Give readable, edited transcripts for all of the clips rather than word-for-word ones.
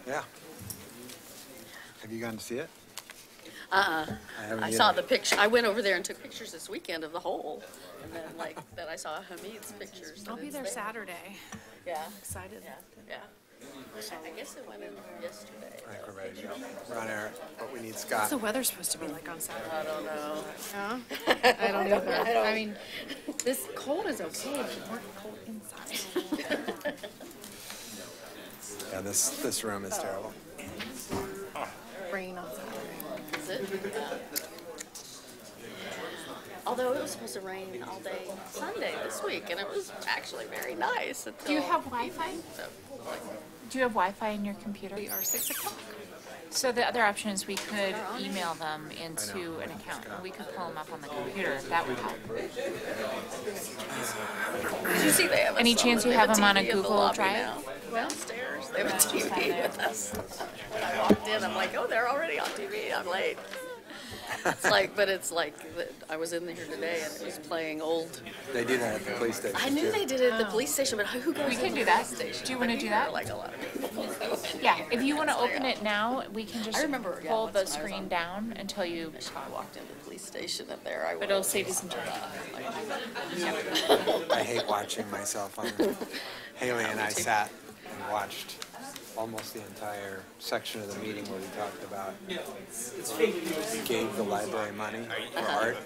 Yeah. Have you gone to see it? I saw the picture. I went over there and took pictures this weekend of the hole, and then then I saw Hamid's pictures. I'll be there Saturday. Yeah. I'm excited. Yeah. I guess it went in yesterday. I think we're ready to go. We're on air, but we need Scott. What's the weather supposed to be like on Saturday? I don't know. Yeah? I don't either. I mean, this cold is okay if you weren't cold inside. Yeah, this room is terrible. Rain on Saturday. Is it? Although it was supposed to rain all day Sunday this week, and it was actually very nice. Do you have Wi-Fi? Do you have Wi-Fi in your computer? We are 6 o'clock. So the other option is we could email them into an account, and we could pull them up on the computer. That would help. Did you see they have Any chance you have them on a Google Drive? Now. Downstairs, they have a TV with us. When I walked in, I'm like, oh, they're already on TV. I'm late. It's like I was in here today and it was playing old. They do that at the police station. I knew they did it at the police station, but who goes? We can to do the that. police station? Do you want to do that? Like a lot of people. Yeah. If you want to open it now, we can just pull the once when I was screen on- down until you. I walked into the police station and there I was. But it'll save you some time. I hate watching myself on Haley and I sat and watched almost the entire section of the meeting where we talked about gave the library money for art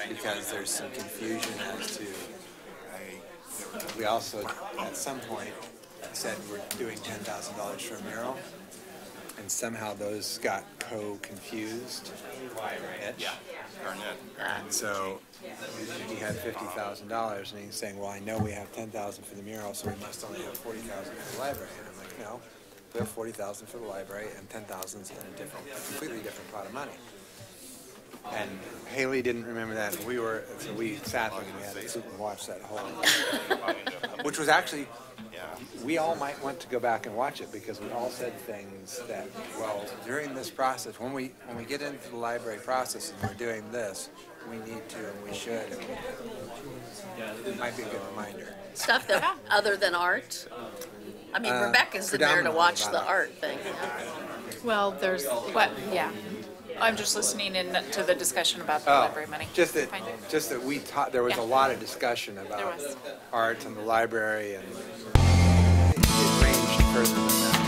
because there's some confusion as to, we also at some point said we're doing $10,000 for a mural, and somehow those got co-confused. And so he had $50,000 and he's saying, well, I know we have $10,000 for the mural, so we must only have $40,000 for the library. And I'm like, no, we have $40,000 for the library and $10,000 in a completely different pot of money. And Haley didn't remember that. And so we sat there and we had to sit and watch that whole, which was actually, we all might want to go back and watch it because we all said things that, well, during this process, when we get into the library process and we're doing this, we need to and we should. And it might be a good reminder. Stuff that other than art. I mean, Rebecca's in there to watch the art thing. Well, there's What? Yeah. I'm just listening in to the discussion about the library money. Just that we taught. There was a lot of discussion about art and the library, and it ranged further than that.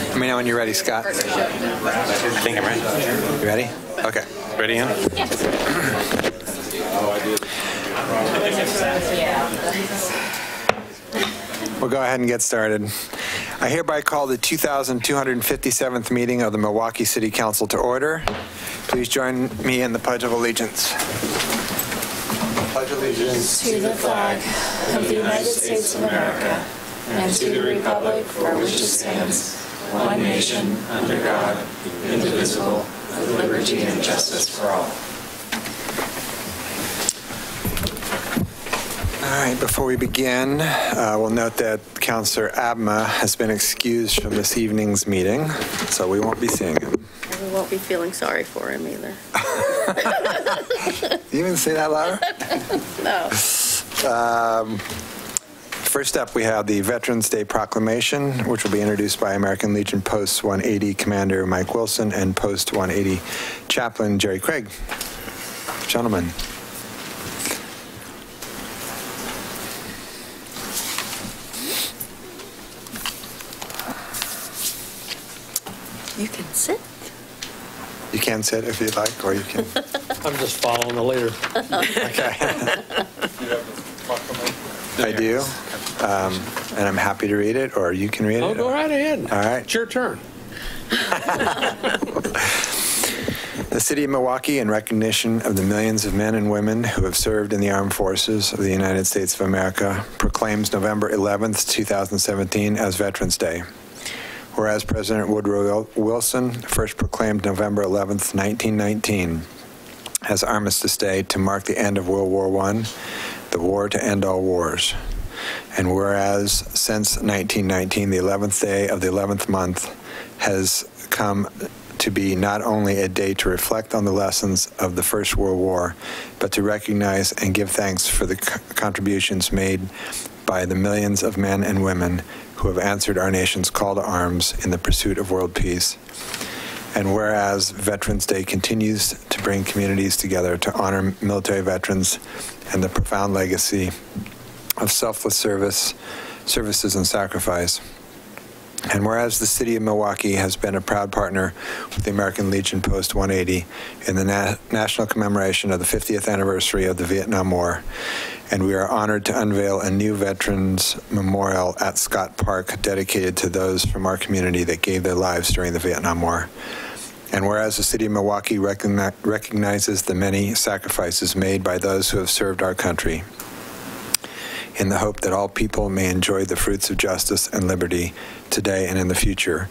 Let me know when you're ready, Scott. I think I'm ready. You ready? Okay. Ready, Ann? We'll go ahead and get started. I hereby call the 2,257th meeting of the Milwaukee City Council to order. Please join me in the Pledge of Allegiance. Pledge allegiance to the flag of the United States of America and to the republic for which it stands, one nation, under God, indivisible, with liberty and justice for all. All right, before we begin, we'll note that Councillor Abma has been excused from this evening's meeting, so we won't be seeing him. And we won't be feeling sorry for him either. You even say that louder? No. First up, we have the Veterans Day Proclamation, which will be introduced by American Legion Post 180 Commander Mike Wilson and Post 180 Chaplain Jerry Craig. Gentlemen. You can sit. You can sit if you'd like, or you can. I'm just following the leader. Okay. I do, and I'm happy to read it, or you can read it. Oh, go right ahead. All right. It's your turn. The City of Milwaukee, in recognition of the millions of men and women who have served in the armed forces of the United States of America, proclaims November 11th, 2017 as Veterans Day. Whereas President Woodrow Wilson first proclaimed November 11th, 1919 as Armistice Day to mark the end of World War I, the war to end all wars. And whereas since 1919, the 11th day of the 11th month has come to be not only a day to reflect on the lessons of the First World War, but to recognize and give thanks for the contributions made by the millions of men and women who have answered our nation's call to arms in the pursuit of world peace. And whereas Veterans Day continues to bring communities together to honor military veterans and the profound legacy of selfless services and sacrifice. And whereas the City of Milwaukee has been a proud partner with the American Legion Post 180 in the national commemoration of the 50th anniversary of the Vietnam War, and we are honored to unveil a new Veterans Memorial at Scott Park dedicated to those from our community that gave their lives during the Vietnam War. And whereas the City of Milwaukee recognizes the many sacrifices made by those who have served our country, in the hope that all people may enjoy the fruits of justice and liberty today and in the future.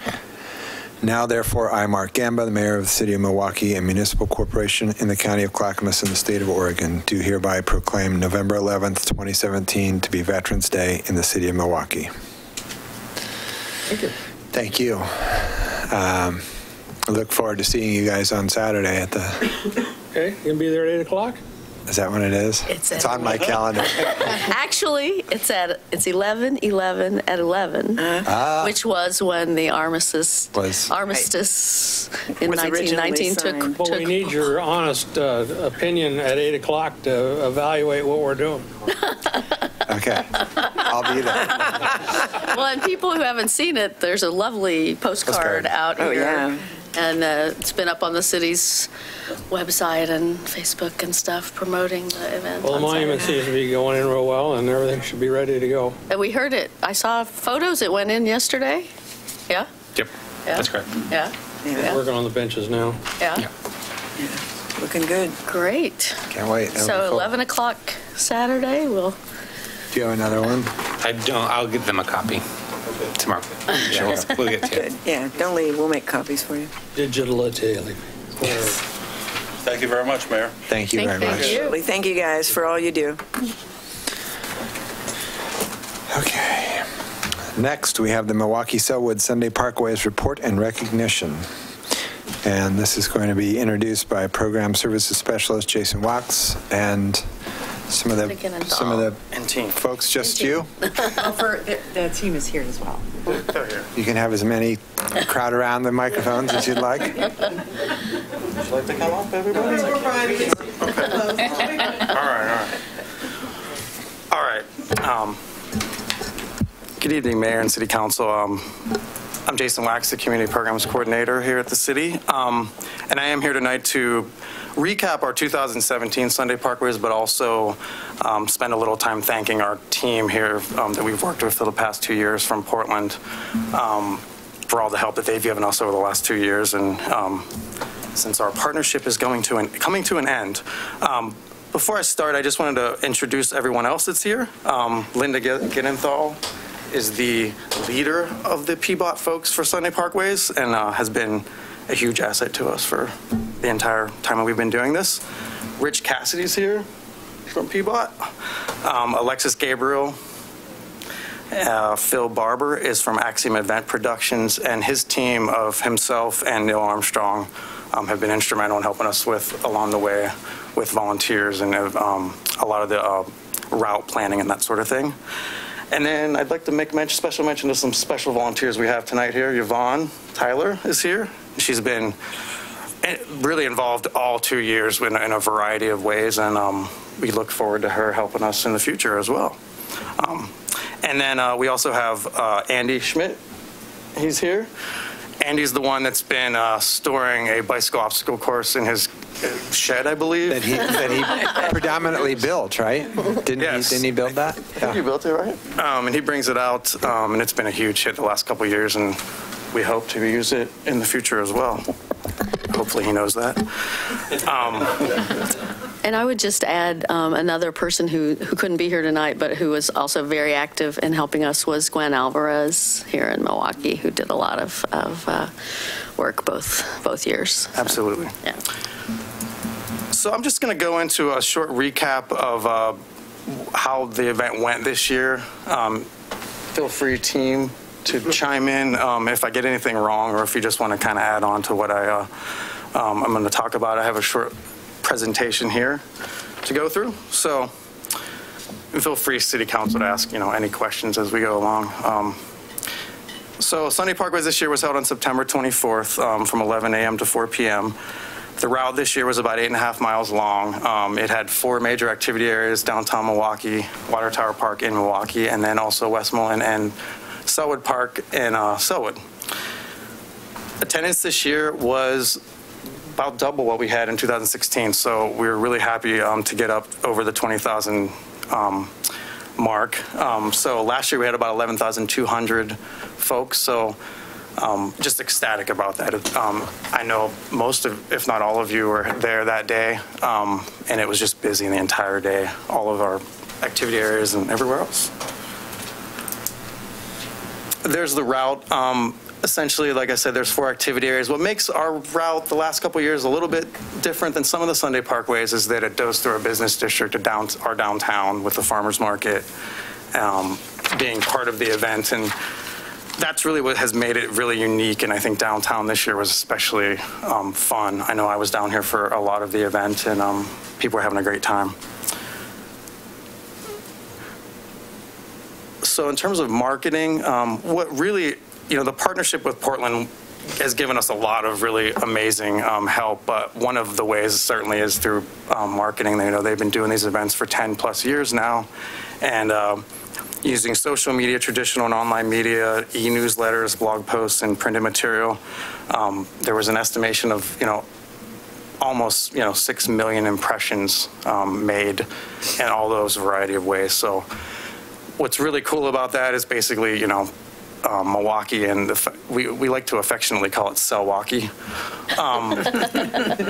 Now, therefore, I, Mark Gamba, the Mayor of the City of Milwaukee, a municipal corporation in the County of Clackamas in the state of Oregon, do hereby proclaim November 11th, 2017 to be Veterans Day in the City of Milwaukee. Thank you. Thank you. I look forward to seeing you guys on Saturday at the... Okay, you gonna be there at 8 o'clock? Is that when it is? It's on my calendar. Actually, it's 11/11 at 11, which was when the armistice in Was originally 1919 signed. Well, we need your honest opinion at 8 o'clock to evaluate what we're doing. Okay. I'll be there. Well, and people who haven't seen it, there's a lovely postcard out here. Oh, yeah. And it's been up on the city's website and Facebook and stuff promoting the event. Well, the on monument Saturday. seems to be going in real well, and everything should be ready to go. And we heard it. I saw photos. It went in yesterday. Yeah? Yep, Yeah? that's correct. Yeah? Yeah. Working on the benches now. Yeah? Looking good. Great. Can't wait. That'll be So cool. 11 o'clock Saturday, we'll... Do you have another one? I don't, I'll give them a copy tomorrow. Yeah, we'll get to Good. it. Yeah, don't leave. We'll make copies for you. Digitally. Thank you very much, Mayor. Thank you very much. Absolutely. Thank you guys for all you do. Okay. Next, we have the Milwaukie-Sellwood Sunday Parkways Report and Recognition. And this is going to be introduced by Program Services Specialist Jason Wax and some of the And team. folks, just you. The team is here as well. You can have as many crowd around the microphones as you'd like. Would you like to come up, everybody? All right. Good evening, Mayor and City Council. I'm Jason Wax, the Community Programs Coordinator here at the city. And I am here tonight to recap our 2017 Sunday Parkways, but also spend a little time thanking our team here that we've worked with for the past 2 years from Portland for all the help that they've given us over the last 2 years. And since our partnership is coming to an end, before I start, I just wanted to introduce everyone else that's here. Linda Ginnenthal is the leader of the PBOT folks for Sunday Parkways and has been a huge asset to us for the entire time that we've been doing this. Rich Cassidy's here from PBOT. Alexis Gabriel. Phil Barber is from Axiom Event Productions, and his team of himself and Neil Armstrong have been instrumental in helping us along the way with volunteers and a lot of the route planning and that sort of thing. And then I'd like to make special mention to some special volunteers we have tonight here. Yvonne Tyler is here. She's been really involved all 2 years in a variety of ways, and we look forward to her helping us in the future as well. And then we also have Andy Schmidt. He's here. Andy's the one that's been storing a bicycle obstacle course in his shed, I believe. That he predominantly built, right? Yes. Didn't he build that? I think you built it, right? And he brings it out, and it's been a huge hit the last couple of years, and we hope to use it in the future as well. Hopefully he knows that. And I would just add another person who couldn't be here tonight, but who was also very active in helping us was Gwen Alvarez here in Milwaukee, who did a lot of work both years. Absolutely. Yeah. So I'm just going to go into a short recap of how the event went this year. Feel free, team, to chime in if I get anything wrong or if you just want to kind of add on to what I'm going to talk about. I have a short presentation here to go through. So feel free, City Council, to ask any questions as we go along. So Sunday Parkways this year was held on September 24th from 11 a.m. to 4 p.m. The route this year was about 8.5 miles long. It had 4 major activity areas: downtown Milwaukee, Water Tower Park in Milwaukee, and then also Westmoreland and Sellwood Park in Sellwood. Attendance this year was about double what we had in 2016, so we were really happy to get up over the 20,000 mark. So last year we had about 11,200 folks, so just ecstatic about that. I know most of, if not all of you, were there that day, and it was just busy the entire day, all of our activity areas and everywhere else. There's the route. Essentially, like I said, there's 4 activity areas. What makes our route the last couple of years a little bit different than some of the Sunday Parkways is that it goes through a business district, our downtown, with the farmers market being part of the event. And that's really what has made it really unique. And I think downtown this year was especially fun. I know I was down here for a lot of the event, and people were having a great time. So in terms of marketing, what really, the partnership with Portland has given us a lot of really amazing help, but one of the ways certainly is through marketing. They've been doing these events for 10 plus years now, and using social media, traditional and online media, e-newsletters, blog posts, and printed material. There was an estimation of, almost, 6 million impressions made in all those variety of ways. So what's really cool about that is basically, Milwaukee, and we like to affectionately call it Sellwaukee,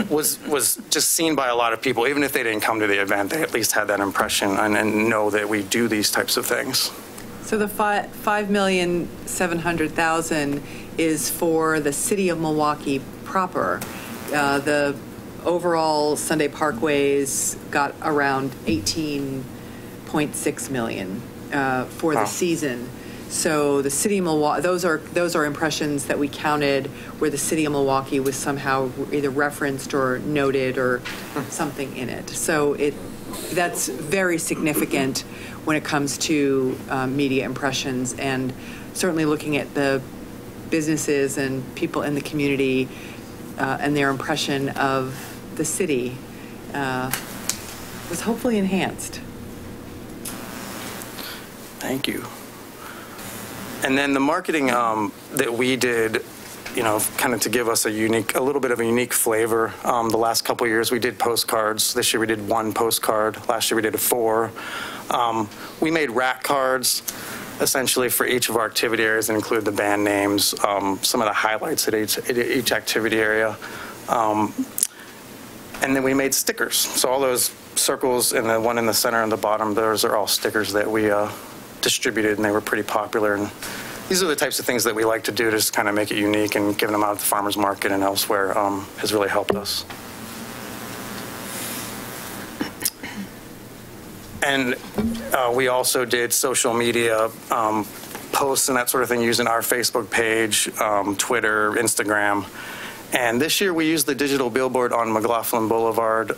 was just seen by a lot of people. Even if they didn't come to the event, they at least had that impression and know that we do these types of things. So the $5,700,000 is for the city of Milwaukee proper. The overall Sunday Parkways got around $18.6 million for the season. So the city of Milwaukee, those are impressions that we counted where the city of Milwaukee was somehow either referenced or noted or something in it. So that's very significant when it comes to media impressions, and certainly looking at the businesses and people in the community and their impression of the city was hopefully enhanced. Thank you. And then the marketing that we did, kind of to give us a little bit of a unique flavor. The last couple of years we did postcards. This year we did 1 postcard. Last year we did 4. We made rack cards, essentially for each of our activity areas, and include the band names, some of the highlights at each activity area. And then we made stickers. So all those circles and the one in the center and the bottom, those are all stickers that we distributed, and they were pretty popular. And these are the types of things that we like to do to just kind of make it unique, and giving them out at the farmers market and elsewhere has really helped us. And we also did social media posts and that sort of thing using our Facebook page, Twitter, Instagram. And this year we used the digital billboard on McLaughlin Boulevard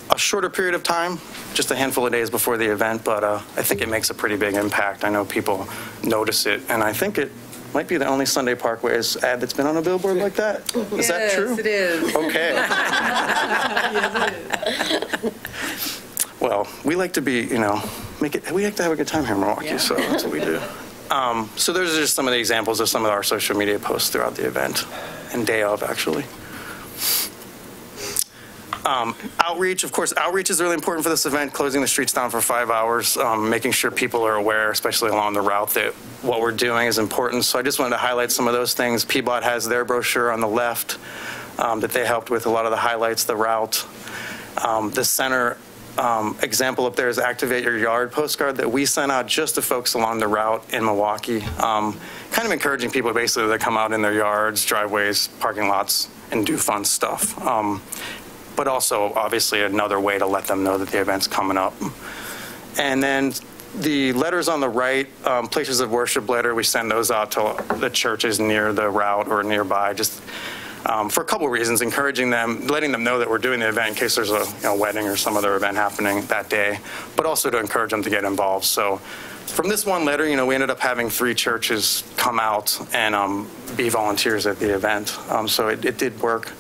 a shorter period of time, just a handful of days before the event, but I think it makes a pretty big impact. I know people notice it, and I think it might be the only Sunday Parkways ad that's been on a billboard like that. Is that true? Yes, it is. Okay. Yes, it is. Well, we like to be, we like to have a good time here in Milwaukee, so that's what we do. So those are just some of the examples of some of our social media posts throughout the event, and day of, actually. Outreach, of course, outreach is really important for this event, closing the streets down for 5 hours, making sure people are aware, especially along the route, that what we're doing is important. So I just wanted to highlight some of those things. PBOT has their brochure on the left that they helped with a lot of the highlights, the route. The center example up there is Activate Your Yard postcard that we sent out just to folks along the route in Milwaukee, kind of encouraging people basically to come out in their yards, driveways, parking lots, and do fun stuff. But also, obviously, another way to let them know that the event's coming up. And then the letters on the right, places of worship letter, we send those out to the churches near the route or nearby, just for a couple of reasons, encouraging them, letting them know that we're doing the event in case there's a wedding or some other event happening that day, but also to encourage them to get involved. So from this one letter, we ended up having 3 churches come out and be volunteers at the event. So it did work.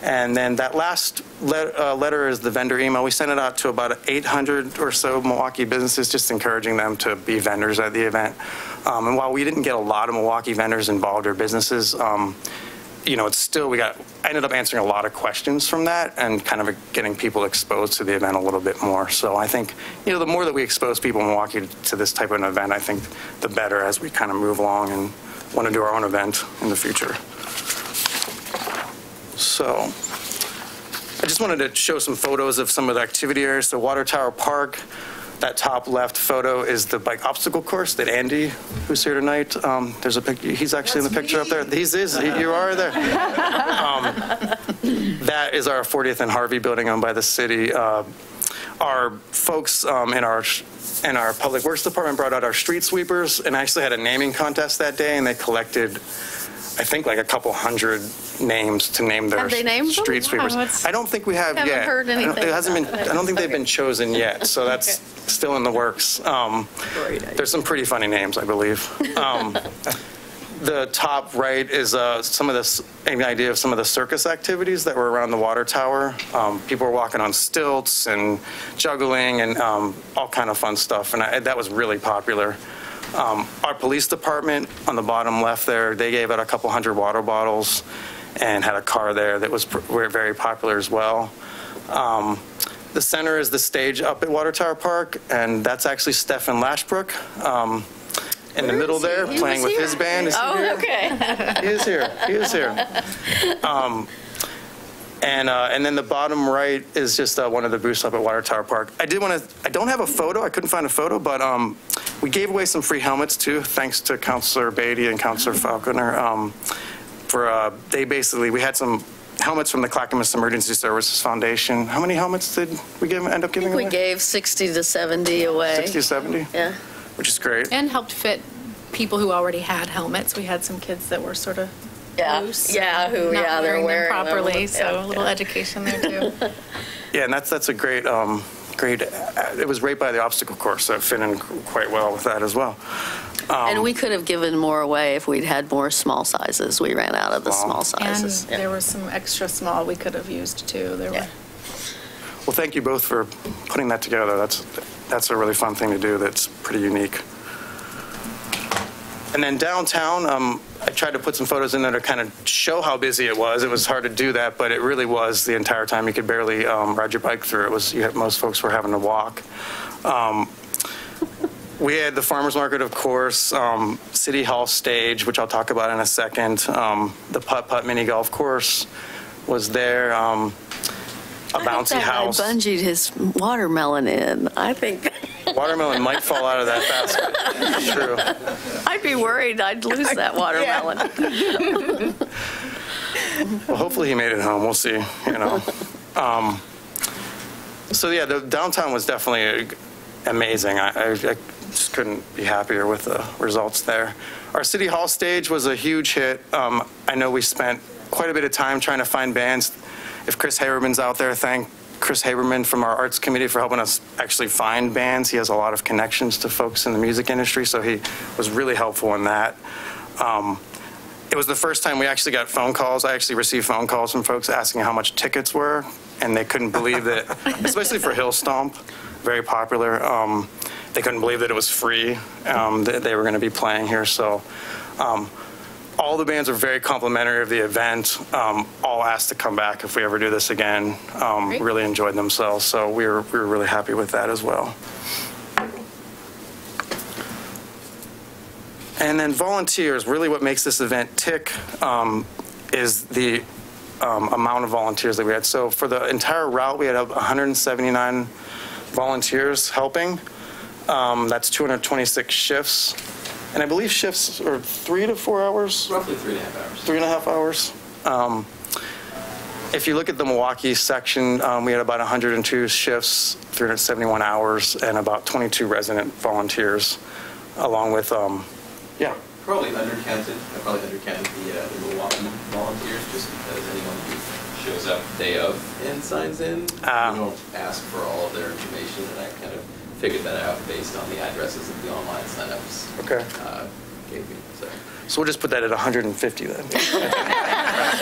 And then that last letter is the vendor email. We sent it out to about 800 or so Milwaukee businesses, just encouraging them to be vendors at the event. And while we didn't get a lot of Milwaukee vendors involved or businesses, it's still, I ended up answering a lot of questions from that and kind of getting people exposed to the event a little bit more. So I think, the more that we expose people in Milwaukee to this type of an event, I think the better as we kind of move along and want to do our own event in the future. So I just wanted to show some photos of some of the activity areas. So Water Tower Park, that top left photo is the bike obstacle course that Andy, who's here tonight, there's a picture, he's actually in the picture up there. You are there. That is our 40th and Harvey building owned by the city. Our folks in our public works department brought out our street sweepers and actually had a naming contest that day, and they collected, I think, like a couple hundred names to name their street sweepers. I don't think we have yet. Heard anything. It hasn't been. I don't think they've been chosen yet. So that's still in the works. There's some pretty funny names, I believe. The top right is an idea of some of the circus activities that were around the water tower. People were walking on stilts and juggling and all kind of fun stuff, and that was really popular. Our police department on the bottom left there, they gave out a couple hundred water bottles and had a car there that was very popular as well. The center is the stage up at Water Tower Park, and that's actually Stefan Lashbrook in the middle there, playing with his band. Is he here? Okay. He is here. He is here. And then the bottom right is just one of the booths up at Water Tower Park. I don't have a photo. I couldn't find a photo, but we gave away some free helmets too, thanks to Councilor Beatty and Councilor Falconer. We had some helmets from the Clackamas Emergency Services Foundation. How many helmets did we end up giving away? We gave 60 to 70 away. 60 to 70? Yeah. Which is great. And helped fit people who already had helmets. We had some kids that were sort of loose. Yeah, they're wearing them properly. them. So a little education there too. Yeah, and that's a great, it was right by the obstacle course, so it fit in quite well with that as well. And we could have given more away if we'd had more small sizes. We ran out of the small And sizes. there was some extra small we could have used too. Well, thank you both for putting that together. That's a really fun thing to do that's pretty unique. And then downtown, I tried to put some photos in there to kind of show how busy it was. It was hard to do that, but it really was the entire time. You could barely ride your bike through. Most folks were having to walk. We had the farmers market, of course, City Hall stage, which I'll talk about in a second. The putt-putt mini golf course was there. A bouncy house. I bungeed his watermelon in. I think. Watermelon might fall out of that basket. True. I'd be worried I'd lose that watermelon. Well, hopefully he made it home. We'll see. So yeah, the downtown was definitely amazing. I just couldn't be happier with the results there. Our City Hall stage was a huge hit. I know we spent quite a bit of time trying to find bands. If Chris Haberman's out there, thank Chris Haberman from our arts committee for helping us actually find bands. He has a lot of connections to folks in the music industry, so he was really helpful in that. It was the first time we actually got phone calls. I actually received phone calls from folks asking how much tickets were, and they couldn't believe that, especially for Hill Stomp, very popular. they couldn't believe that it was free, that they were going to be playing here. So all the bands are very complimentary of the event, all asked to come back if we ever do this again. Really enjoyed themselves, so we were really happy with that as well. And then volunteers, really what makes this event tick is the amount of volunteers that we had. So for the entire route, we had 179 volunteers helping. That's 226 shifts. And I believe shifts are 3 to 4 hours? Roughly 3.5 hours. 3.5 hours. If you look at the Milwaukee section, we had about 102 shifts, 371 hours, and about 22 resident volunteers, along with, yeah. Probably undercounted. I probably undercounted the Milwaukee volunteers just because anyone who shows up day of and signs in, we don't ask for all of their information, and I kind of figured that out based on the addresses that the online signups gave me. So we'll just put that at 150 then.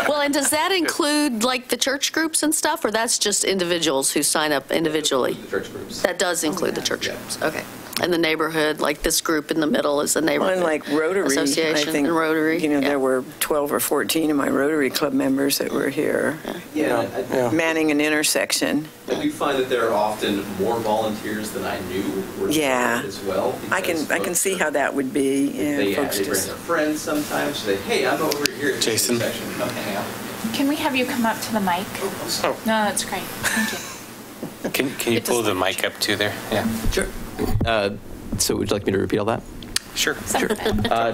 Well, and does that include like the church groups and stuff, or that's just individuals who sign up individually? The church groups. That does include the church groups. Okay. And the neighborhood, like this group in the middle is the neighborhood Well, and like Rotary, Association I think, and Rotary. You know, there were 12 or 14 of my Rotary Club members that were here manning an intersection. I do find that there are often more volunteers than I knew were as well. I can see how that would be. They bring their friends sometimes. Say, hey, I'm over here at the intersection. Come hang out. Can we have you come up to the mic? Oh. No, that's great. Thank you. Can you pull the mic up too there? Yeah. Sure. So would you like me to repeat all that? Sure.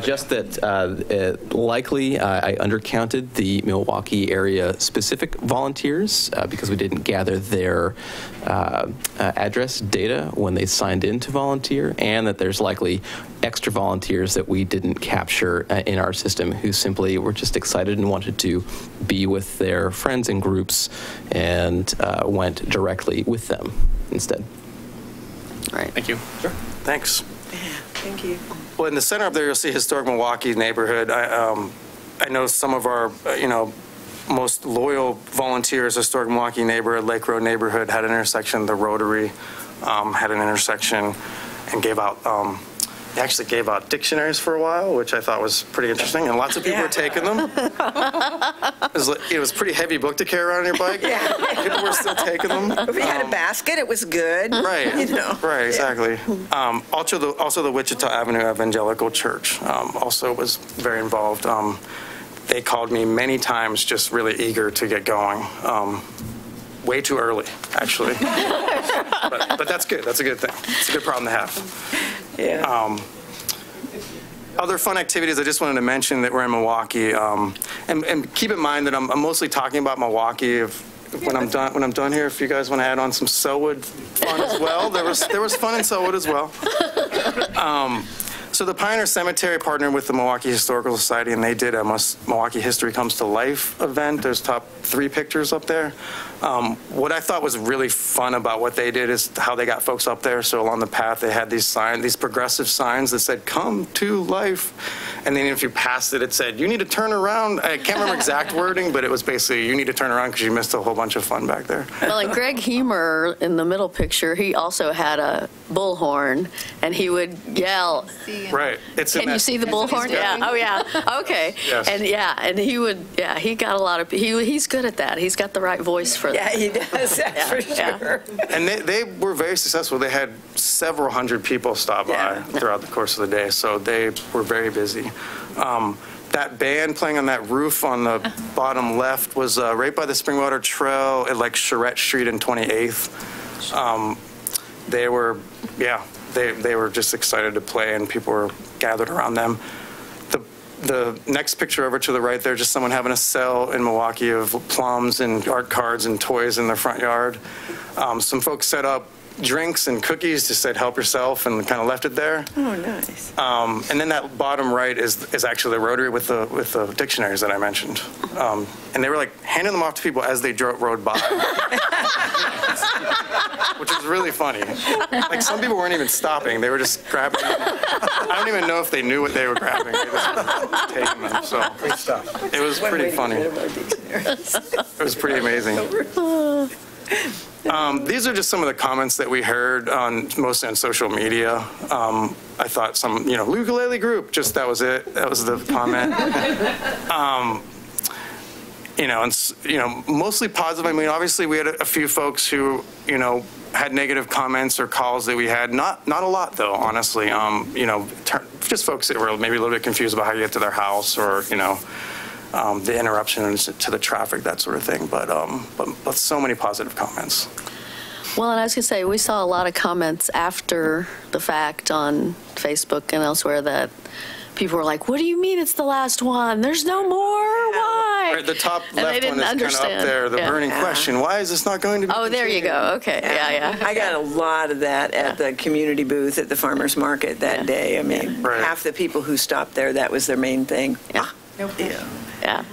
Just that likely I undercounted the Milwaukee area specific volunteers because we didn't gather their address data when they signed in to volunteer, and that there's likely extra volunteers that we didn't capture in our system who simply were just excited and wanted to be with their friends and groups and went directly with them instead. Right. Thank you. Sure. Thanks. Thank you. Well, in the center up there, you'll see historic Milwaukee neighborhood. I know some of our, most loyal volunteers, historic Milwaukee neighborhood, Lake Road neighborhood, had an intersection. The Rotary had an intersection and gave out, they actually gave out dictionaries for a while, which I thought was pretty interesting, and lots of people were taking them. It was a pretty heavy book to carry around on your bike. People were still taking them. If you had a basket, it was good. Right. Right, exactly. Also the Wichita Avenue Evangelical Church also was very involved. They called me many times, just really eager to get going. Way too early, actually. but that's good. That's a good thing. It's a good problem to have. Yeah. Other fun activities I just wanted to mention that were in Milwaukee, and keep in mind that I'm mostly talking about Milwaukee. When I'm done here, if you guys want to add on some Sellwood fun as well, there was fun in Sellwood as well. So the Pioneer Cemetery partnered with the Milwaukee Historical Society, and they did a Milwaukee History Comes to Life event. There's top 3 pictures up there. What I thought was really fun about what they did is how they got folks up there. So along the path, they had these signs, these progressive signs that said, "Come to life." And then if you passed it, it said, "You need to turn around." I can't remember exact wording, but it was basically, you need to turn around because you missed a whole bunch of fun back there. Well, and Greg Hemer in the middle picture, he also had a bullhorn, and he would yell. Right. Can you see the bullhorn? Yeah. Oh, yeah. Okay. Yes. And he would, he got a lot of, he's good at that. He's got the right voice for that. Yeah, he does, that's for sure. And they were very successful. They had several hundred people stop by throughout the course of the day, so they were very busy. That band playing on that roof on the bottom left was right by the Springwater Trail at like Charette Street and 28th. They were just excited to play, and people were gathered around them. The next picture over to the right there, just someone having a sale in Milwaukee of plums and art cards and toys in their front yard. Some folks set up drinks and cookies, just said help yourself, and kind of left it there. Oh, nice. And then that bottom right is actually the Rotary with the dictionaries that I mentioned. And they were like handing them off to people as they rode by. Which was really funny. Like some people weren't even stopping. They were just grabbing them. I don't even know if they knew what they were grabbing. They just taking them. So great stuff. It was pretty funny. It was pretty amazing. These are just some of the comments that we heard mostly on social media. I thought some, ukulele group, just that was it. That was the comment. Mostly positive. I mean, obviously we had a few folks who, had negative comments or calls that we had. Not a lot though, honestly. Just folks that were maybe a little bit confused about how you get to their house or, the interruptions to the traffic, that sort of thing. But so many positive comments. Well, and I was going to say, we saw a lot of comments after the fact on Facebook and elsewhere that people were like, what do you mean it's the last one? There's no more? Why? Right, the top left one is kind of up there, the burning question. Why is this not going to be continued? There you go. Okay. Yeah. I got a lot of that at the community booth at the farmer's market that day. I mean, half the people who stopped there, that was their main thing. Yeah. Yeah.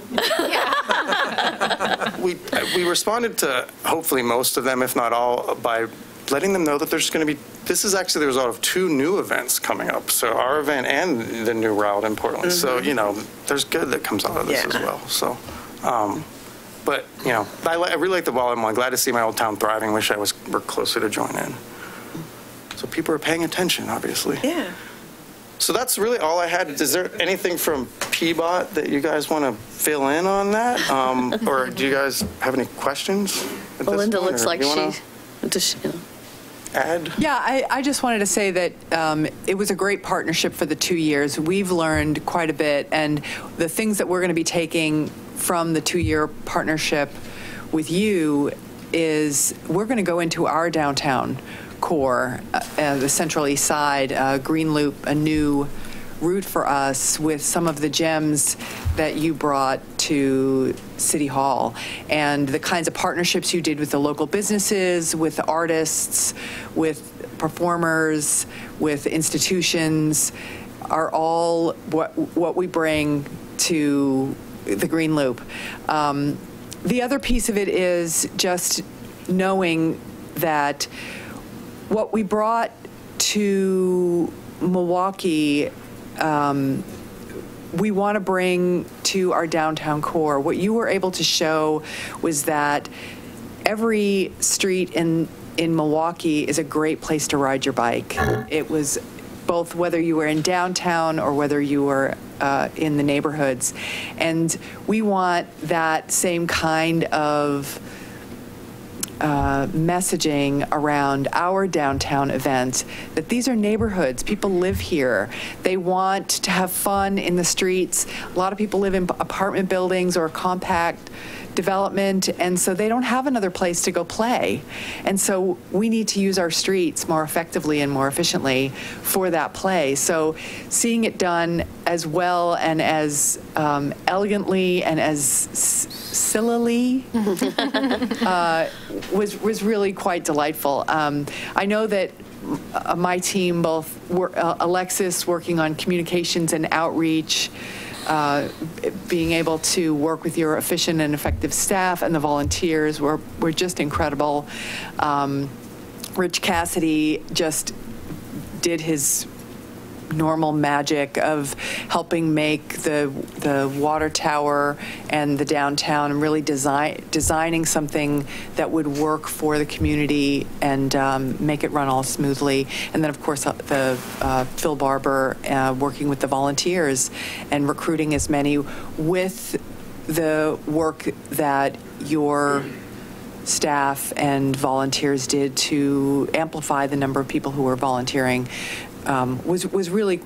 We responded to hopefully most of them, if not all, by letting them know that there's going to be, this is actually the result of 2 new events coming up. So our event and the new route in Portland. So, there's good that comes out of this as well. So, but, I really like the volume. I'm glad to see my old town thriving. Wish I were closer to join in. So people are paying attention, obviously. Yeah. So that's really all I had. Is there anything from PBOT that you guys want to fill in on that? Or do you guys have any questions? Well, Linda looks like she add? Yeah, I just wanted to say that it was a great partnership for the 2 years. We've learned quite a bit, and the things that we're going to be taking from the 2-year partnership with you is we're going to go into our downtown core, the Central East Side, Green Loop, a new route for us with some of the gems that you brought to City Hall and the kinds of partnerships you did with the local businesses, with the artists, with performers, with institutions are all what we bring to the Green Loop. The other piece of it is just knowing that what we brought to Milwaukee, we want to bring to our downtown core. What you were able to show was that every street in Milwaukee is a great place to ride your bike. It was both whether you were in downtown or whether you were in the neighborhoods. And we want that same kind of messaging around our downtown event, that these are neighborhoods. People live here. They want to have fun in the streets. A lot of people live in apartment buildings or compact development, and so they don't have another place to go play. And so we need to use our streets more effectively and more efficiently for that play. So seeing it done as well and as elegantly and as sillily was really quite delightful. I know that my team, both Alexis working on communications and outreach, being able to work with your efficient and effective staff and the volunteers were just incredible. Rich Cassidy just did his normal magic of helping make the water tower and the downtown and really designing something that would work for the community and make it run all smoothly. And then, of course, the Phil Barber working with the volunteers and recruiting as many with the work that your staff and volunteers did to amplify the number of people who were volunteering. Was really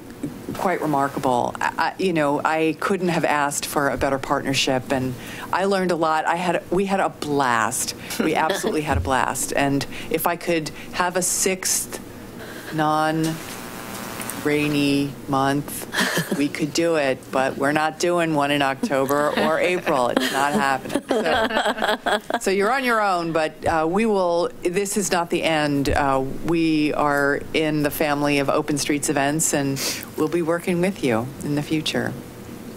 quite remarkable. I couldn't have asked for a better partnership, and I learned a lot. We had a blast. We absolutely had a blast. And if I could have a 6th non-rainy month, we could do it. But we're not doing one in October or April. It's not happening. So you're on your own, but we will. This is not the end. We are in the family of Open Streets events, and we'll be working with you in the future.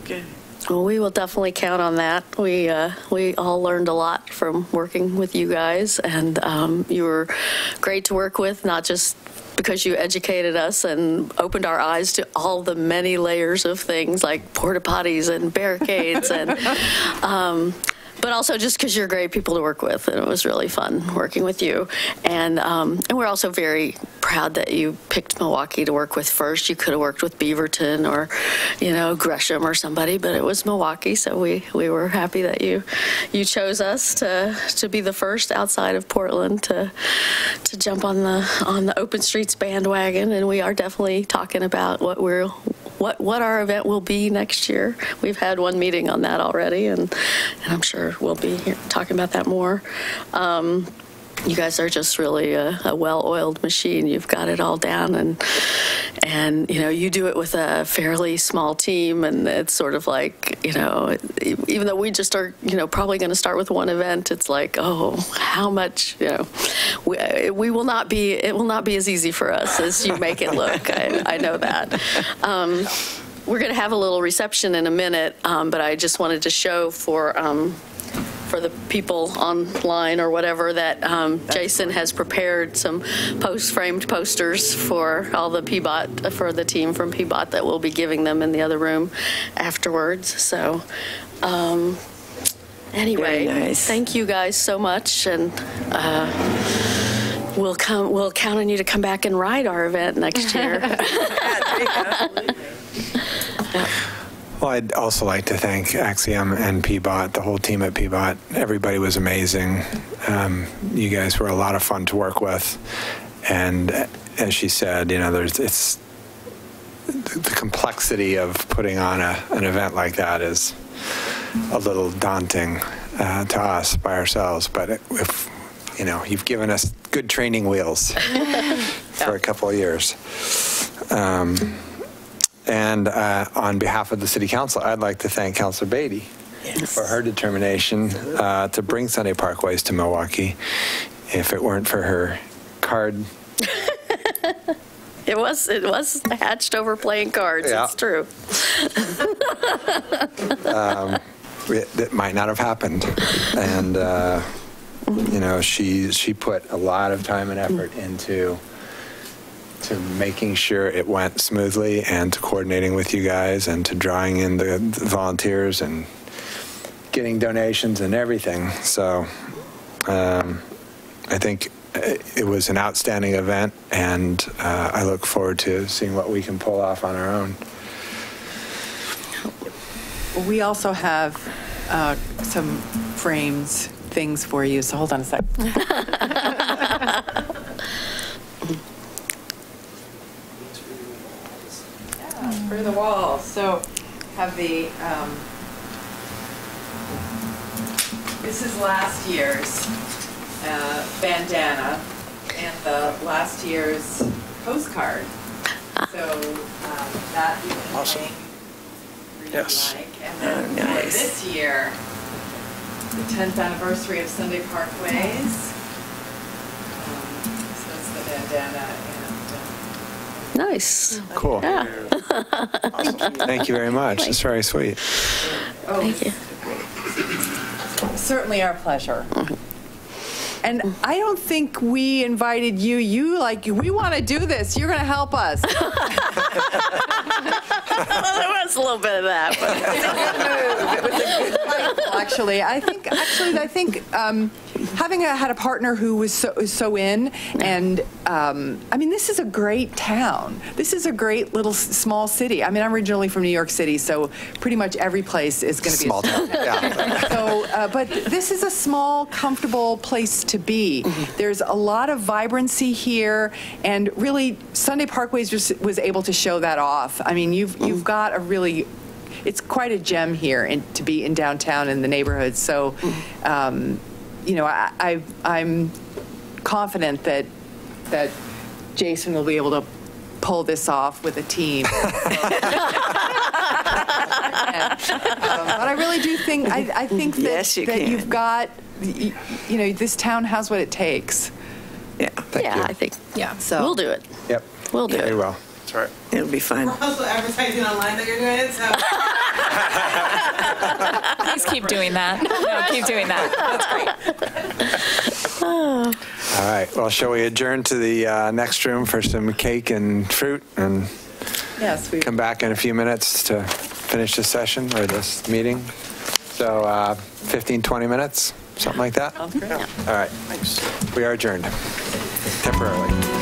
Okay. Well, we will definitely count on that. We all learned a lot from working with you guys, and you were great to work with, not just because you educated us and opened our eyes to all the many layers of things like porta potties and barricades and but also just because you're great people to work with, and it was really fun working with you. And we're also very proud that you picked Milwaukee to work with first. You could have worked with Beaverton or, Gresham or somebody, but it was Milwaukee, so we were happy that you chose us to be the first outside of Portland to jump on the Open Streets bandwagon, and we are definitely talking about what our event will be next year. We've had one meeting on that already, and I'm sure we'll be talking about that more. You guys are just really a well-oiled machine. You've got it all down, and you do it with a fairly small team, and it's sort of like, even though we just are, probably going to start with one event, it's like, oh, how much, it will not be as easy for us as you make it look. I know that. We're going to have a little reception in a minute, but I just wanted to show for the people online or whatever that Jason has prepared some framed posters for all the PBOT, for the team from PBOT that we'll be giving them in the other room afterwards. So anyway, nice. Thank you guys so much, and we'll count on you to come back and ride our event next year. Well, I'd also like to thank Axiom and PBOT, the whole team at PBOT. Everybody was amazing. You guys were a lot of fun to work with. And as she said, it's the complexity of putting on an event like that is a little daunting to us by ourselves. But if you've given us good training wheels for a couple of years. And on behalf of the City Council, I'd like to thank Councilor Beatty for her determination to bring Sunday Parkways to Milwaukee. If it weren't for her card. It was hatched over playing cards. Yeah. It's true. It might not have happened. And, she put a lot of time and effort into making sure it went smoothly, and to coordinating with you guys, and to drawing in the volunteers and getting donations and everything. So I think it was an outstanding event, and I look forward to seeing what we can pull off on our own. We also have some frames things for you, so hold on a sec. For the wall. So have the, this is last year's bandana and the last year's postcard. So that you can awesome. Make yes. Like. And then nice. This year, the 10th anniversary of Sunday Parkways. So that's the bandana. Nice. Cool. Yeah. Awesome. Thank you very much. That's very sweet. Oh, thank you. Certainly our pleasure. And I don't think we invited you. We want to do this. You're going to help us. Well, there was a little bit of that, but it was a good move. Actually, I think having had a partner who was so in, and this is a great town. This is a great little small city. I'm originally from New York City, so pretty much every place is going to be small town. Yeah. So, but this is a small, comfortable place to be. There's a lot of vibrancy here, and really, Sunday Parkways was able to show that off. You've got a really, it's quite a gem here to be in downtown in the neighborhood. So, I'm confident that Jason will be able to pull this off with a team. But I really do think, I think that, yes, that you've got, this town has what it takes. Yeah. Thank you. I think, So we'll do it. Yep. We'll do it. Very well. That's right. It'll be fun. We're also advertising online that you're doing it, so. Please keep doing that. No, keep doing that. That's great. All right. Well, shall we adjourn to the next room for some cake and fruit, and yes, come back in a few minutes to finish this session or this meeting? Is So 15, 20 minutes, something like that? Sounds great. Yeah. All right. Thanks. We are adjourned temporarily.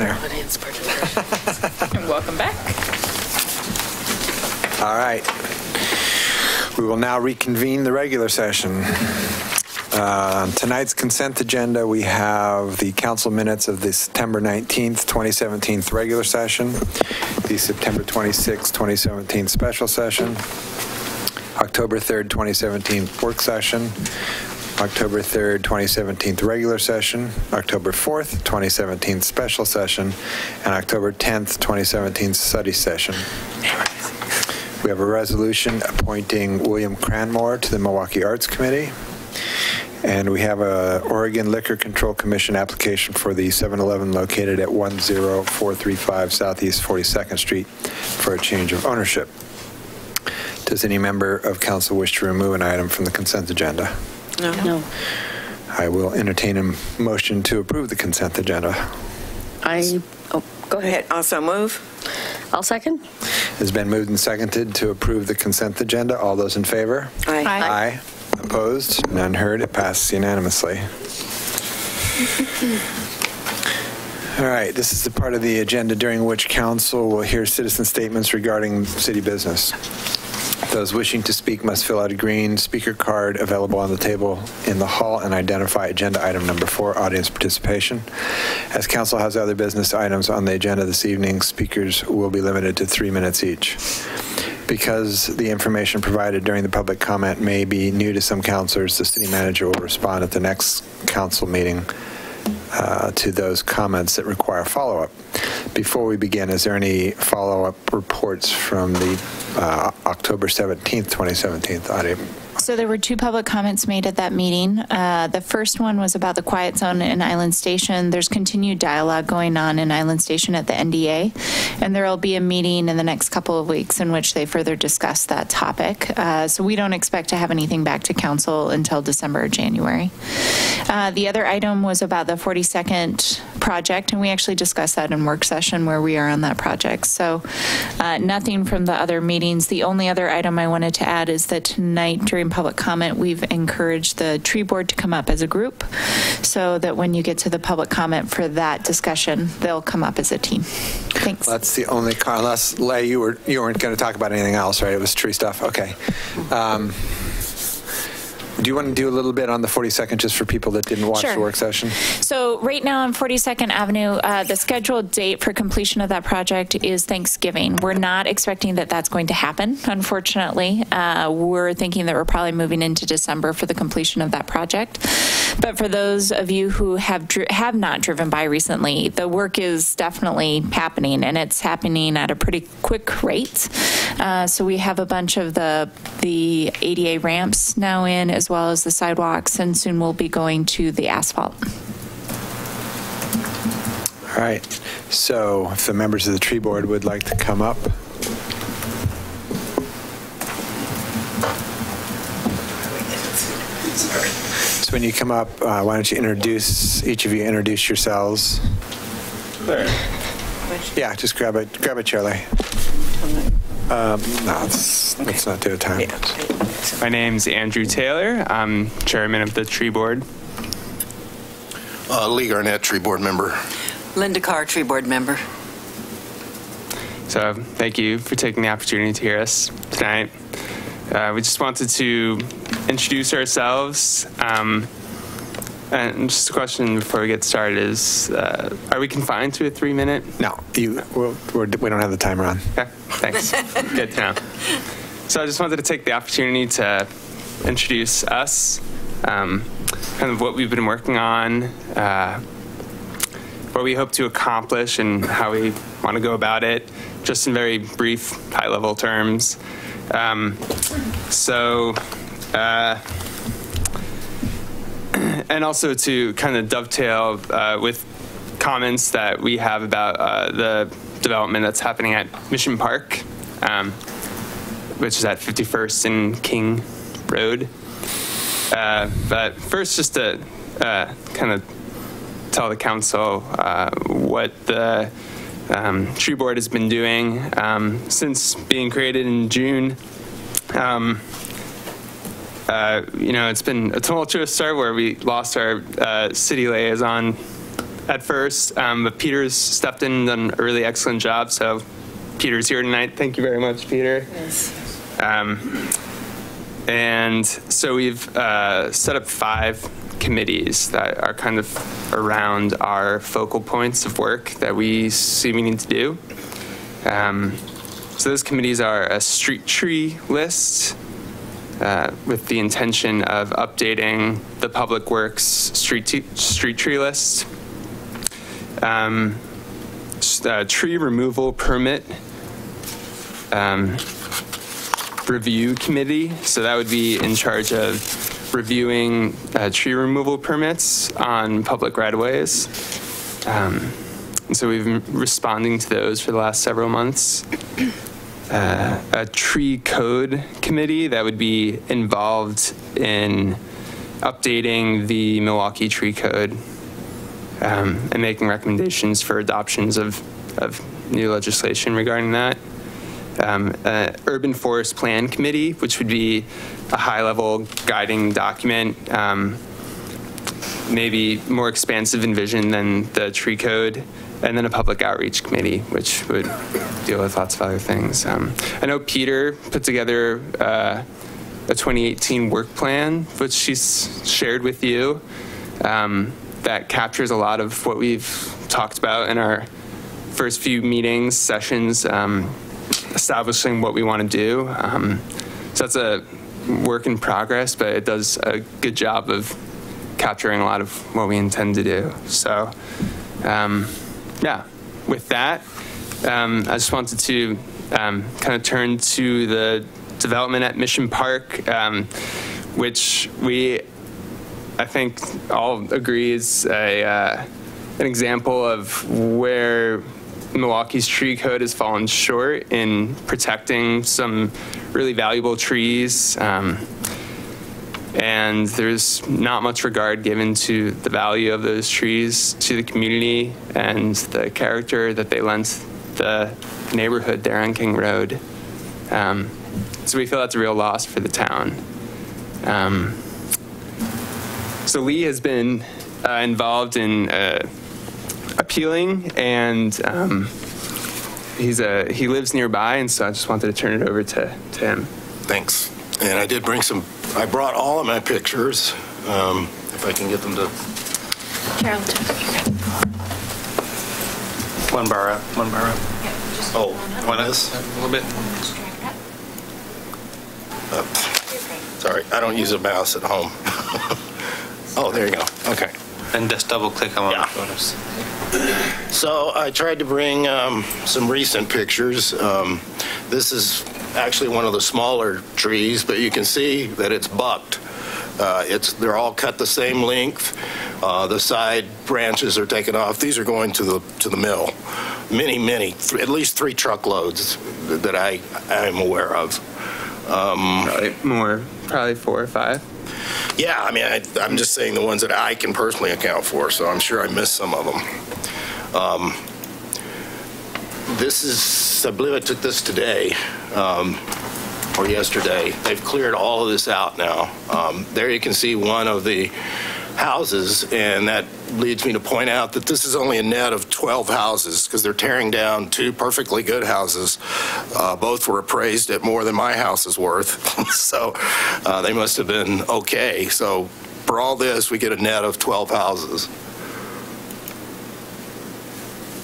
on here. Welcome back. All right. We will now reconvene the regular session. On tonight's consent agenda, we have the council minutes of the September 19th, 2017 regular session, the September 26th, 2017 special session, October 3rd, 2017 work session, October 3rd, 2017 regular session, October 4th, 2017 special session, and October 10th, 2017 study session. We have a resolution appointing William Cranmore to the Milwaukee Arts Committee. And we have a Oregon Liquor Control Commission application for the 7-Eleven located at 10435 Southeast 42nd Street for a change of ownership. Does any member of council wish to remove an item from the consent agenda? No. I will entertain a motion to approve the consent agenda. Go ahead. Also move. I'll second. It's been moved and seconded to approve the consent agenda. All those in favor? Aye. Aye. Opposed? None heard. It passes unanimously. All right. This is the part of the agenda during which council will hear citizen statements regarding city business. Those wishing to speak must fill out a green speaker card available on the table in the hall and identify agenda item number 4, audience participation. As council has other business items on the agenda this evening, speakers will be limited to 3 minutes each. Because the information provided during the public comment may be new to some councilors, the city manager will respond at the next council meeting to those comments that require follow-up. Before we begin, is there any follow-up reports from the October 17th, 2017 audit? So there were 2 public comments made at that meeting. The first one was about the quiet zone in Island Station. There's continued dialogue going on in Island Station at the NDA, and there will be a meeting in the next couple of weeks in which they further discuss that topic. So we don't expect to have anything back to council until December or January. The other item was about the 42nd project, and we actually discussed that in work session where we are on that project. So nothing from the other meetings. The only other item I wanted to add is that tonight during public comment, we've encouraged the tree board to come up as a group so that when you get to the public comment for that discussion, they'll come up as a team. Thanks. That's the only, unless, Leigh, you weren't going to talk about anything else, right? It was tree stuff. Okay. Do you want to do a little bit on the 42nd just for people that didn't watch the work session? So right now on 42nd Avenue, the scheduled date for completion of that project is Thanksgiving. We're not expecting that that's going to happen, unfortunately. We're thinking that we're probably moving into December for the completion of that project. But for those of you who have not driven by recently, the work is definitely happening, and it's happening at a pretty quick rate. So we have a bunch of the ADA ramps now in, as well as the sidewalks, and soon we'll be going to the asphalt. All right. So if the members of the tree board would like to come up. So when you come up, why don't you each of you introduce yourselves. There. Yeah, just grab a chair, Leigh. No, let's not do a time. Yeah. My name's Andrew Taylor. I'm chairman of the tree board. Lee Garnett, tree board member. Linda Carr, tree board member. So thank you for taking the opportunity to hear us tonight. We just wanted to introduce ourselves. And just a question before we get started is, are we confined to a 3-minute? No, we don't have the timer on. Okay, thanks. Good to know. So I just wanted to take the opportunity to introduce us, kind of what we've been working on, what we hope to accomplish and how we want to go about it, just in very brief, high-level terms. And also to kind of dovetail with comments that we have about the development that's happening at Mission Park, which is at 51st and King Road. But first, just to kind of tell the council what the tree board has been doing since being created in June. It's been a tumultuous start where we lost our city liaison at first, but Peter's stepped in and done a really excellent job. So Peter's here tonight. Thank you very much, Peter. Yes. And so we've set up 5 committees that are kind of around our focal points of work that we see we need to do. So those committees are a street tree list with the intention of updating the Public Works street tree list. Tree removal permit review committee. So that would be in charge of reviewing tree removal permits on public right-of-ways. And so we've been responding to those for the last several months. A tree code committee that would be involved in updating the Milwaukee tree code and making recommendations for adoptions of new legislation regarding that. Urban Forest Plan Committee, which would be a high-level guiding document, maybe more expansive in vision than the tree code, and then a public outreach committee, which would deal with lots of other things. I know Peter put together a 2018 work plan, which she's shared with you, that captures a lot of what we've talked about in our first few meetings, sessions, establishing what we want to do. So that's a work in progress, but it does a good job of capturing a lot of what we intend to do. So yeah, with that, I just wanted to kind of turn to the development at Mission Park, which I think all agree is an example of where Milwaukee's tree code has fallen short in protecting some really valuable trees. And there's not much regard given to the value of those trees to the community and the character that they lend the neighborhood there on King Road. So we feel that's a real loss for the town. So Lee has been involved in appealing, and he lives nearby, and so I just wanted to turn it over to him. Thanks. And I did bring I brought all of my pictures, if I can get them to. Carol, One bar up. Oh, one is? A little bit. Sorry, I don't use a mouse at home. Oh, there you go. Okay. And just double click on one of the photos. So I tried to bring some recent pictures. This is actually one of the smaller trees, but you can see that it's bucked. They're all cut the same length. The side branches are taken off. These are going to the mill. Many, at least 3 truckloads that I am aware of. Probably 4 or 5. Yeah, I mean, I'm just saying the ones that I can personally account for, so I'm sure I missed some of them. This is, I believe I took this today, or yesterday. They've cleared all of this out now. There you can see one of the houses, and that leads me to point out that this is only a net of 12 houses because they're tearing down 2 perfectly good houses. Both were appraised at more than my house is worth, so they must have been okay. So for all this, we get a net of 12 houses.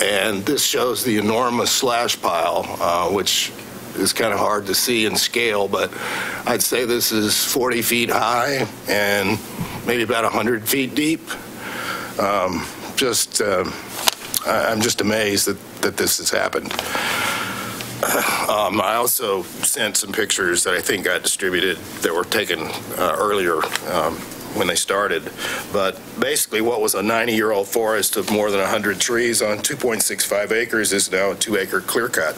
And this shows the enormous slash pile, which is kind of hard to see in scale, but I'd say this is 40 feet high and maybe about 100 feet deep. I'm just amazed that this has happened. I also sent some pictures that I think got distributed that were taken earlier when they started. But basically what was a 90-year-old forest of more than 100 trees on 2.65 acres is now a 2-acre clear cut.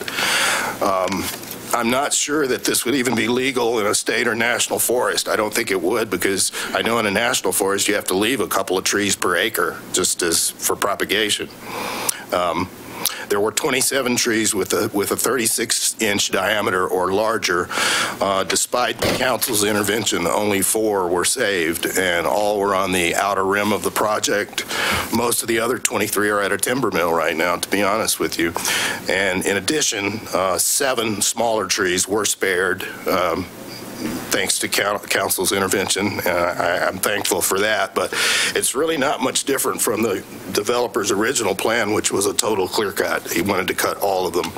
I'm not sure that this would even be legal in a state or national forest. I don't think it would, because I know in a national forest you have to leave a couple of trees per acre just as for propagation. there were 27 trees with a 36-inch diameter or larger. Despite the council's intervention, only 4 were saved, and all were on the outer rim of the project. Most of the other 23 are at a timber mill right now, to be honest with you. And in addition, 7 smaller trees were spared, thanks to council's intervention. I'm thankful for that, but it's really not much different from the developer's original plan, which was a total clear cut. He wanted to cut all of them.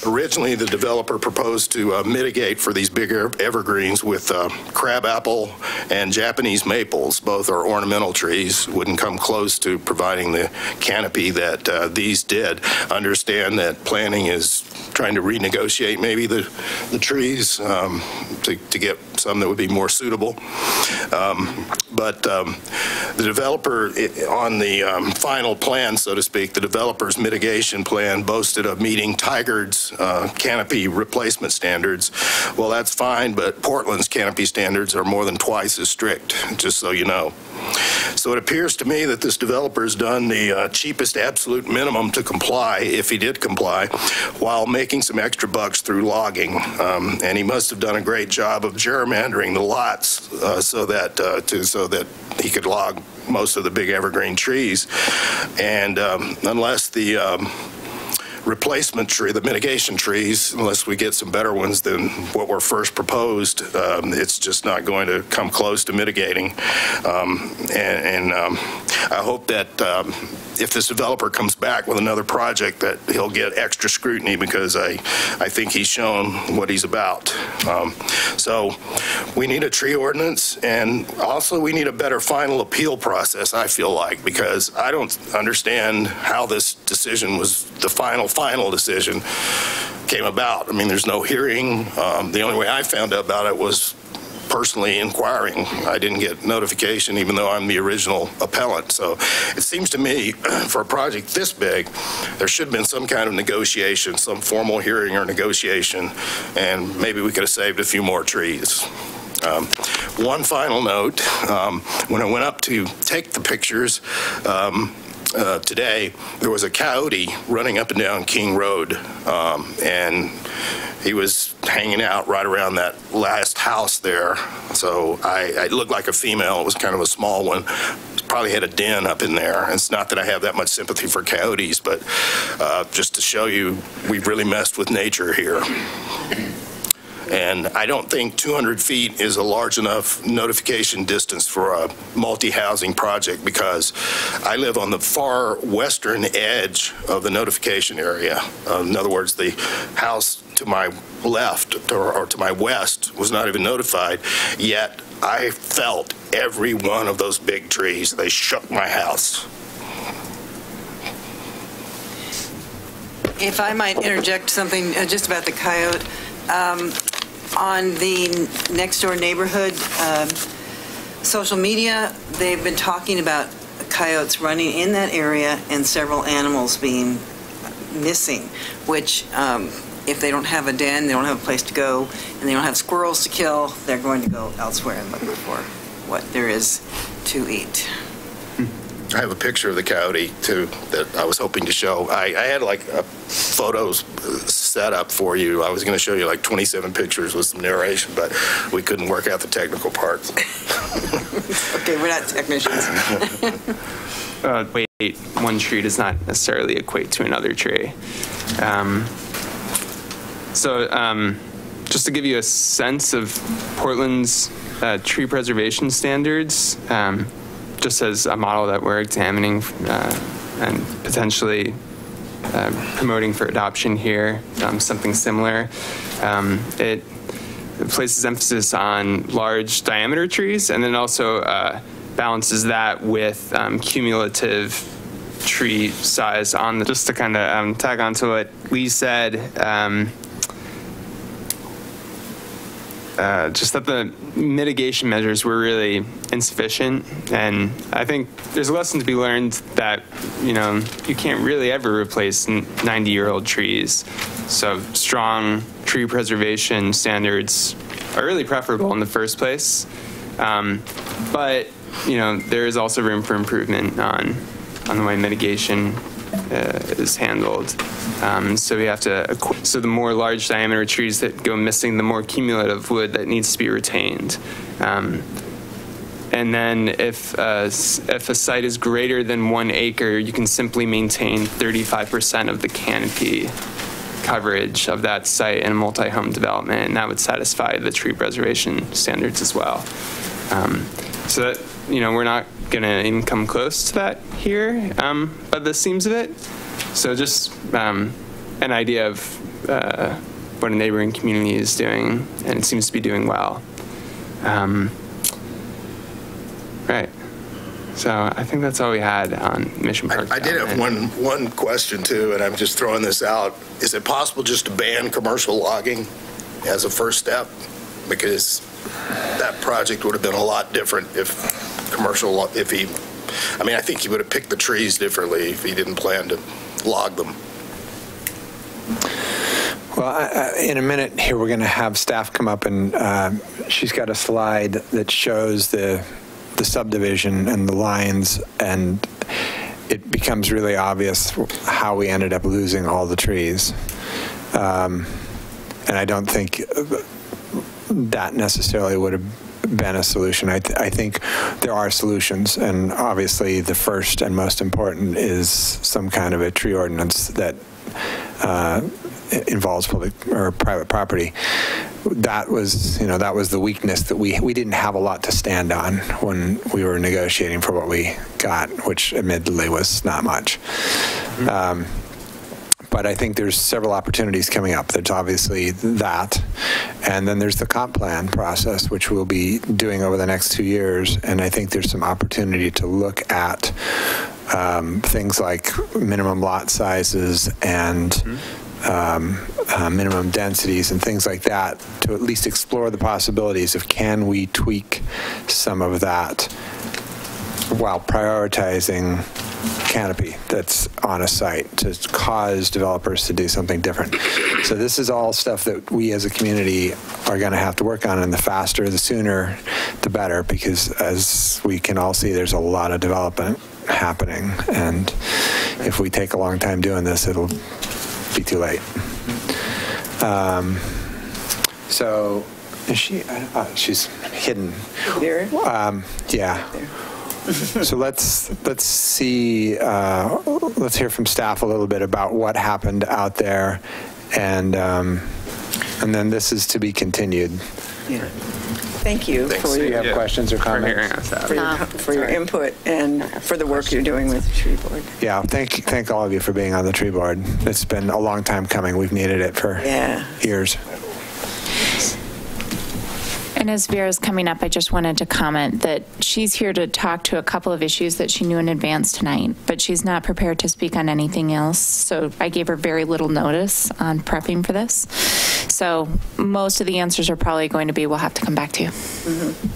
Originally, the developer proposed to mitigate for these big evergreens with crabapple and Japanese maples. Both are ornamental trees, wouldn't come close to providing the canopy that these did. Understand that planning is trying to renegotiate maybe the trees to get some that would be more suitable. But the developer, on the final plan, so to speak, the developer's mitigation plan boasted of meeting Tigard's canopy replacement standards. Well, that's fine, but Portland's canopy standards are more than twice as strict, just so you know. So it appears to me that this developer's done the cheapest absolute minimum to comply, if he did comply, while making some extra bucks through logging. And he must have done a great job of gerrymandering the lots so that he could log most of the big evergreen trees. And unless the replacement tree, the mitigation trees, unless we get some better ones than what were first proposed, it's just not going to come close to mitigating. I hope that if this developer comes back with another project, that he'll get extra scrutiny, because I think he's shown what he's about. So we need a tree ordinance, and also we need a better final appeal process, I feel like, because I don't understand how this decision was, the final decision came about. I mean, there's no hearing. The only way I found out about it was personally inquiring. I didn't get notification, even though I'm the original appellant. So it seems to me, for a project this big, there should have been some kind of negotiation, some formal hearing or negotiation, and maybe we could have saved a few more trees. One final note, when I went up to take the pictures, today, there was a coyote running up and down King Road, and he was hanging out right around that last house there. So it looked like a female. It was kind of a small one. Probably had a den up in there. It's not that I have that much sympathy for coyotes, but just to show you, we've really messed with nature here. And I don't think 200 feet is a large enough notification distance for a multi-housing project, because I live on the far western edge of the notification area. In other words, the house to my left or to my west was not even notified, yet I felt every one of those big trees. They shook my house. If I might interject something just about the coyote. On the next door neighborhood social media, they've been talking about coyotes running in that area and several animals being missing, which if they don't have a den, they don't have a place to go, and they don't have squirrels to kill, they're going to go elsewhere and look for what there is to eat. I have a picture of the coyote, too, that I was hoping to show. I had like photos set up for you. I was going to show you like 27 pictures with some narration, but we couldn't work out the technical parts. Okay, we're not technicians. Wait, one tree does not necessarily equate to another tree. Just to give you a sense of Portland's tree preservation standards, just as a model that we're examining and potentially promoting for adoption here, something similar. It places emphasis on large diameter trees, and then also balances that with cumulative tree size on the, just to kind of tag on to what Lee said, just that the mitigation measures were really insufficient, and I think there's a lesson to be learned that, you know, you can't really ever replace 90-year-old trees. So strong tree preservation standards are really preferable in the first place. But, you know, there is also room for improvement on the way mitigation is handled. So we have to, so the more large diameter trees that go missing, the more cumulative wood that needs to be retained. And then if a site is greater than 1 acre, you can simply maintain 35% of the canopy coverage of that site in a multi-home development, and that would satisfy the tree preservation standards as well. So that, we're not going to even come close to that here by the seams of it. So just an idea of what a neighboring community is doing, and it seems to be doing well. Right. So I think that's all we had on Mission Park. I did have one question too, and I'm just throwing this out. Is it possible just to ban commercial logging as a first step? Because that project would have been a lot different if I think he would have picked the trees differently if he didn't plan to log them. Well, in a minute here, we're going to have staff come up, and she's got a slide that shows the subdivision and the lines, and it becomes really obvious how we ended up losing all the trees. And I don't think that necessarily would have been a solution. I think there are solutions, and obviously the first and most important is some kind of a tree ordinance that involves public or private property. That was the weakness that we didn't have a lot to stand on when we were negotiating for what we got, which admittedly was not much. But I think there's several opportunities coming up. There's obviously that, and then there's the comp plan process, which we'll be doing over the next 2 years, and I think there's some opportunity to look at things like minimum lot sizes and minimum densities and things like that, to at least explore the possibilities of, can we tweak some of that while prioritizing canopy that's on a site to cause developers to do something different. So this is all stuff that we as a community are going to have to work on, and the faster, the sooner, the better, because as we can all see, there's a lot of development happening, and if we take a long time doing this, it'll be too late. So is she? She's hidden. There. Yeah. So let's see. Let's hear from staff a little bit about what happened out there, and then this is to be continued. Yeah. Thank you for your questions or comments. For your input and for the work you're doing with the tree board. Yeah, thank all of you for being on the tree board. It's been a long time coming. We've needed it for years. And as Vera's coming up, I just wanted to comment that she's here to talk to a couple of issues that she knew in advance tonight, but she's not prepared to speak on anything else. So I gave her very little notice on prepping for this. So most of the answers are probably going to be, we'll have to come back to you. Mm-hmm.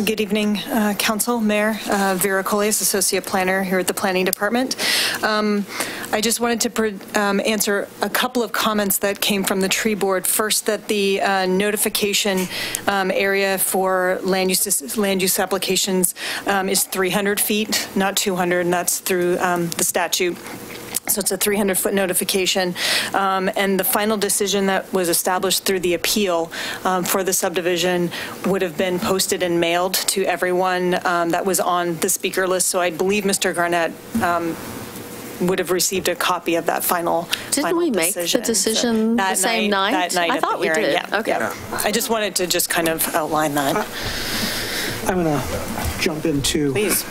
Good evening, Council, Mayor. Vera Coles, Associate Planner here at the Planning Department. I just wanted to answer a couple of comments that came from the tree board. First, that the notification area for land use applications is 300 feet, not 200, and that's through the statute. So it's a 300-foot notification. And the final decision that was established through the appeal for the subdivision would have been posted and mailed to everyone that was on the speaker list. So I believe Mr. Garnett would have received a copy of that final Didn't we make the decision the same night? That night I thought we did. Yeah. Okay. Yeah. I just wanted to just kind of outline that. I'm going to jump in too. Please.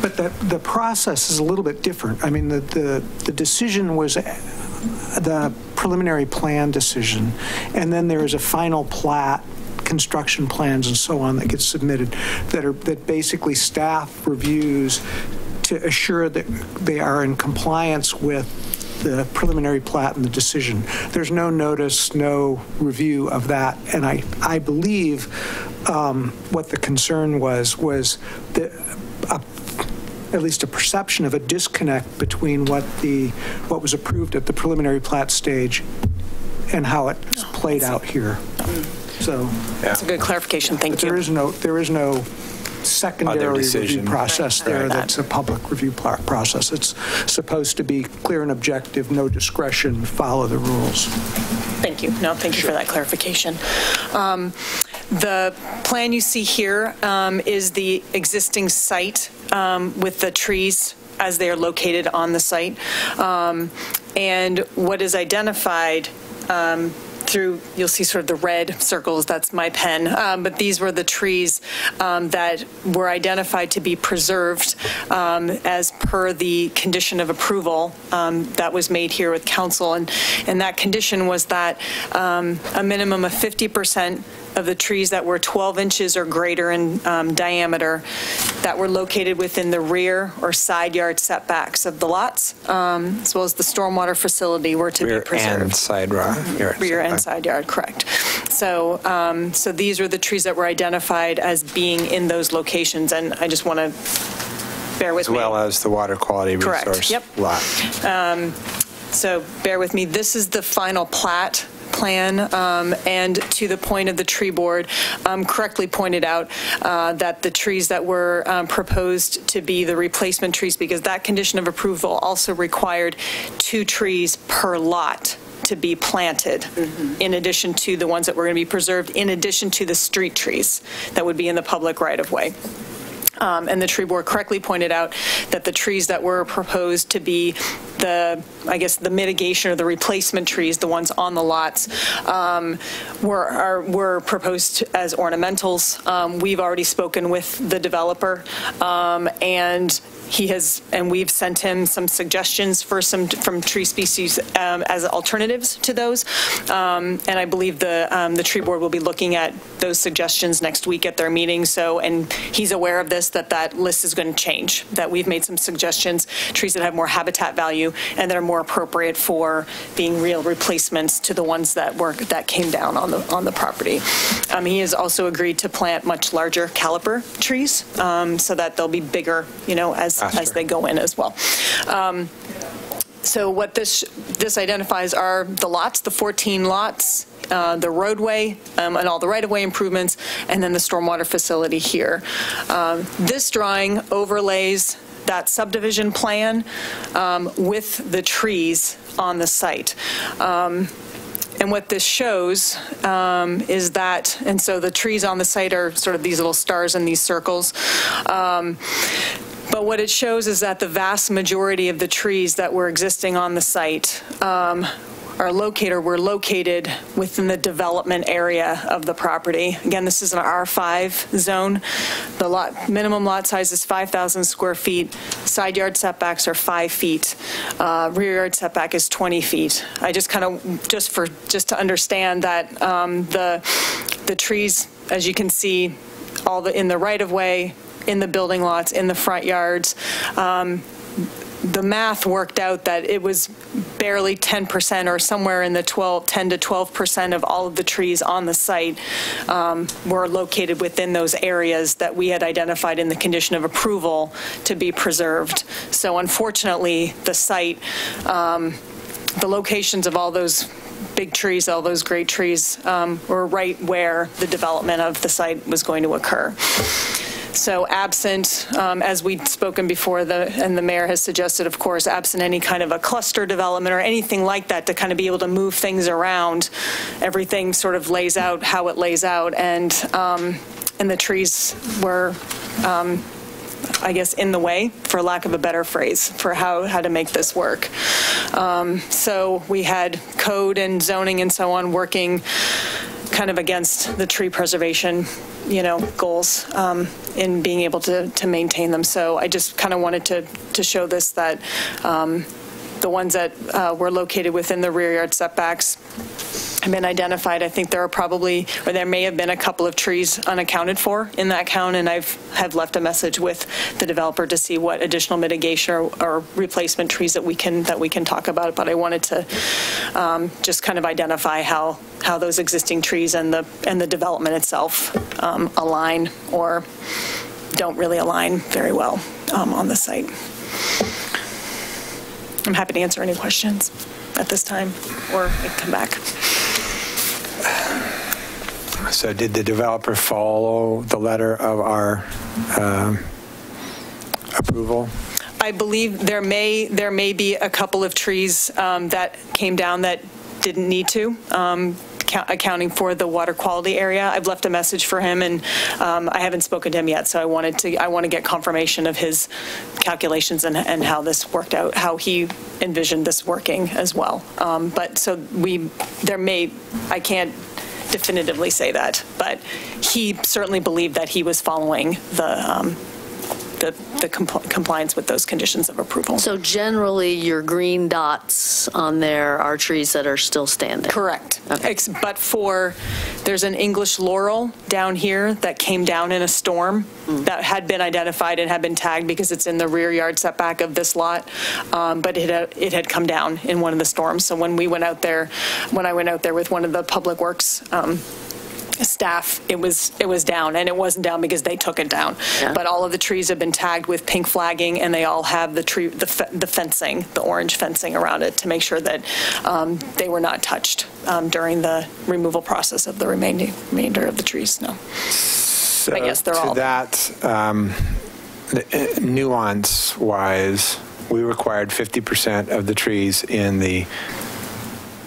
But the process is a little bit different. I mean, the decision was the preliminary plan decision, and then there is a final plat construction plans and so on that get submitted that basically staff reviews to assure that they are in compliance with the preliminary plat and the decision. There's no notice, no review of that, and I believe what the concern was at least a perception of a disconnect between what was approved at the preliminary plat stage and how it's played out here. So that's a good clarification. Thank you. There is no secondary review process there. That's a public review process. It's supposed to be clear and objective, no discretion, follow the rules. Thank you. No, thank you for that clarification. The plan you see here is the existing site with the trees as they are located on the site. And what is identified through, you'll see sort of the red circles, that's my pen, but these were the trees that were identified to be preserved as per the condition of approval that was made here with council. And that condition was that a minimum of 50% of the trees that were 12 inches or greater in diameter that were located within the rear or side yard setbacks of the lots, as well as the stormwater facility, were to be preserved. Rear and side yard. Rear and side yard, correct. So, so these are the trees that were identified as being in those locations, and I just want to bear with me. As well as the water quality resource lot. So bear with me. This is the final plat plan, and to the point of the tree board, correctly pointed out that the trees that were proposed to be the replacement trees, because that condition of approval also required 2 trees per lot to be planted, in addition to the ones that were going to be preserved, in addition to the street trees that would be in the public right-of-way. And the tree board correctly pointed out that the trees that were proposed to be the mitigation or the replacement trees, the ones on the lots, were proposed as ornamentals. We've already spoken with the developer, and we've sent him some suggestions from tree species as alternatives to those. And I believe the tree board will be looking at those suggestions next week at their meeting. So, and he's aware of this, that list is going to change, that we've made some suggestions, trees that have more habitat value and that are more appropriate for being real replacements to the ones that came down on the property. He has also agreed to plant much larger caliper trees, so that they'll be bigger, as they go in as well. So what this identifies are the lots, the 14 lots, the roadway, and all the right-of-way improvements, and then the stormwater facility here. This drawing overlays that subdivision plan with the trees on the site. And what this shows is that, and so the trees on the site are sort of these little stars in these circles. But what it shows is that the vast majority of the trees that were existing on the site were located within the development area of the property. Again, this is an R5 zone. The minimum lot size is 5,000 square feet. Side yard setbacks are 5 feet. Rear yard setback is 20 feet. I just just to understand that the trees, as you can see, in the right of way, in the building lots, in the front yards, the math worked out that it was barely 10% or somewhere in the 10 to 12% of all of the trees on the site were located within those areas that we had identified in the condition of approval to be preserved. So unfortunately, the site, the locations of all those big trees, all those great trees, were right where the development of the site was going to occur. So absent, as we'd spoken before, and the mayor has suggested, of course, absent any kind of a cluster development or anything like that to kind of be able to move things around, everything sort of lays out how it lays out, and the trees were, I guess, in the way, for lack of a better phrase, for how to make this work. So we had code and zoning and so on working kind of against the tree preservation, goals in being able to maintain them. So I just kind of wanted to show this, that the ones that were located within the rear yard setbacks been identified. I think there are probably, or there may have been a couple of trees unaccounted for in that count, and have left a message with the developer to see what additional mitigation or replacement trees that we can talk about. But I wanted to just kind of identify how those existing trees and the development itself align or don't really align very well on the site. I'm happy to answer any questions at this time, or I can come back. So did the developer follow the letter of our approval? I believe there may be a couple of trees that came down that didn't need to, accounting for the water quality area. I've left a message for him, and I haven't spoken to him yet, so I want to get confirmation of his calculations and how this worked out, how he envisioned this working as well. But so I can't definitively say that, but he certainly believed that he was following the compliance with those conditions of approval. So generally, your green dots on there are trees that are still standing? Correct. Okay. But there's an English laurel down here that came down in a storm that had been identified and had been tagged because it's in the rear yard setback of this lot, but it had come down in one of the storms. So when I went out there with one of the public works staff, it was down, and it wasn't down because they took it down. Yeah. But all of the trees have been tagged with pink flagging, and they all have the fencing, the orange fencing around it to make sure that they were not touched during the removal process of the remainder of the trees. No. So but yes, they're to all that nuance-wise, we required 50% of the trees in the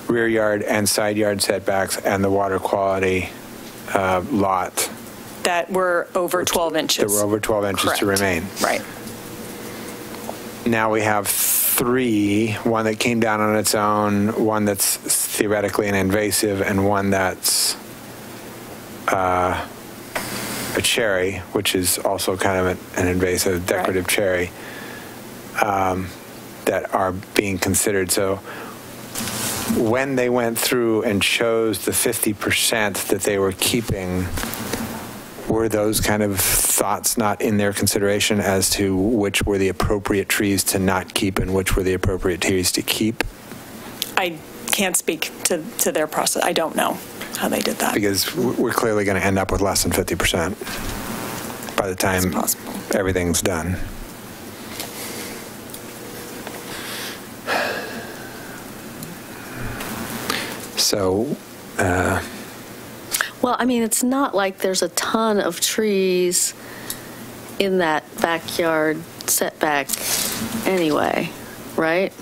rear yard and side yard setbacks and the water quality lot that were over 12 inches. That were over 12 inches. Correct. To remain. Right. Now we have 3, one that came down on its own, one that's theoretically an invasive, and one that's a cherry, which is also kind of an invasive decorative cherry, that are being considered. So when they went through and chose the 50% that they were keeping, were those kind of thoughts not in their consideration as to which were the appropriate trees to not keep and which were the appropriate trees to keep? I can't speak to their process. I don't know how they did that. Because we're clearly going to end up with less than 50% by the time everything's done. So, well, I mean, it's not like there's a ton of trees in that backyard setback anyway, right?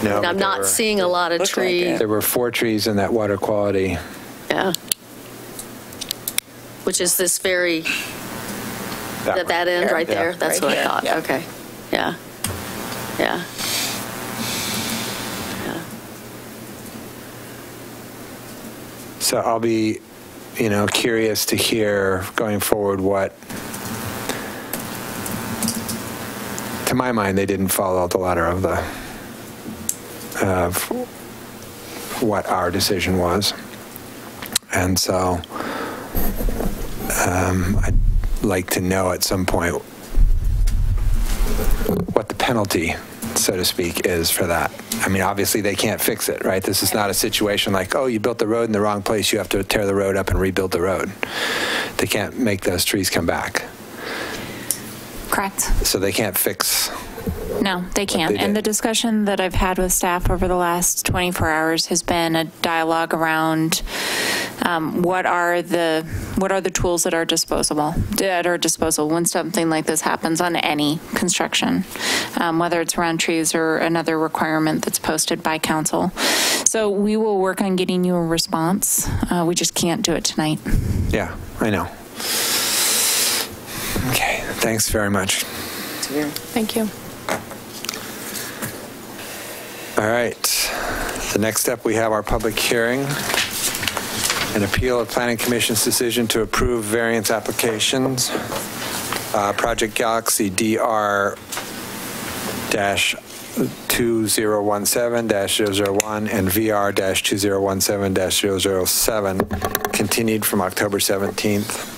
No, I'm not seeing a lot of trees. Like there were 4 trees in that water quality. Yeah. Which is this very, that end right there? That's right what I thought. Yeah. Okay. Yeah. Yeah. So I'll be, curious to hear going forward what, to my mind, they didn't follow the letter of what our decision was. And so I'd like to know at some point what the penalty, so to speak, is for that. I mean, obviously they can't fix it, right? This is not a situation like, oh, you built the road in the wrong place, you have to tear the road up and rebuild the road. They can't make those trees come back. Correct. So they can't fix. No, they can't. And the discussion that I've had with staff over the last 24 hours has been a dialogue around what are the tools at our disposal when something like this happens on any construction, whether it's around trees or another requirement that's posted by council. So we will work on getting you a response. We just can't do it tonight. Yeah, I know. Okay, thanks very much. Thank you. All right. The next step, we have our public hearing. An appeal of Planning Commission's decision to approve variance applications. Project Galaxy DR 2017-001 and VR-2017-007 continued from October 17th.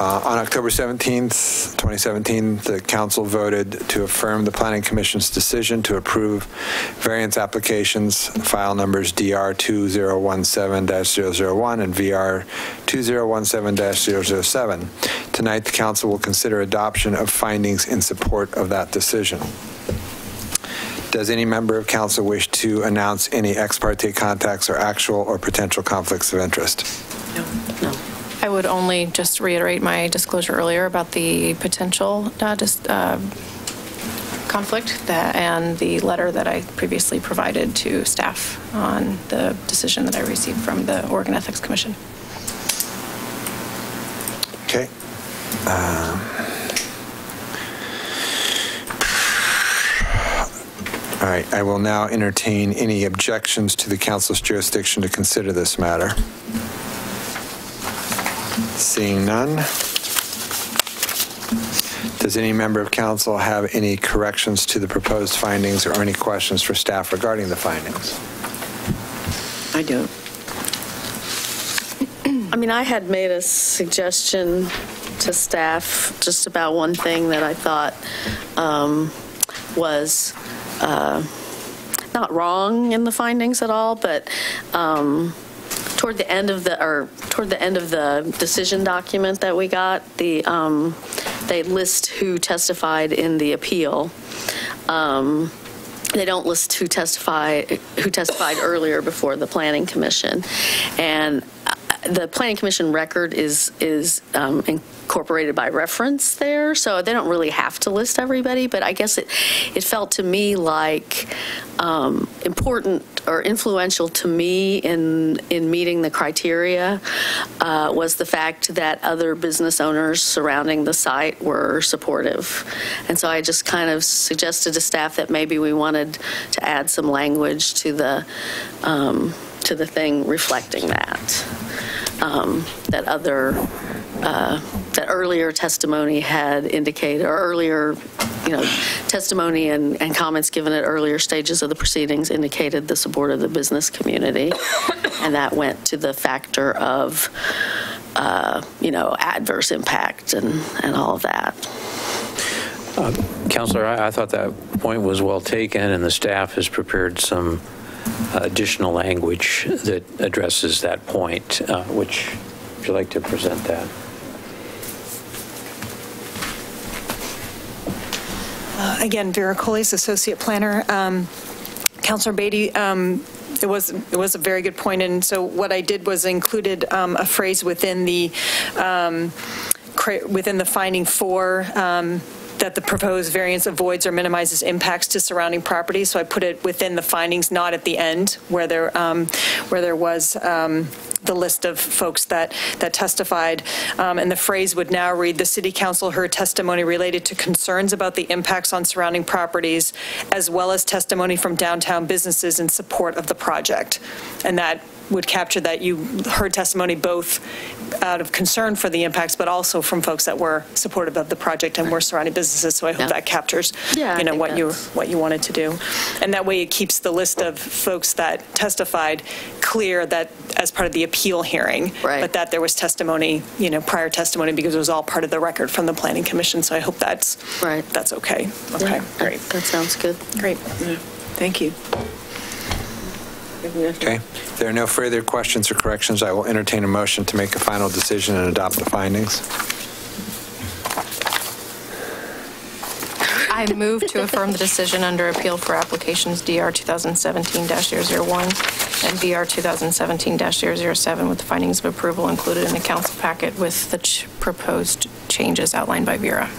On October 17th, 2017, the council voted to affirm the Planning Commission's decision to approve variance applications, file numbers DR-2017-001 and VR-2017-007. Tonight, the council will consider adoption of findings in support of that decision. Does any member of council wish to announce any ex parte contacts or actual or potential conflicts of interest? No. I would only just reiterate my disclosure earlier about the potential conflict and the letter that I previously provided to staff on the decision that I received from the Oregon Ethics Commission. Okay. All right, I will now entertain any objections to the council's jurisdiction to consider this matter. Seeing none. Does any member of council have any corrections to the proposed findings or any questions for staff regarding the findings? I don't. I mean, I had made a suggestion to staff just about one thing that I thought was not wrong in the findings at all, but toward the end of the decision document that we got, they list who testified in the appeal. They don't list who testified earlier before the Planning Commission, and the Planning Commission record is incorporated by reference there, so they don't really have to list everybody, but I guess it felt to me like important or influential to me in meeting the criteria was the fact that other business owners surrounding the site were supportive. And so I just kind of suggested to staff that maybe we wanted to add some language to the thing reflecting that. That earlier testimony had indicated, or earlier, testimony and comments given at earlier stages of the proceedings indicated the support of the business community, and that went to the factor of, adverse impact and all of that. Councilor, I thought that point was well taken, and the staff has prepared some additional language that addresses that point, which, would you like to present that? Again, Vera Coles, Associate Planner. Councilor Beatty, it was a very good point, and so what I did was included a phrase within the finding for that the proposed variance avoids or minimizes impacts to surrounding properties. So I put it within the findings, not at the end, where there was the list of folks that testified. And the phrase would now read, the City Council heard testimony related to concerns about the impacts on surrounding properties, as well as testimony from downtown businesses in support of the project. And that would capture that you heard testimony both out of concern for the impacts, but also from folks that were supportive of the project and were surrounding businesses. So I hope that captures, what you wanted to do, and that way it keeps the list of folks that testified clear that as part of the appeal hearing, but that there was testimony, prior testimony, because it was all part of the record from the Planning Commission. So I hope that's that's okay. Okay, great. That sounds good. Great. Thank you. Okay. If there are no further questions or corrections, I will entertain a motion to make a final decision and adopt the findings. I move to affirm the decision under appeal for applications DR 2017-001 and VR 2017-007 with the findings of approval included in the council packet with the proposed changes outlined by Vera.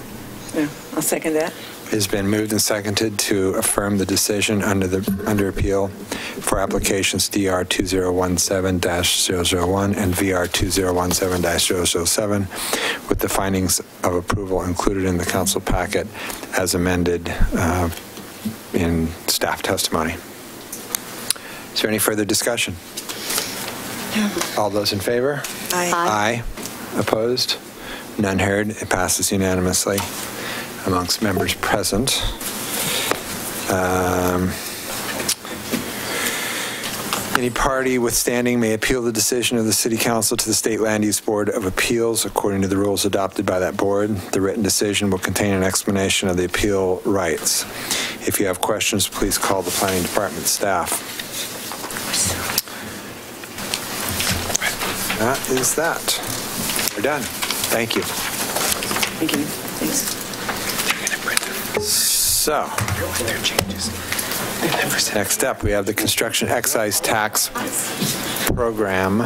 Yeah, I'll second that. It has been moved and seconded to affirm the decision under appeal for applications DR 2017-001 and VR 2017-007 with the findings of approval included in the council packet as amended in staff testimony. Is there any further discussion? All those in favor? Aye. Aye. Opposed? None heard. It passes unanimously. amongst members present. Any party withstanding may appeal the decision of the City Council to the State Land Use Board of Appeals according to the rules adopted by that board. The written decision will contain an explanation of the appeal rights. If you have questions, please call the Planning Department staff. That is that. We're done. Thank you. Thank you. Thanks. So, next up, we have the Construction Excise Tax Program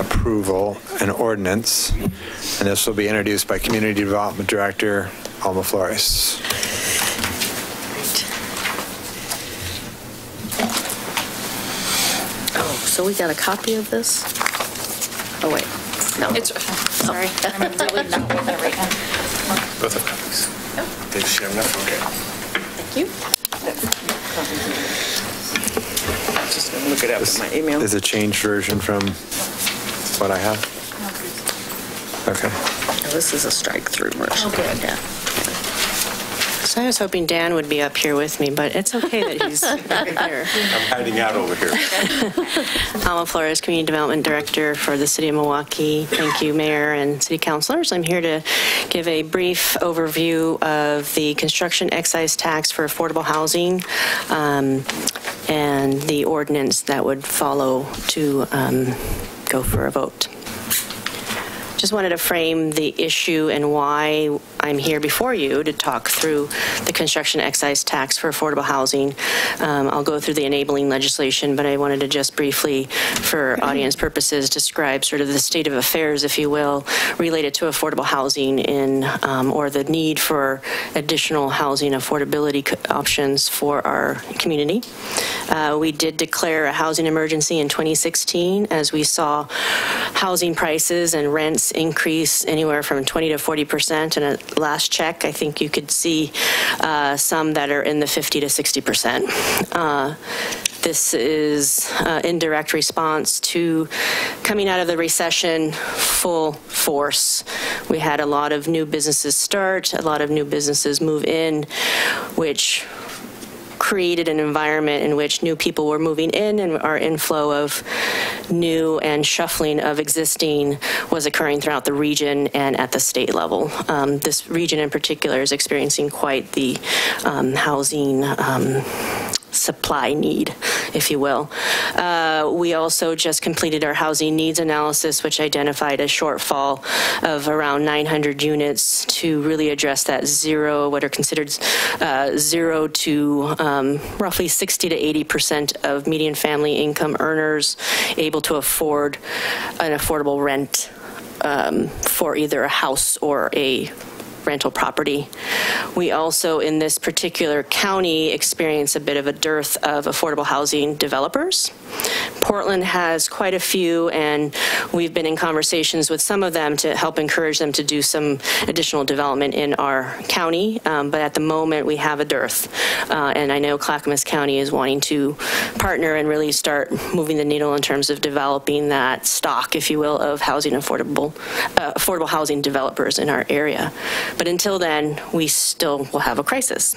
Approval and Ordinance, and this will be introduced by Community Development Director Alma Flores. Oh, so we got a copy of this? Oh, wait. No. Sorry, I'm really not with it right now. Both have copies. They share enough? Okay. Thank you. Just gonna look it up in my email. Is a changed version from what I have? Okay. This is a strike-through version. Oh, good. Yeah. So I was hoping Dan would be up here with me, but it's okay that he's right there. I'm hiding out over here. Alma Flores, Community Development Director for the City of Milwaukee. Thank you, Mayor and City Councilors. I'm here to give a brief overview of the construction excise tax for affordable housing and the ordinance that would follow to go for a vote. Just wanted to frame the issue and why I'm here before you to talk through the construction excise tax for affordable housing. I'll go through the enabling legislation, but I wanted to just briefly, for audience purposes, describe sort of the state of affairs, if you will, related to affordable housing in, or the need for additional housing affordability options for our community. We did declare a housing emergency in 2016 as we saw housing prices and rents increase anywhere from 20 to 40%. And at last check, I think you could see some that are in the 50 to 60%. This is in direct response to coming out of the recession full force. We had a lot of new businesses start, a lot of new businesses move in, which created an environment in which new people were moving in, and our inflow of new and shuffling of existing was occurring throughout the region and at the state level. This region in particular is experiencing quite the housing supply need, if you will. We also just completed our housing needs analysis, which identified a shortfall of around 900 units to really address that what are considered zero to roughly 60 to 80% of median family income earners able to afford an affordable rent for either a house or a rental property. We also, in this particular county, experience a bit of a dearth of affordable housing developers. Portland has quite a few, and we've been in conversations with some of them to help encourage them to do some additional development in our county, but at the moment we have a dearth. And I know Clackamas County is wanting to partner and really start moving the needle in terms of developing that stock, if you will, of housing affordable housing developers in our area. But until then, we still will have a crisis.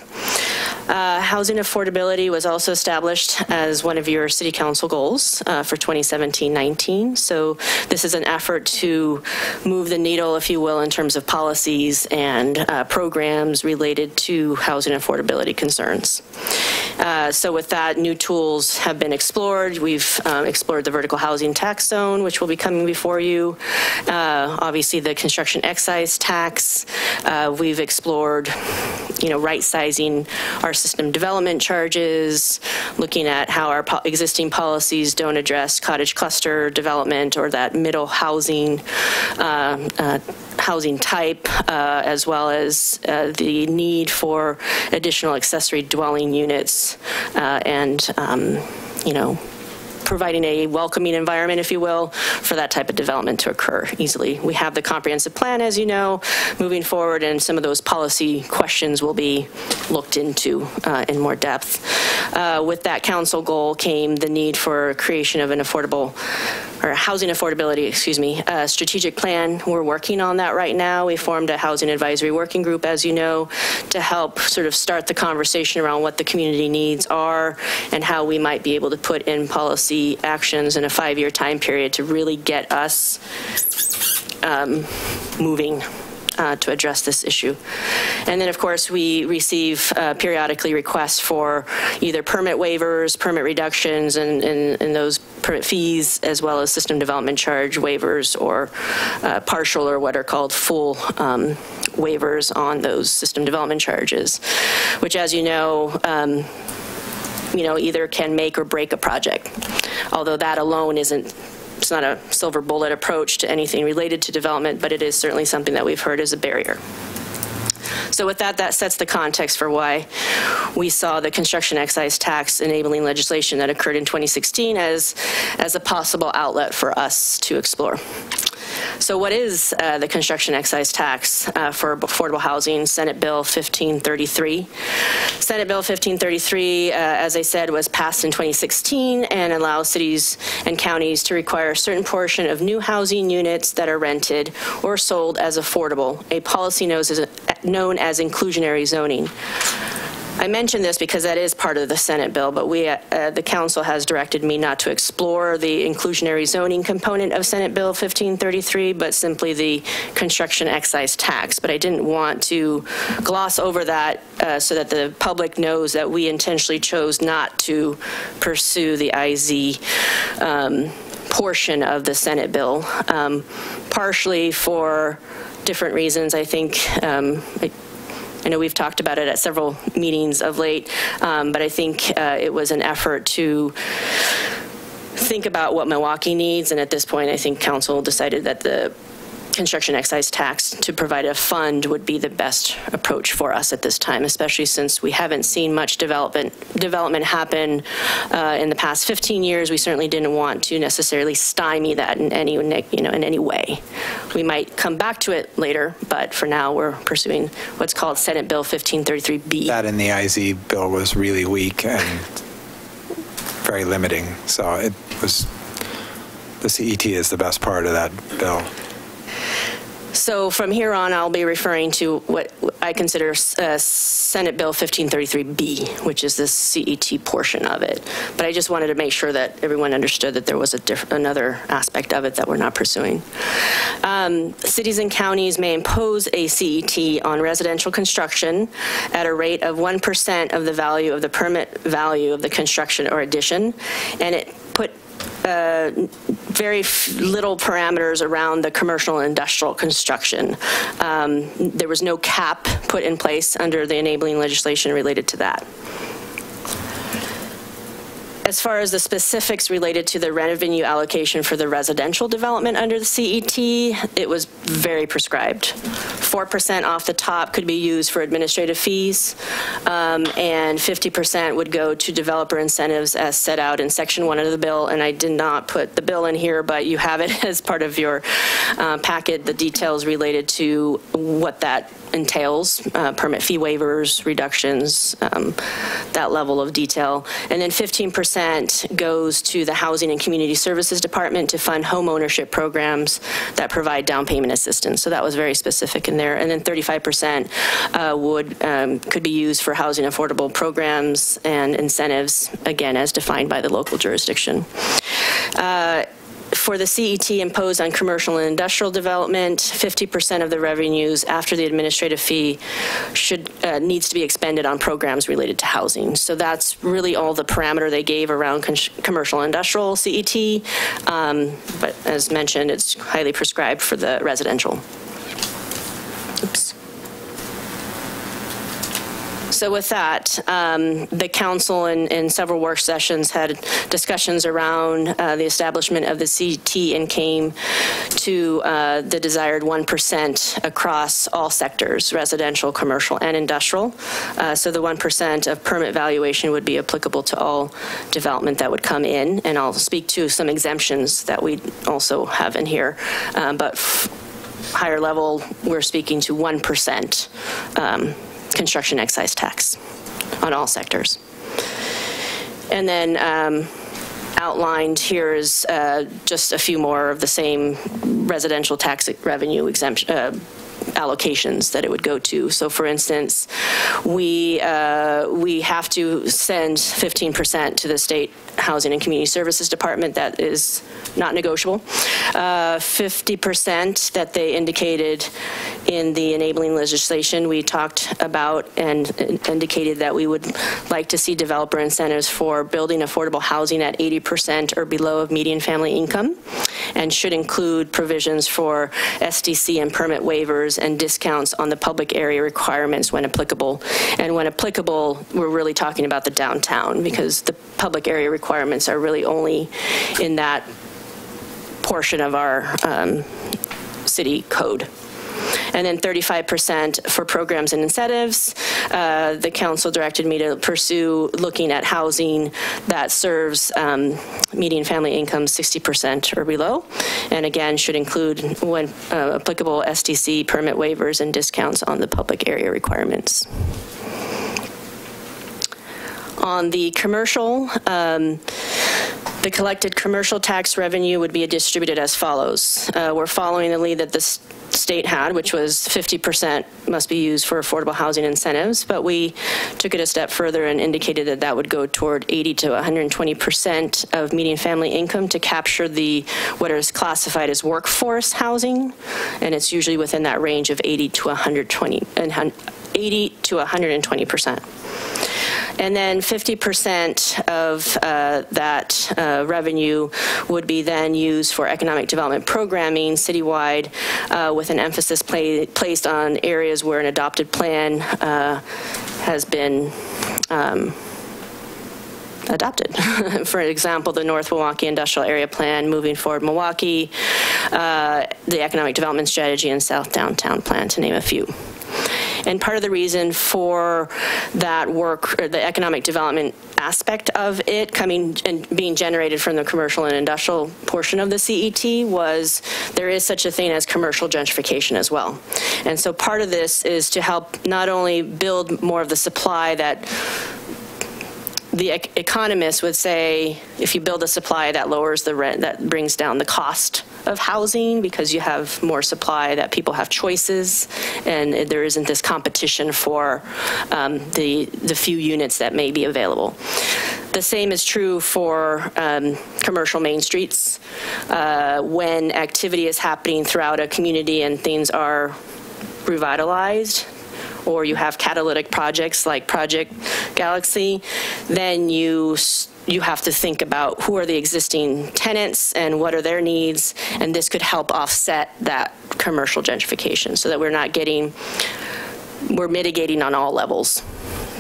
Housing affordability was also established as one of your city council goals for 2017-19. So this is an effort to move the needle, if you will, in terms of policies and programs related to housing affordability concerns. So with that, new tools have been explored. We've explored the vertical housing tax zone, which will be coming before you. Obviously, the construction excise tax. We've explored, right-sizing our system development charges, looking at how our existing policies don't address cottage cluster development or that middle housing type, as well as the need for additional accessory dwelling units and providing a welcoming environment, if you will, for that type of development to occur easily. We have the comprehensive plan, as you know, moving forward, and some of those policy questions will be looked into in more depth. With that council goal came the need for creation of an affordable or housing affordability, strategic plan. We're working on that right now. We formed a housing advisory working group, as you know, to help sort of start the conversation around what the community needs are and how we might be able to put in policy actions in a 5-year time period to really get us moving to address this issue. And then, of course, we receive periodically requests for either permit waivers, permit reductions, and those permit fees, as well as system development charge waivers or partial or what are called full waivers on those system development charges, which, as you know, either can make or break a project. Although that alone it's not a silver bullet approach to anything related to development, but it is certainly something that we've heard is a barrier. So with that sets the context for why we saw the construction excise tax enabling legislation that occurred in 2016 as a possible outlet for us to explore. So what is the construction excise tax for affordable housing? Senate Bill 1533. Senate Bill 1533, as I said, was passed in 2016 and allows cities and counties to require a certain portion of new housing units that are rented or sold as affordable, a policy known as inclusionary zoning. I mention this because that is part of the Senate bill, but the council has directed me not to explore the inclusionary zoning component of Senate Bill 1533, but simply the construction excise tax. But I didn't want to gloss over that so that the public knows that we intentionally chose not to pursue the IZ portion of the Senate bill, partially for different reasons. I think I know we've talked about it at several meetings of late, but I think it was an effort to think about what Milwaukee needs, and at this point I think council decided that the construction excise tax to provide a fund would be the best approach for us at this time, especially since we haven't seen much development happen in the past 15 years. We certainly didn't want to necessarily stymie that in any way. We might come back to it later, but for now we're pursuing what's called Senate Bill 1533B. That in the IZ bill was really weak and very limiting, so it was, the CET is the best part of that bill. So from here on, I'll be referring to what I consider Senate Bill 1533B, which is the CET portion of it. But I just wanted to make sure that everyone understood that there was another aspect of it that we're not pursuing. Cities and counties may impose a CET on residential construction at a rate of 1% of the value of the permit value of the construction or addition, and it put very little parameters around the commercial and industrial construction. There was no cap put in place under the enabling legislation related to that. As far as the specifics related to the revenue allocation for the residential development under the CET, it was very prescribed. 4% off the top could be used for administrative fees, and 50% would go to developer incentives as set out in Section 1 of the bill. And I did not put the bill in here, but you have it as part of your packet, the details related to what that entails, permit fee waivers, reductions, that level of detail. And then 15% goes to the Housing and Community Services Department to fund home ownership programs that provide down payment assistance. So that was very specific in there. And then 35% could be used for housing affordable programs and incentives, again, as defined by the local jurisdiction. For the CET imposed on commercial and industrial development, 50% of the revenues after the administrative fee needs to be expended on programs related to housing. So that's really all the parameter they gave around commercial and industrial CET, but as mentioned, it's highly prescribed for the residential. Oops. So with that, the council in several work sessions had discussions around the establishment of the CET and came to the desired 1% across all sectors, residential, commercial, and industrial. So the 1% of permit valuation would be applicable to all development that would come in, and I'll speak to some exemptions that we also have in here. But higher level, we're speaking to 1%. Construction excise tax on all sectors. And then outlined here is just a few more of the same residential tax revenue exemption allocations that it would go to. So for instance, we have to send 15% to the State Housing and Community Services Department. That is not negotiable. 50% that they indicated in the enabling legislation we talked about and indicated that we would like to see developer incentives for building affordable housing at 80% or below of median family income, and should include provisions for SDC and permit waivers and discounts on the public area requirements when applicable. And when applicable, we're really talking about the downtown, because the public area requirements are really only in that portion of our city code. And then 35% for programs and incentives. The council directed me to pursue looking at housing that serves median family income 60% or below. And again, should include, when applicable, SDC permit waivers and discounts on the public area requirements. On the commercial, the collected commercial tax revenue would be distributed as follows. We're following the lead that the state had, which was 50% must be used for affordable housing incentives, but we took it a step further and indicated that that would go toward 80 to 120% of median family income to capture the what is classified as workforce housing, and it's usually within that range of 80 to 120%. And then 50% of that revenue would be then used for economic development programming citywide, with an emphasis placed on areas where an adopted plan has been adopted. For example, the North Milwaukee Industrial Area Plan, Moving Forward Milwaukee, the Economic Development Strategy, and South Downtown Plan, to name a few. And part of the reason for that work, or the economic development aspect of it coming and being generated from the commercial and industrial portion of the CET, was there is such a thing as commercial gentrification as well. And so part of this is to help not only build more of the supply that the economists would say, if you build a supply, that lowers the rent, that brings down the cost of housing, because you have more supply, that people have choices, and there isn't this competition for the few units that may be available. The same is true for commercial main streets. When activity is happening throughout a community and things are revitalized, or you have catalytic projects like Project Galaxy, then you have to think about who are the existing tenants and what are their needs, and this could help offset that commercial gentrification, so that we're mitigating on all levels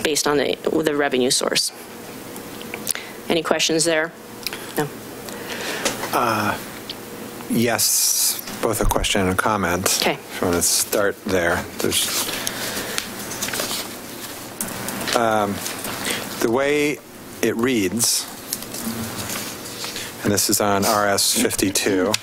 based on the revenue source. Any questions there? No. Yes, both a question and a comment. Okay. If you want to start there. The way it reads, and this is on RS 52,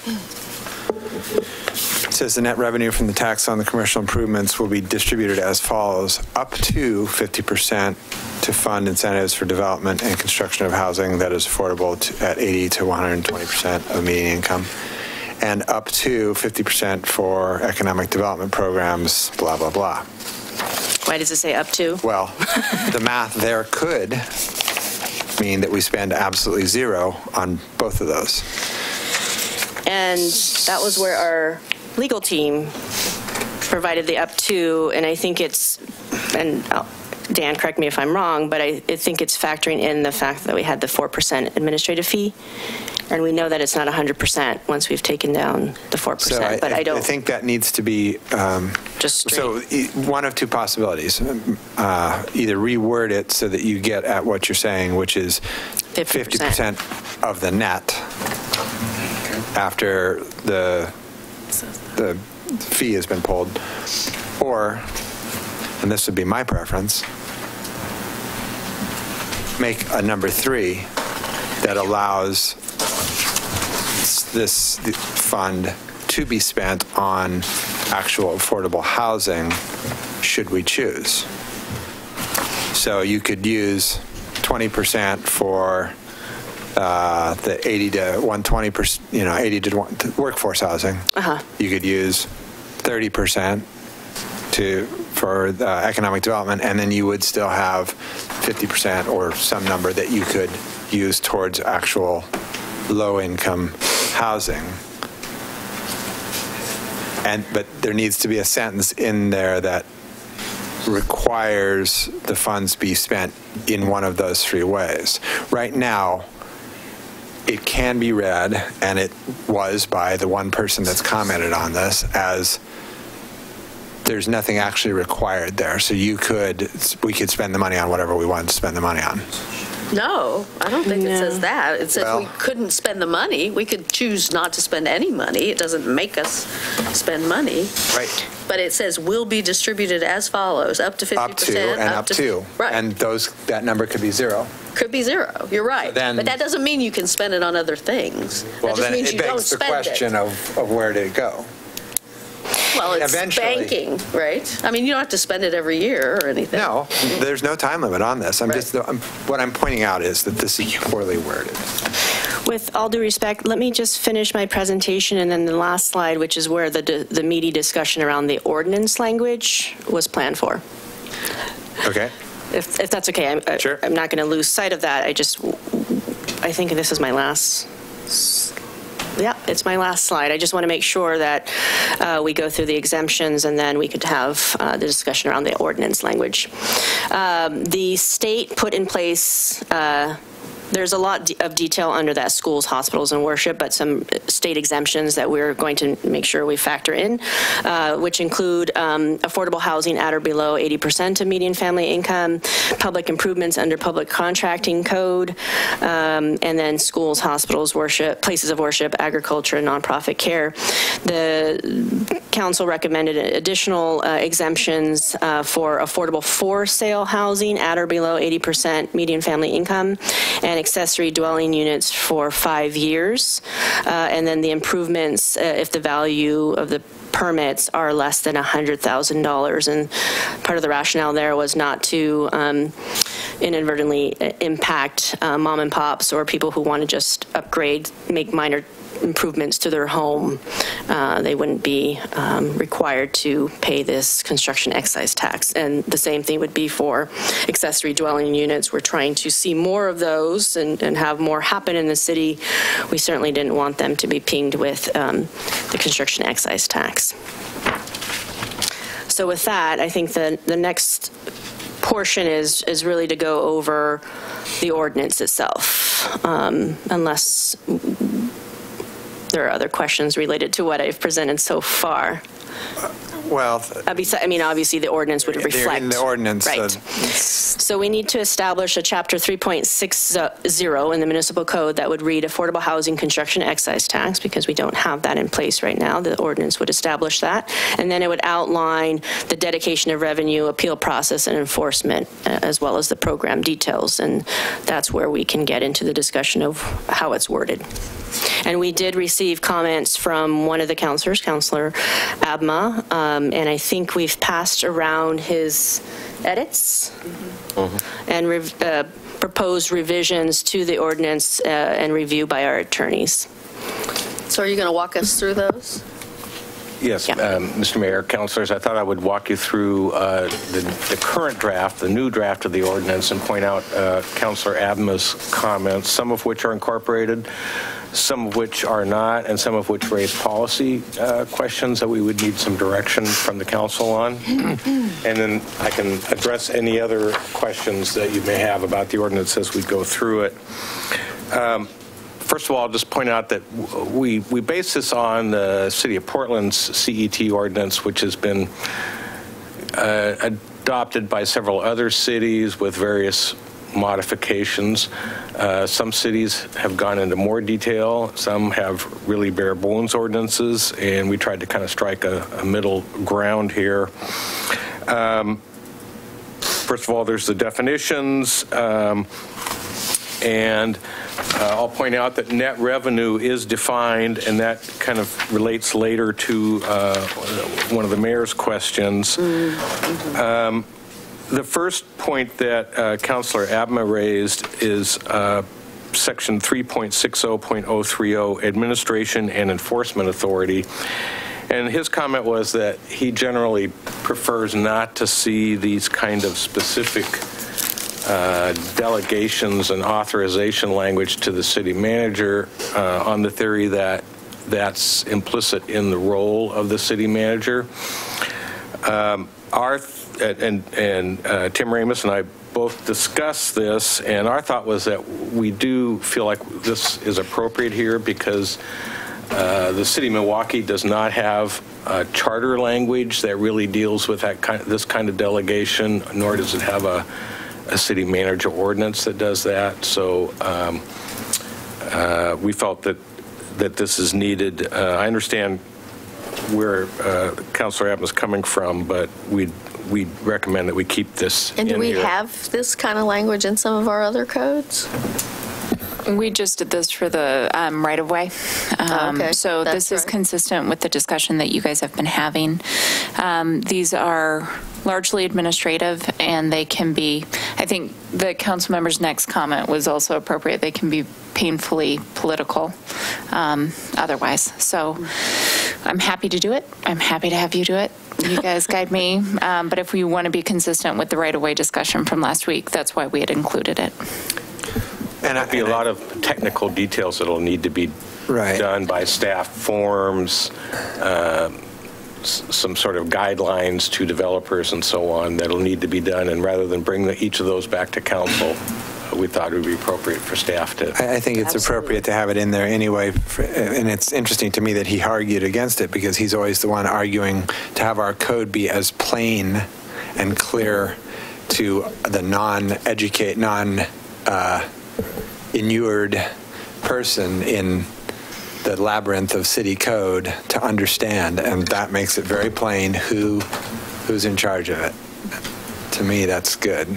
it says the net revenue from the tax on the commercial improvements will be distributed as follows: up to 50% to fund incentives for development and construction of housing that is affordable at 80 to 120% of median income, and up to 50% for economic development programs, blah, blah, blah. Why does it say up to? Well, the math there could mean that we spend absolutely zero on both of those. And that was where our legal team provided the up to, and I think it's, and Dan, correct me if I'm wrong, but I think it's factoring in the fact that we had the 4% administrative fee, and we know that it's not 100% once we've taken down the 4%, so but I don't. I think that needs to be, just straight. So one of two possibilities. Either reword it so that you get at what you're saying, which is 50% of the net after the fee has been pulled, or, and this would be my preference, make a number 3 that allows this fund to be spent on actual affordable housing should we choose. So you could use 20% for the 80 to 120%, 80 to workforce housing. You could use 30% for the economic development, and then you would still have 50% or some number that you could use towards actual low-income housing. But there needs to be a sentence in there that requires the funds be spent in one of those three ways. Right now, it can be read, and it was by the one person that's commented on this, as there's nothing actually required there. So we could spend the money on whatever we wanted to spend the money on. No, I don't think it says that. It says we couldn't spend the money. We could choose not to spend any money. It doesn't make us spend money. Right. But it says will be distributed as follows, up to 50%. Up to. Right. And that number could be zero. Could be zero. You're right. But that doesn't mean you can spend it on other things. Well, that just then means it you don't begs the spend question of where did it go? Well, it's eventually, banking, right? I mean, you don't have to spend it every year or anything. No, there's no time limit on this. What I'm pointing out is that this is poorly worded. With all due respect, let me just finish my presentation, and then the last slide, which is where the meaty discussion around the ordinance language was planned for. Okay. If that's okay, sure. I'm not going to lose sight of that. I think this is my last. Yeah, it's my last slide. I just want to make sure that we go through the exemptions, and then we could have the discussion around the ordinance language. The state put in place there's a lot of detail under that: schools, hospitals, and worship, but some state exemptions that we're going to make sure we factor in, which include affordable housing at or below 80% of median family income, public improvements under public contracting code, and then schools, hospitals, worship, places of worship, agriculture, and nonprofit care. The council recommended additional exemptions for affordable for-sale housing at or below 80% median family income, and accessory dwelling units for 5 years, and then the improvements if the value of the permits are less than $100,000. And part of the rationale there was not to inadvertently impact mom and pops or people who want to just upgrade, make minor improvements to their home. They wouldn't be required to pay this construction excise tax. And the same thing would be for accessory dwelling units. We're trying to see more of those and have more happen in the city. We certainly didn't want them to be pinged with the construction excise tax. So with that, I think the next portion is really to go over the ordinance itself, unless there are other questions related to what I've presented so far. Well, I mean, obviously the ordinance would reflect. In the ordinance. Right. So we need to establish a chapter 3.60 in the municipal code that would read affordable housing construction excise tax, because we don't have that in place right now. The ordinance would establish that. And then it would outline the dedication of revenue, appeal process, and enforcement, as well as the program details. And that's where we can get into the discussion of how it's worded. And we did receive comments from one of the counselors, Counselor Abma, and I think we've passed around his edits and proposed revisions to the ordinance and review by our attorneys. So are you going to walk us through those? Yes, Mr. Mayor, councilors, I thought I would walk you through the current draft, the new draft of the ordinance, and point out Councilor Abma's comments, some of which are incorporated, some of which are not, and some of which raise policy questions that we would need some direction from the council on. And then I can address any other questions that you may have about the ordinance as we go through it. First of all, I'll just point out that we base this on the City of Portland's CET ordinance, which has been adopted by several other cities with various modifications. Some cities have gone into more detail. Some have really bare bones ordinances, and we tried to kind of strike a middle ground here. First of all, there's the definitions, and I'll point out that net revenue is defined, and that kind of relates later to one of the mayor's questions. The first point that Councilor Abma raised is section 3.60.030, Administration and Enforcement Authority. And his comment was that he generally prefers not to see these kind of specific delegations and authorization language to the city manager on the theory that that's implicit in the role of the city manager. Tim Ramus and I both discussed this, and our thought was that we do feel like this is appropriate here because the city of Milwaukee does not have a charter language that really deals with this kind of delegation, nor does it have a city manager ordinance that does that. So we felt that this is needed. I understand where Councilor Adams is coming from, but we'd recommend that we keep this in And do we here. have this kind of language in some of our other codes? We just did this for the right-of-way. Okay, so this is consistent with the discussion that you guys have been having. These are largely administrative, and they can be, I think the council member's next comment was also appropriate. They can be painfully political otherwise. So I'm happy to do it. I'm happy to have you do it. You guys guide me. But if we want to be consistent with the right-of-way discussion from last week, that's why we had included it. And there'll be a lot of technical details that'll need to be done by staff, forms, some sort of guidelines to developers and so on that'll need to be done. And rather than bring each of those back to council, we thought it would be appropriate for staff to. I think it's appropriate to have it in there anyway. And it's interesting to me that he argued against it because he's always the one arguing to have our code be as plain and clear to the inured person in the labyrinth of city code to understand, and that makes it very plain who's in charge of it. To me, that's good.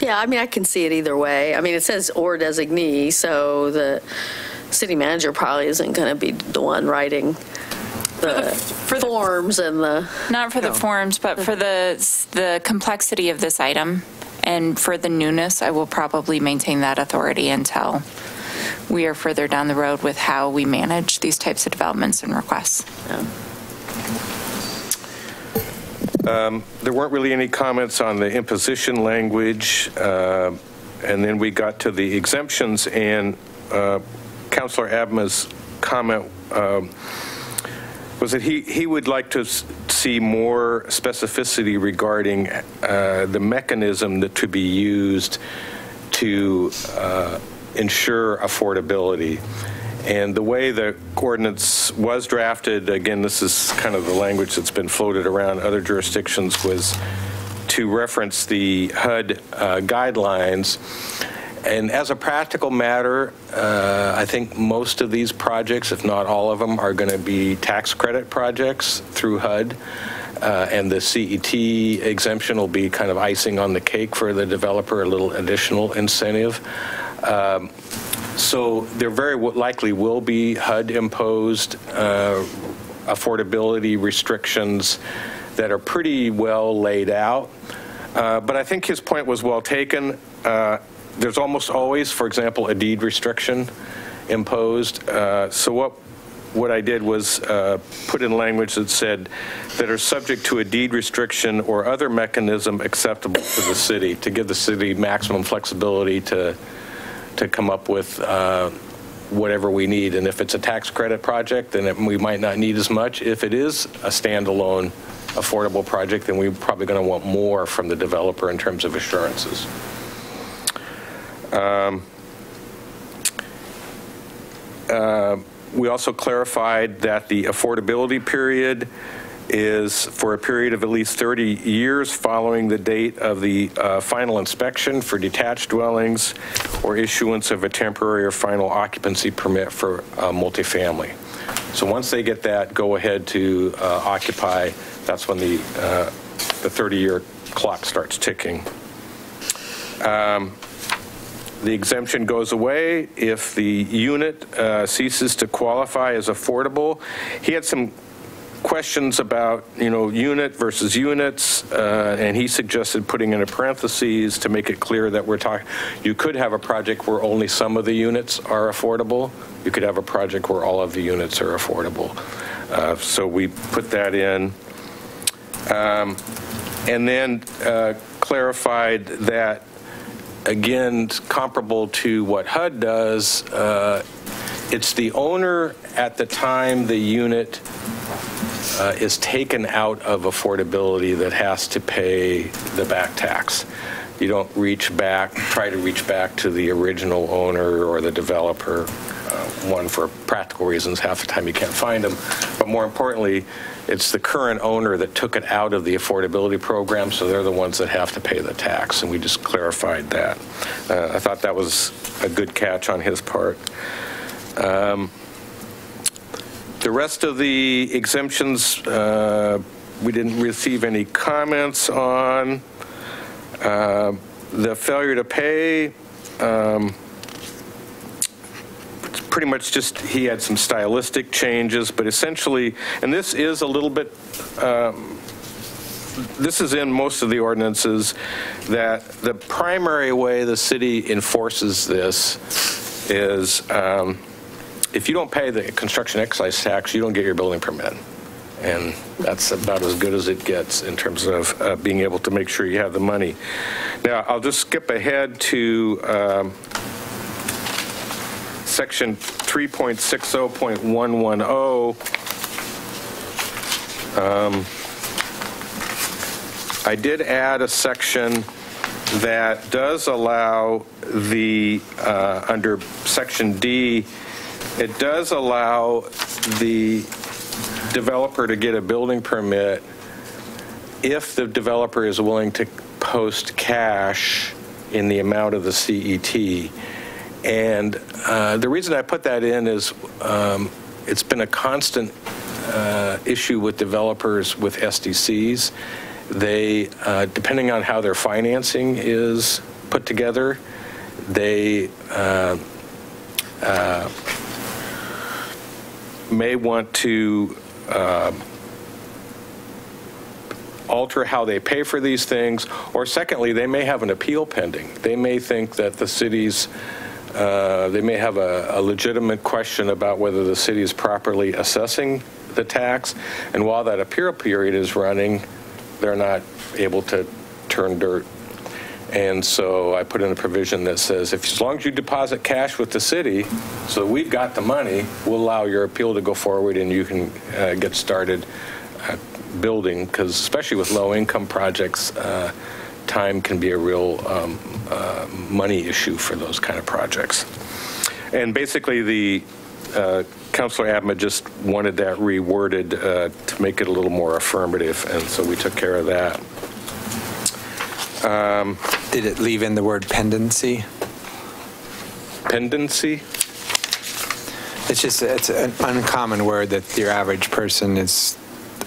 Yeah, I mean, I can see it either way. I mean, it says or designee, so the city manager probably isn't going to be the one writing the forms and the... Not for the forms, but for the complexity of this item. And for the newness, I will probably maintain that authority until we are further down the road with how we manage these types of developments and requests. There weren't really any comments on the imposition language, and then we got to the exemptions, and Councilor Abma's comment was that he would like to see more specificity regarding the mechanism that to be used to ensure affordability. And the way the ordinance was drafted, again, this is kind of the language that's been floated around other jurisdictions, was to reference the HUD guidelines. And as a practical matter, I think most of these projects, if not all of them, are going to be tax credit projects through HUD. And the CET exemption will be kind of icing on the cake for the developer, a little additional incentive. So there very likely will be HUD-imposed affordability restrictions that are pretty well laid out. But I think his point was well taken. There's almost always, for example, a deed restriction imposed. So what I did was put in language that said that are subject to a deed restriction or other mechanism acceptable to the city, to give the city maximum flexibility to come up with whatever we need. And if it's a tax credit project, then we might not need as much. If it is a standalone affordable project, then we're probably going to want more from the developer in terms of assurances. We also clarified that the affordability period is for a period of at least 30 years following the date of the final inspection for detached dwellings or issuance of a temporary or final occupancy permit for multifamily. So once they get that go ahead to occupy, that's when the 30-year clock starts ticking. The exemption goes away if the unit ceases to qualify as affordable. He had some questions about, unit versus units, and he suggested putting in a parentheses to make it clear that you could have a project where only some of the units are affordable. You could have a project where all of the units are affordable. So we put that in. And then clarified that, again, comparable to what HUD does, it's the owner at the time the unit is taken out of affordability that has to pay the back tax. You don't try to reach back to the original owner or the developer. One, for practical reasons, half the time you can't find them. But more importantly, it's the current owner that took it out of the affordability program, so they're the ones that have to pay the tax, and we just clarified that. I thought that was a good catch on his part. The rest of the exemptions, we didn't receive any comments on. The failure to pay, pretty much just he had some stylistic changes, but essentially, and this is a little bit, this is in most of the ordinances, that the primary way the city enforces this is if you don't pay the construction excise tax, you don't get your building permit. And that's about as good as it gets in terms of being able to make sure you have the money. Now, I'll just skip ahead to Section 3.60.110. I did add a section that does allow the, under Section D, it does allow the developer to get a building permit if the developer is willing to post cash in the amount of the CET. And the reason I put that in is it's been a constant issue with developers with SDCs. They, depending on how their financing is put together, they may want to alter how they pay for these things, or secondly, they may have an appeal pending. They may think that the city's they may have a legitimate question about whether the city is properly assessing the tax, and while that appeal period is running, they're not able to turn dirt. And so I put in a provision that says, as long as you deposit cash with the city, so we've got the money, we'll allow your appeal to go forward and you can get started building, because especially with low-income projects, time can be a real money issue for those kind of projects. And basically, the Councilor Abma just wanted that reworded to make it a little more affirmative, and so we took care of that. Did it leave in the word pendency? Pendency? It's just, it's an uncommon word that your average person is,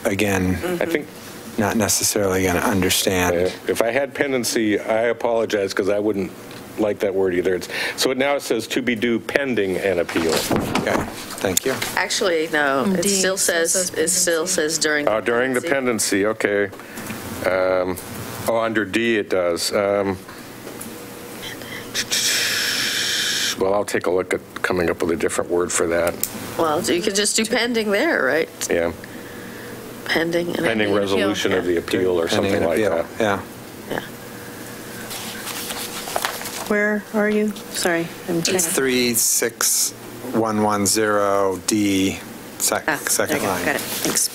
again, I think, not necessarily going to understand. If I had pendency, I apologize, because I wouldn't like that word either. So now it says to be due pending an appeal. Okay, thank you. Actually, no, it still says during. Oh, during the pendency, okay. Oh, under D it does. Well, I'll take a look at coming up with a different word for that. Well, you could just do pending there, right? Yeah. Pending resolution of the appeal or something like that. Yeah. Yeah. Where are you? Sorry, I'm trying. It's 36110D, second line. Got it. Thanks.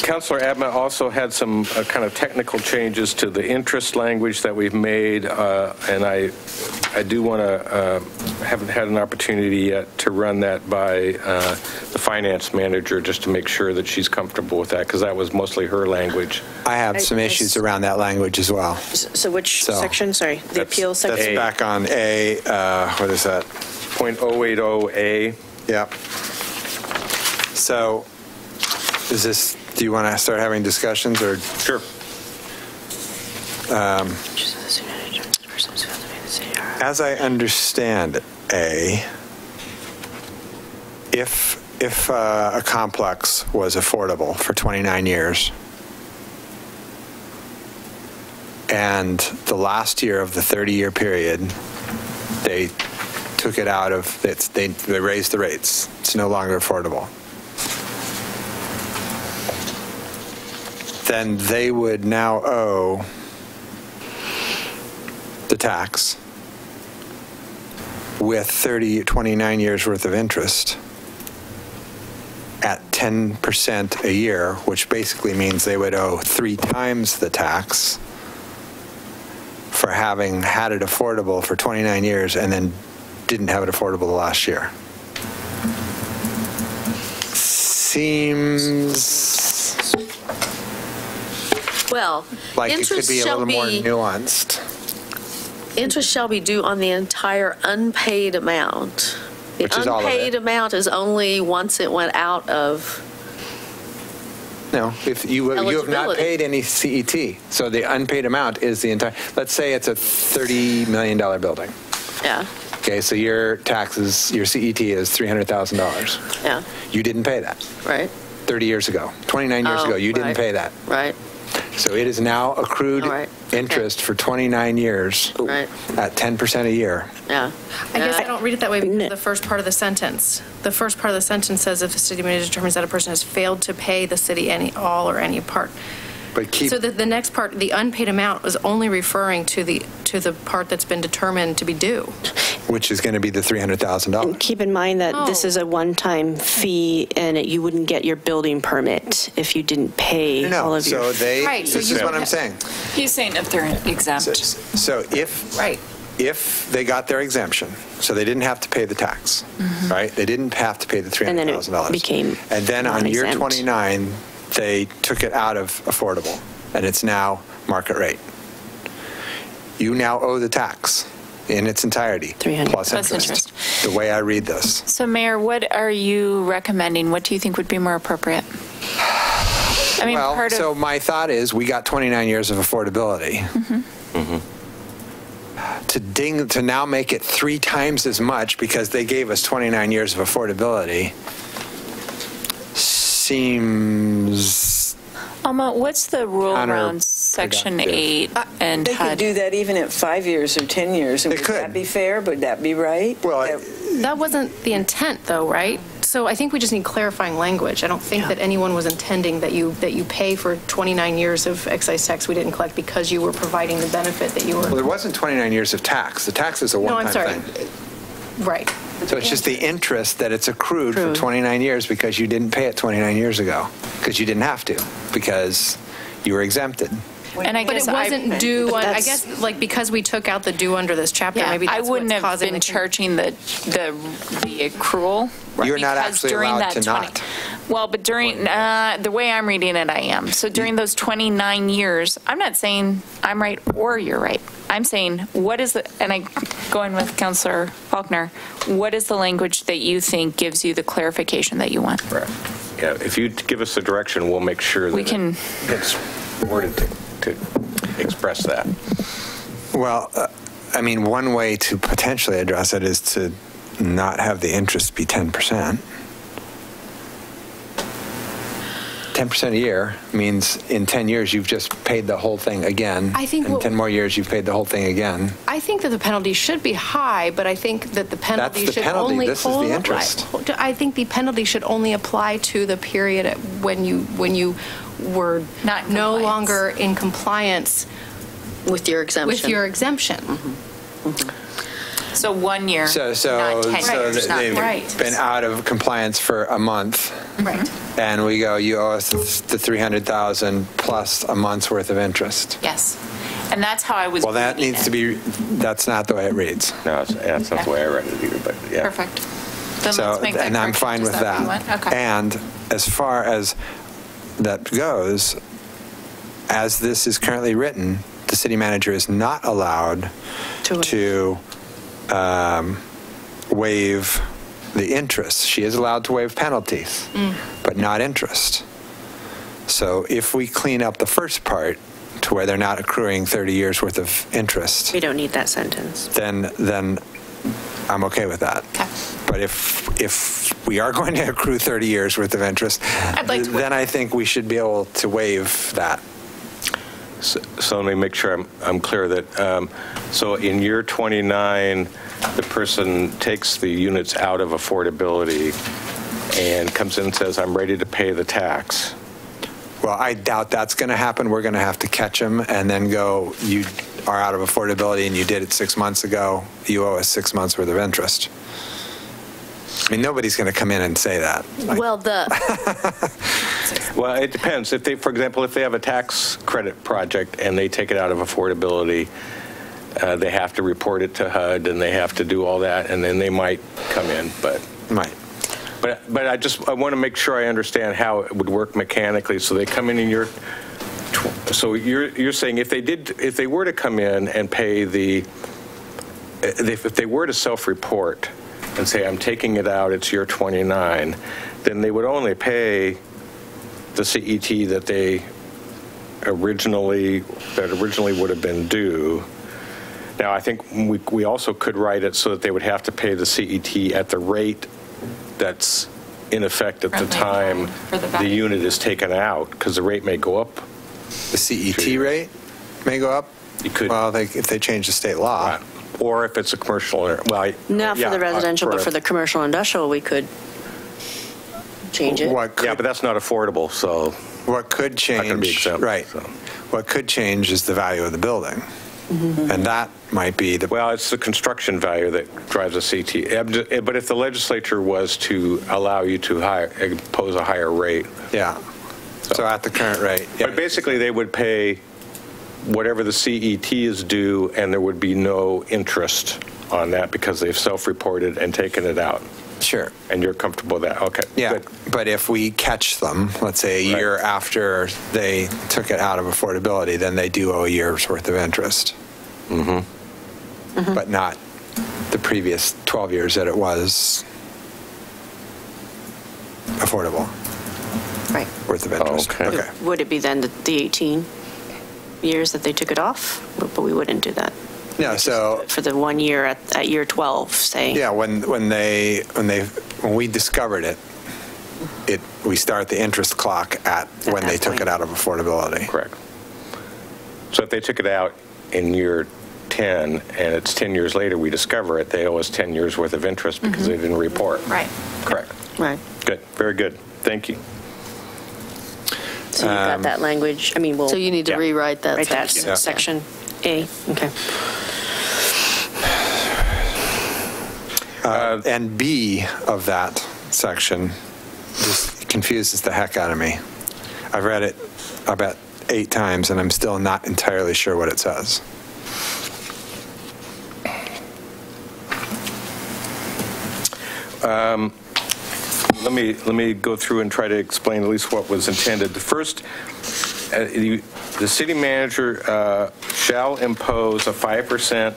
Councilor Abma also had some kind of technical changes to the interest language that we've made, and I do want to, haven't had an opportunity yet to run that by the finance manager just to make sure that she's comfortable with that, because that was mostly her language. I have some issues around that language as well. So which section? Sorry, the appeal section? That's back on A, what is that? .080A. Yep. So is this, do you want to start having discussions, or? Sure. As I understand, if a complex was affordable for 29 years, and the last year of the 30-year period, they took it out of, they raised the rates. It's no longer affordable. Then they would now owe the tax with 29 years worth of interest at 10% a year, which basically means they would owe 3 times the tax for having had it affordable for 29 years and then didn't have it affordable the last year. Seems Well, like it could be a little more nuanced. Interest shall be due on the entire unpaid amount. The Which is all of it. unpaid amount is only once it went out of. No, if you have not paid any CET, so the unpaid amount is the entire. Let's say it's a $30 million building. Yeah. Okay, so your taxes, your CET is $300,000. Yeah. You didn't pay that. Right. 30 years ago, 29 years ago, you didn't pay that. Right. So it is now accrued interest for 29 years at 10% a year. Yeah. I guess I don't read it that way because of the first part of the sentence. The first part of the sentence says if the city manager determines that a person has failed to pay the city all or any part. But so the next part, the unpaid amount, was only referring to the part that's been determined to be due. Which is going to be the $300,000. Keep in mind that this is a one-time fee, and you wouldn't get your building permit if you didn't pay all of your. So this is what I'm saying. He's saying if they're exempt. So if they got their exemption, so they didn't have to pay the tax, right? They didn't have to pay the $300,000. And then it became And then on year non-exempt. 29, they took it out of affordable, and it's now market rate. You now owe the tax in its entirety, plus interest, the way I read this. So, Mayor, what are you recommending? What do you think would be more appropriate? I mean, so my thought is we got 29 years of affordability. To now make it 3 times as much because they gave us 29 years of affordability seems. Alma, what's the rule around Section 8 and They could do that even at 5 years or 10 years. And would that be fair? Would that be right? Well, that wasn't the intent, though, right? So I think we just need clarifying language. I don't think that anyone was intending that you pay for 29 years of excise tax we didn't collect because you were providing the benefit that you were. Well, there wasn't 29 years of tax. The tax is a one-time thing. Right. So it's just the interest that it's accrued for 29 years because you didn't pay it 29 years ago because you didn't have to because you were exempted. And I guess it wasn't due. I guess because we took out the due under this chapter, maybe that's I wouldn't what's have causing been charging the accrual. You're not because actually during allowed that to not. Well, but during the way I'm reading it, I am. So during those 29 years, I'm not saying I'm right or you're right. I'm saying what is and I go in with Councilor Faulkner, what is the language that you think gives you the clarification that you want? Right. Yeah, if you give us the direction, we'll make sure that it's worded to express that. Well, I mean, one way to potentially address it is to not have the interest be 10%. 10% a year means in 10 years you've just paid the whole thing again. I think in 10 more years you've paid the whole thing again. I think that the penalty should be high, but I think that the penalty That's the should penalty. only This is the interest. I think the penalty should only apply to the period when you were no longer in compliance with your exemption. So 1 year, So not 10 years. they've been out of compliance for a month. Right. And we go, you owe us the $300,000 plus a month's worth of interest. Yes. And that's how I was Well, that needs to be, that's not the way it reads. No, that's not the way I read it either, but yeah. Perfect. Then So, let's make that and I'm correction. fine Is with what you that. want? Okay. And as far as that goes, as this is currently written, the city manager is not allowed to waive the interest. She is allowed to waive penalties, but not interest. So if we clean up the first part to where they're not accruing 30 years worth of interest, We don't need that sentence. then I'm okay with that. Okay. But if we are going to accrue 30 years worth of interest, then I think we should be able to waive that. So let me make sure I'm clear that, so in year 29, the person takes the units out of affordability and comes in and says, I'm ready to pay the tax. Well, I doubt that's going to happen. We're going to have to catch them and then go, you are out of affordability and you did it 6 months ago. You owe us 6 months worth of interest. I mean, nobody's going to come in and say that. Well, Well, it depends. If they, for example, if they have a tax credit project and they take it out of affordability, they have to report it to HUD and they have to do all that, and then they might come in, but. Might. But I want to make sure I understand how it would work mechanically. So they come in your, so you're saying if they were to come in and pay if they were to self-report and say, I'm taking it out, it's year 29, then they would only pay the CET that originally would have been due. Now, I think we also could write it so that they would have to pay the CET at the rate that's in effect at the time the unit is taken out, because the rate may go up. The CET rate may go up? You could. Well, if they change the state law. Right. Or if it's a commercial, well. Not for the residential, but for the commercial industrial, we could change it. Yeah, but that's not affordable, so. What could change, not going to be exempt, right. So. What could change is the value of the building. Mm-hmm. And that might be the... Well, it's the construction value that drives a CET. But if the legislature was to allow you to impose a higher rate. Yeah. So at the current rate. Yeah. But basically, they would pay whatever the CET is due, and there would be no interest on that because they've self-reported and taken it out. Sure. And you're comfortable with that? Okay. Yeah, good. But if we catch them, let's say a year after they took it out of affordability, then they do owe a year's worth of interest. Mm-hmm. Mm-hmm. But not the previous 12 years that it was affordable. Right. Worth of interest. Okay. Would it be then the 18 years that they took it off? But we wouldn't do that. No, so for the 1 year at year 12, say. Yeah, when we discovered it, we start the interest clock at when they took it out of affordability. Correct. So if they took it out in year 10 and it's 10 years later we discover it, they owe us 10 years worth of interest because they didn't report. Right. Correct. Right. Good. Very good. Thank you. So you got that language. I mean, so you need to rewrite that. Write that section A. Okay. And B of that section just confuses the heck out of me. I've read it about 8 times and I'm still not entirely sure what it says. Let me go through and try to explain at least what was intended. The first, the city manager shall impose a 5%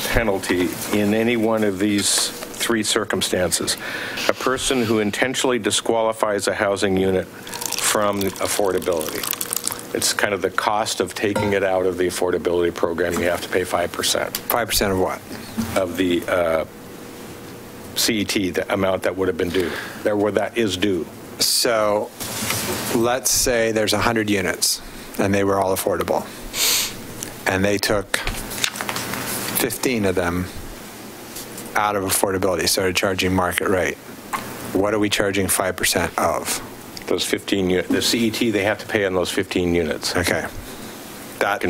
penalty in any one of these 3 circumstances. A person who intentionally disqualifies a housing unit from affordability. It's kind of the cost of taking it out of the affordability program. You have to pay 5%. 5% of what? Of the CET, the amount that would have been due, that is due. So let's say there's 100 units and they were all affordable. And they took 15 of them out of affordability, started charging market rate. What are we charging 5% of? Those 15 units, the CET they have to pay on those 15 units. Okay. That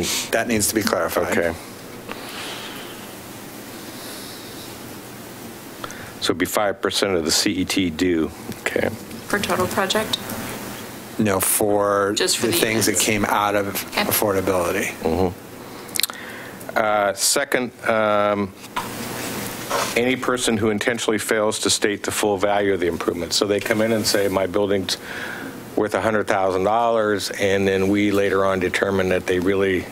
needs to be clarified. Okay. So it'd be 5% of the CET due. Okay. For total project? No, for Just for the the things units. that came out of affordability. Mm-hmm. Second, any person who intentionally fails to state the full value of the improvement. So they come in and say, my building's worth $100,000, and then we later on determine that they really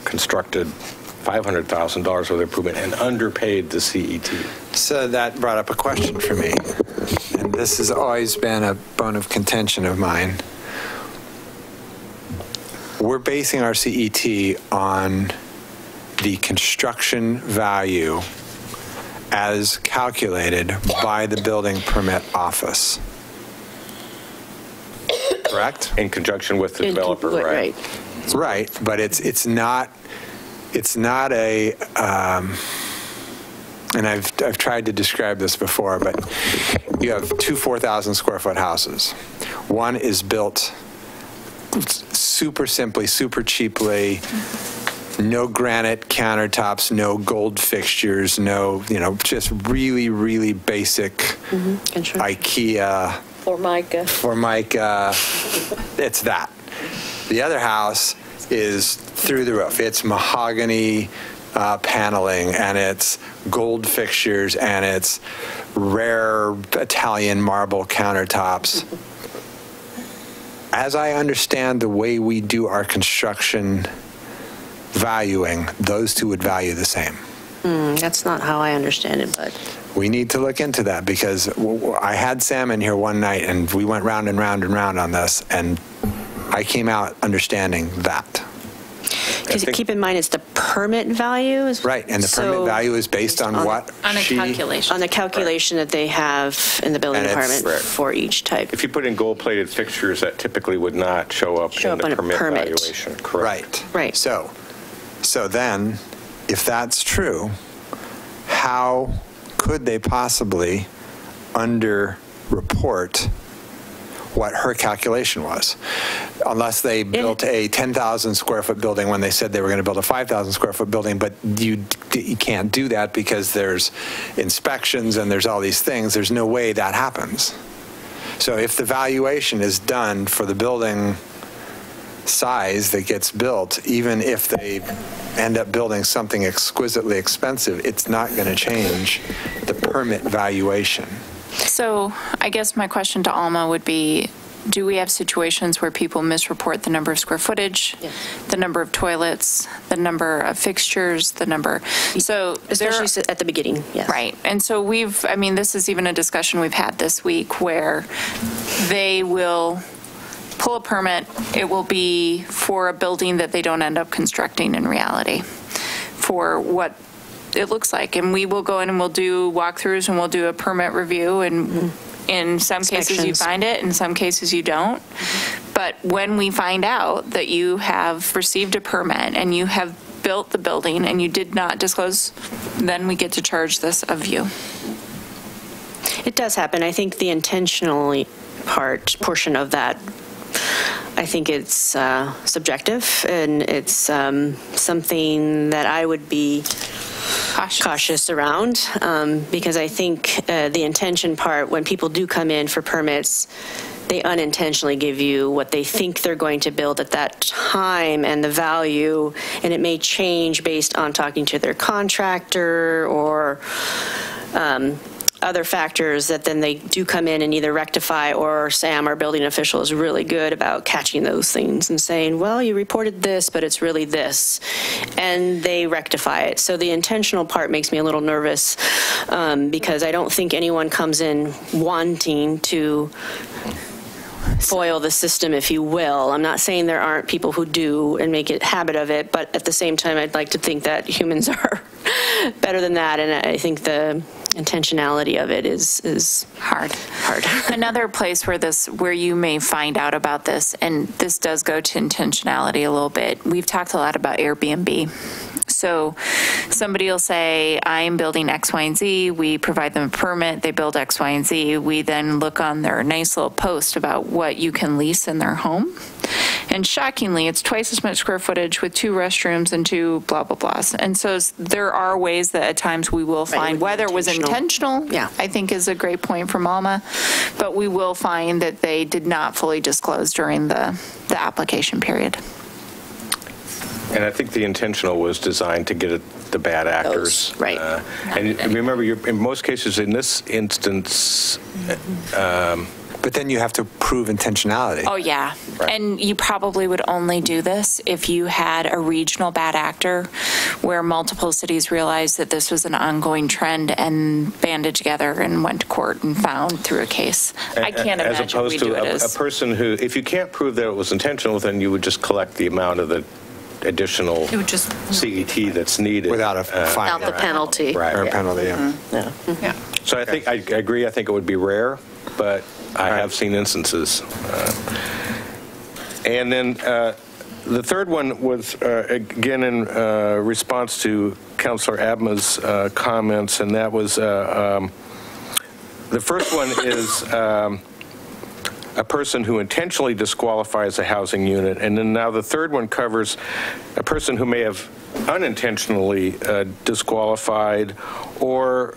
constructed $500,000 worth of improvement and underpaid the CET. So that brought up a question for me, and this has always been a bone of contention of mine. we're basing our CET on the construction value as calculated by the building permit office. Correct? In conjunction with the developer, right? Right, but it's not a, and I've tried to describe this before, but you have two 4,000 square foot houses. One is built super simply, super cheaply, no granite countertops, no gold fixtures, no, just really, really basic IKEA. Formica. It's that. The other house is through the roof. It's mahogany paneling, and it's gold fixtures, and it's rare Italian marble countertops. As I understand the way we do our construction valuing, those two would value the same. That's not how I understand it, but. We need to look into that, because I had Sam in here one night and we went round and round and round on this, and I came out understanding that. Because keep in mind, it's the permit value. Right, and the permit value is based on what? On a calculation. On the calculation that they have in the building department for each type. If you put in gold-plated fixtures, that typically would not show up in the permit valuation. Correct. Right. So then, if that's true, how could they possibly under-report what her calculation was? Unless they built a 10,000 square foot building when they said they were going to build a 5,000 square foot building, but you can't do that because there's inspections and there's all these things. There's no way that happens. So if the valuation is done for the building size that gets built, even if they end up building something exquisitely expensive, it's not going to change the permit valuation. So I guess my question to Alma would be, do we have situations where people misreport the number of square footage, the number of toilets, the number of fixtures, the number? So especially at the beginning, yes. Right. And so this is even a discussion we've had this week where they will pull a permit. It will be for a building that they don't end up constructing in reality for what it looks like. And we will go in and we'll do walkthroughs and we'll do a permit review, and in some cases you find it, in some cases you don't. But when we find out that you have received a permit and you have built the building and you did not disclose, then we get to charge this of you. It does happen. I think the intentionally portion of that, I think it's subjective, and it's something that I would be cautious around, because I think the intention part, when people do come in for permits, they unintentionally give you what they think they're going to build at that time and the value, and it may change based on talking to their contractor or other factors that then they do come in and either rectify, or Sam, our building official, is really good about catching those things and saying, well, you reported this, but it's really this, and they rectify it. So the intentional part makes me a little nervous, because I don't think anyone comes in wanting to foil the system, if you will. I'm not saying there aren't people who do and make a habit of it, but at the same time, I'd like to think that humans are better than that, and I think the intentionality of it is hard. Another place where you may find out about this, and this does go to intentionality a little bit. We've talked a lot about Airbnb. So somebody will say, I'm building X, Y, and Z. We provide them a permit. They build X, Y, and Z. We then look on their nice little post about what you can lease in their home. And shockingly, it's twice as much square footage with 2 restrooms and 2 blah, blah, blahs. And so there are ways that at times we will find, whether it was intentional, I think is a great point from Alma, but we will find that they did not fully disclose during the application period. And I think the intentional was designed to get the bad actors. Right. And remember, in most cases, in this instance, but then you have to prove intentionality. Oh, yeah. Right. And you probably would only do this if you had a regional bad actor where multiple cities realized that this was an ongoing trend and banded together and went to court and found through a case. I can't imagine we do it as... a person who, if you can't prove that it was intentional, then you would just collect the amount of the additional CET that's needed. Without a fine. Without the penalty. Right. Or a penalty, yeah. Yeah. So I think, I agree, I think it would be rare, but I have seen instances. And then the third one was, again, in response to Councilor Abma's comments, and that was, the first one is a person who intentionally disqualifies a housing unit, and then now the third one covers a person who may have unintentionally disqualified, or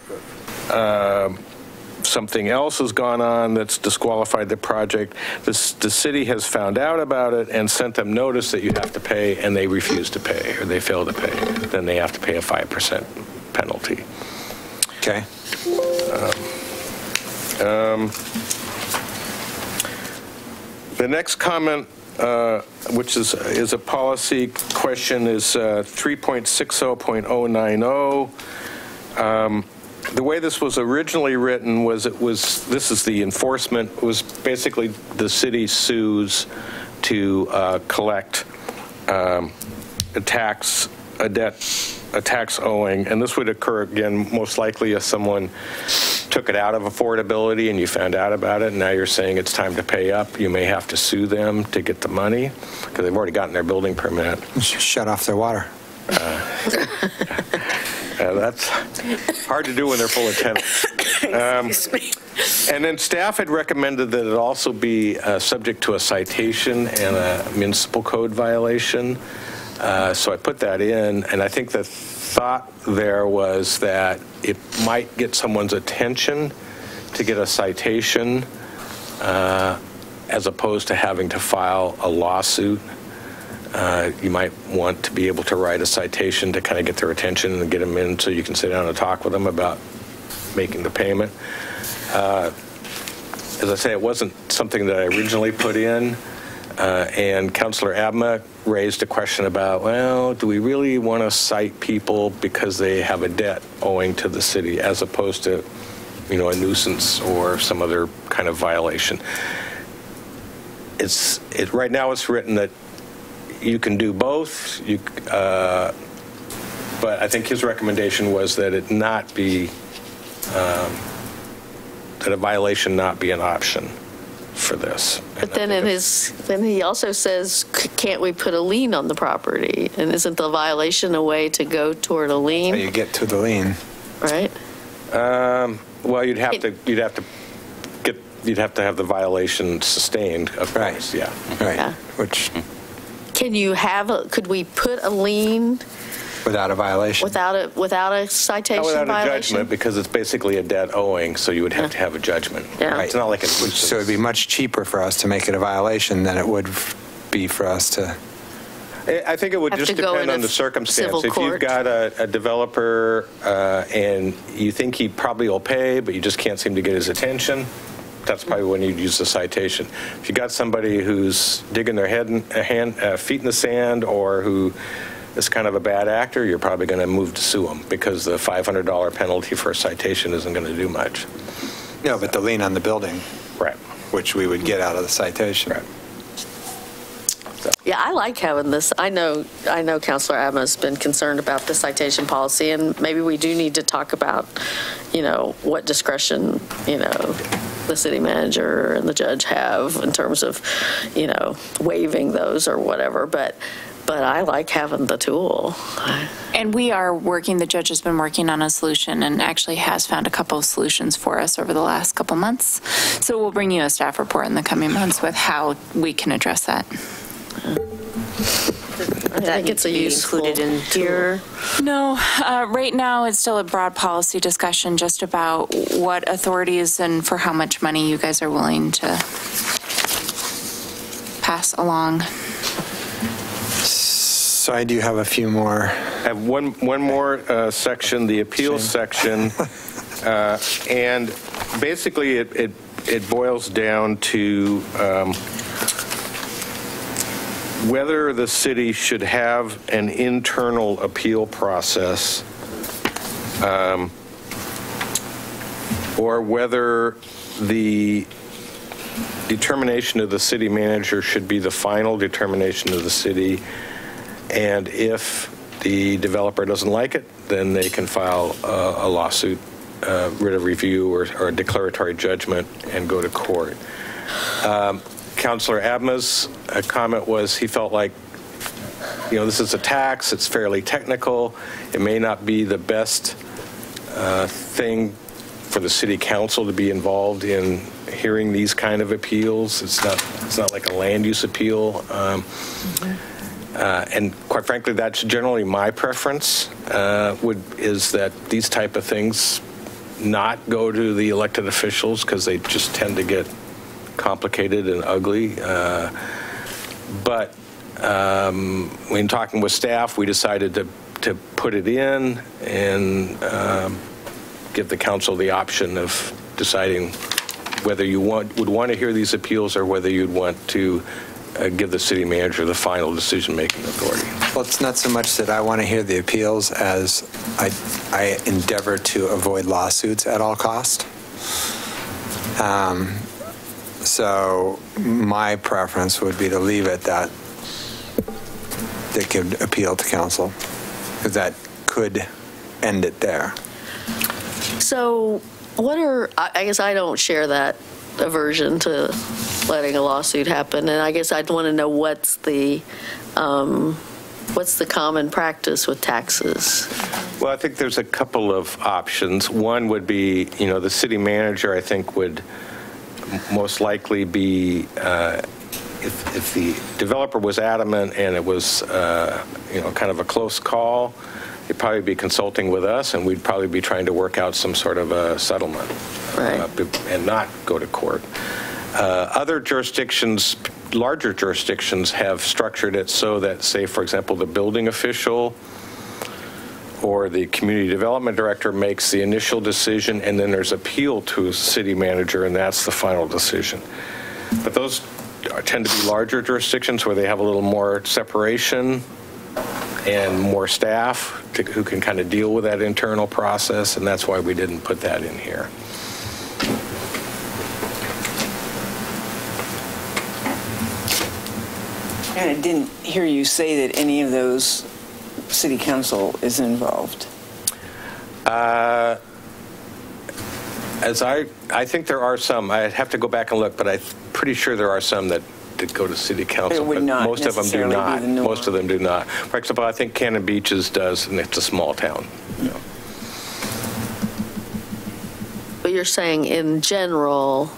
something else has gone on that's disqualified the project. The city has found out about it and sent them notice that you have to pay, and they refuse to pay, or they fail to pay. Then they have to pay a 5% penalty. Okay. The next comment, which is a policy question, is 3.60.090. The way this was originally written was, this is the enforcement, was basically the city sues to collect a tax owing, and this would occur again most likely if someone took it out of affordability and you found out about it, and now you're saying it's time to pay up. You may have to sue them to get the money because they've already gotten their building permit. Shut off their water. That's hard to do when they're full of tenants. And then staff had recommended that it also be subject to a citation and a municipal code violation. So I put that in, and I think the thought there was that it might get someone's attention to get a citation as opposed to having to file a lawsuit. You might want to be able to write a citation to kind of get their attention and get them in so you can sit down and talk with them about making the payment. As I say, it wasn't something that I originally put in, and Councilor Abma raised a question about, well, do we really want to cite people because they have a debt owing to the city as opposed to, you know, a nuisance or some other kind of violation? Right now it's written that you can do both, but I think his recommendation was that it not be, that a violation not be an option for this. But then then he also says, can't we put a lien on the property? And isn't the violation a way to go toward a lien? So you get to the lien. Right? Well, you'd have to have the violation sustained, of course, yeah. Right. Yeah. Which... Can you could we put a lien without a violation? Without a citation Not without violation? a judgment, because it's basically a debt owing, so you would have to have a judgment. Yeah. Right. It's not like a nuisance. So it'd be much cheaper for us to make it a violation than it would be for us to... I think it would just depend on the circumstance. If you've got a developer and you think he probably will pay, but you just can't seem to get his attention, that's probably when you'd use the citation. If you got somebody who's digging their feet in the sand, or who is kind of a bad actor, you're probably going to move to sue them, because the $500 penalty for a citation isn't going to do much. No, but the lien on the building, right, which we would get out of the citation. Right. So. Yeah, I like having this. I know Councilor Abma's been concerned about the citation policy, and maybe we do need to talk about, you know, what discretion, you know, the city manager and the judge have in terms of, you know, waiving those or whatever. But I like having the tool. And the judge has been working on a solution and actually has found a couple of solutions for us over the last couple months. So we'll bring you a staff report in the coming months with how we can address that. I think it's included in here. No, right now it's still a broad policy discussion just about what authorities and for how much money you guys are willing to pass along. So I do have a few more. I have one more section, the appeals section, and basically it boils down to whether the city should have an internal appeal process, or whether the determination of the city manager should be the final determination of the city, and if the developer doesn't like it, then they can file a lawsuit, writ of review, or a declaratory judgment and go to court. Councilor Abma's comment was he felt like, this is a tax, it's fairly technical, it may not be the best thing for the city council to be involved in hearing these kind of appeals. It's not like a land use appeal. And quite frankly, that's generally my preference, is that these type of things not go to the elected officials because they just tend to get complicated and ugly. But when talking with staff, we decided to put it in and give the council the option of deciding whether you would want to hear these appeals or whether you'd want to give the city manager the final decision-making authority. Well, it's not so much that I want to hear the appeals as I endeavor to avoid lawsuits at all cost. So my preference would be to leave it that they could appeal to council, because that could end it there. So I guess I don't share that aversion to letting a lawsuit happen, and I guess I'd want to know what's the common practice with taxes? Well, I think there's a couple of options. One would be, the city manager, I think, would most likely be, if the developer was adamant and it was, kind of a close call, they'd probably be consulting with us, and we'd probably be trying to work out some sort of a settlement, and not go to court. Other jurisdictions, larger jurisdictions, have structured it so that, say, for example, the building official or the community development director makes the initial decision, and then there's appeal to a city manager, and that's the final decision. But those tend to be larger jurisdictions where they have a little more separation and more staff who can kind of deal with that internal process, and that's why we didn't put that in here. And I didn't hear you say that any of those city council is involved. I think there are some. I'd have to go back and look, but I'm pretty sure there are some that go to city council. It would not most of them do not. Be the norm. Most of them do not. For example, I think Cannon Beaches does, and it's a small town. But you're saying in general,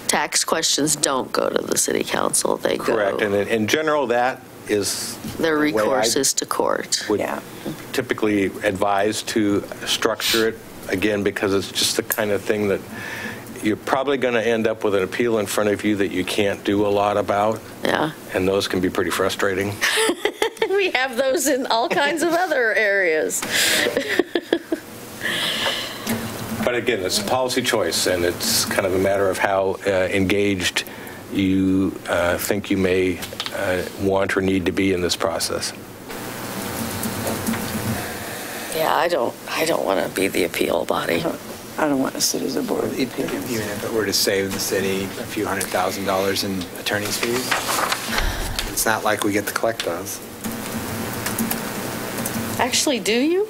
tax questions don't go to the city council. They Correct. go. And in general, that is their recourse is to court. Would typically advise to structure it, again, because it's just the kind of thing that you're probably going to end up with an appeal in front of you that you can't do a lot about. Yeah. And those can be pretty frustrating. We have those in all kinds of other areas. But again, it's a policy choice, and it's kind of a matter of how engaged you think you may want or need to be in this process. Yeah, I don't want to be the appeal body. I don't want to sit as a board of appeals. Even if it were to save the city a few $100,000 in attorney's fees, it's not like we get to collect those. Actually, do you?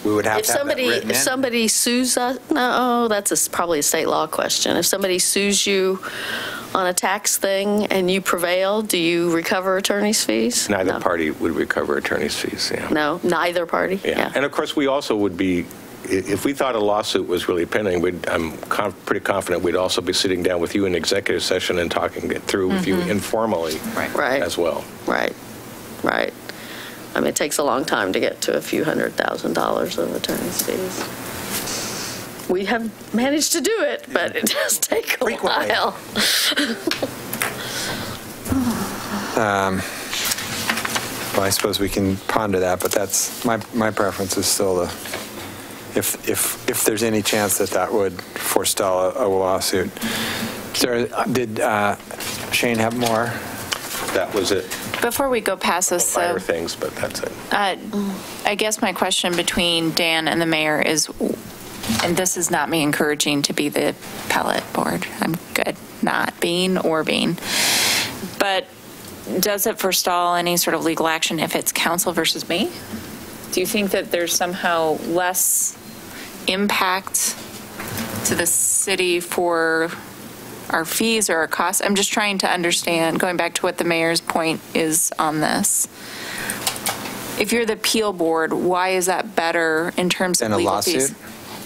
We would have If to have that written in. If somebody sues us, no, that's probably a state law question. If somebody sues you on a tax thing and you prevail, do you recover attorney's fees? Neither party would recover attorney's fees, yeah. No, neither party? Yeah. And of course, we also would be, if we thought a lawsuit was really pending, I'm pretty confident we'd also be sitting down with you in executive session and talking it through with you informally as well. Right. I mean, it takes a long time to get to a few $100,000 of attorney's fees. We have managed to do it, but it does take a while. Well, I suppose we can ponder that, but that's, my preference is still the, if there's any chance that would forestall a lawsuit. Sarah, did Shane have more? That was it. Before we go past this, Minor things, but that's it. I guess my question between Dan and the mayor is, and this is not me encouraging to be the appellate board. I'm good not being or being. But does it forestall any sort of legal action if it's council versus me? Do you think that there's somehow less impact to the city for our fees or our costs? I'm just trying to understand, going back to what the mayor's point is on this. If you're the appeal board, why is that better in terms of legal fees?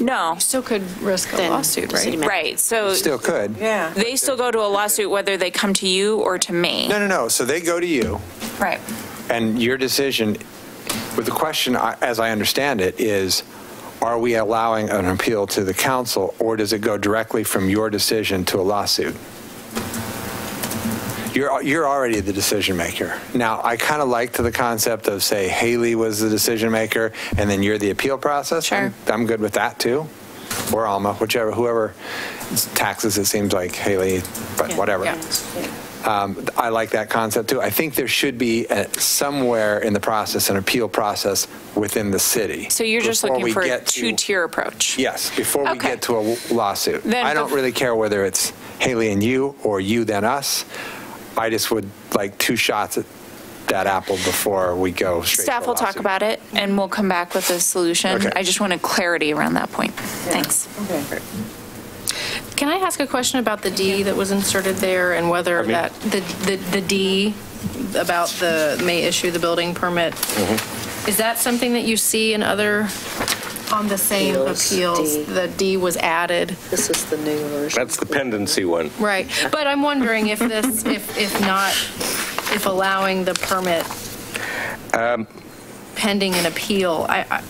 No. You still could risk a lawsuit, right? Right. So You still could. Yeah. They still go to a lawsuit whether they come to you or to me. No. So they go to you. Right. And your decision, but the question, as I understand it, is, are we allowing an appeal to the council, or does it go directly from your decision to a lawsuit? You're already the decision maker. Now, I kind of like the concept of, say, Haley was the decision maker, and then you're the appeal process. Sure. I'm good with that too, or Alma, whoever taxes. It seems like Haley, but whatever. Yeah. I like that concept too. I think there should be somewhere in the process an appeal process within the city. So you're just looking for a two-tier approach? Yes, before we get to a lawsuit. Then I don't really care whether it's Haley and you or you then us. I just would like 2 shots at that apple before we go straight Staff to a will talk about it, and we'll come back with a solution. Okay. I just wanted clarity around that point. Thanks. Okay. Can I ask a question about the D that was inserted there, and whether that the D about the may issue the building permit, is that something that you see in other on the same appeals? The D was added. This is the new version. That's the pendency one. Right, but I'm wondering if this, if allowing the permit pending an appeal, I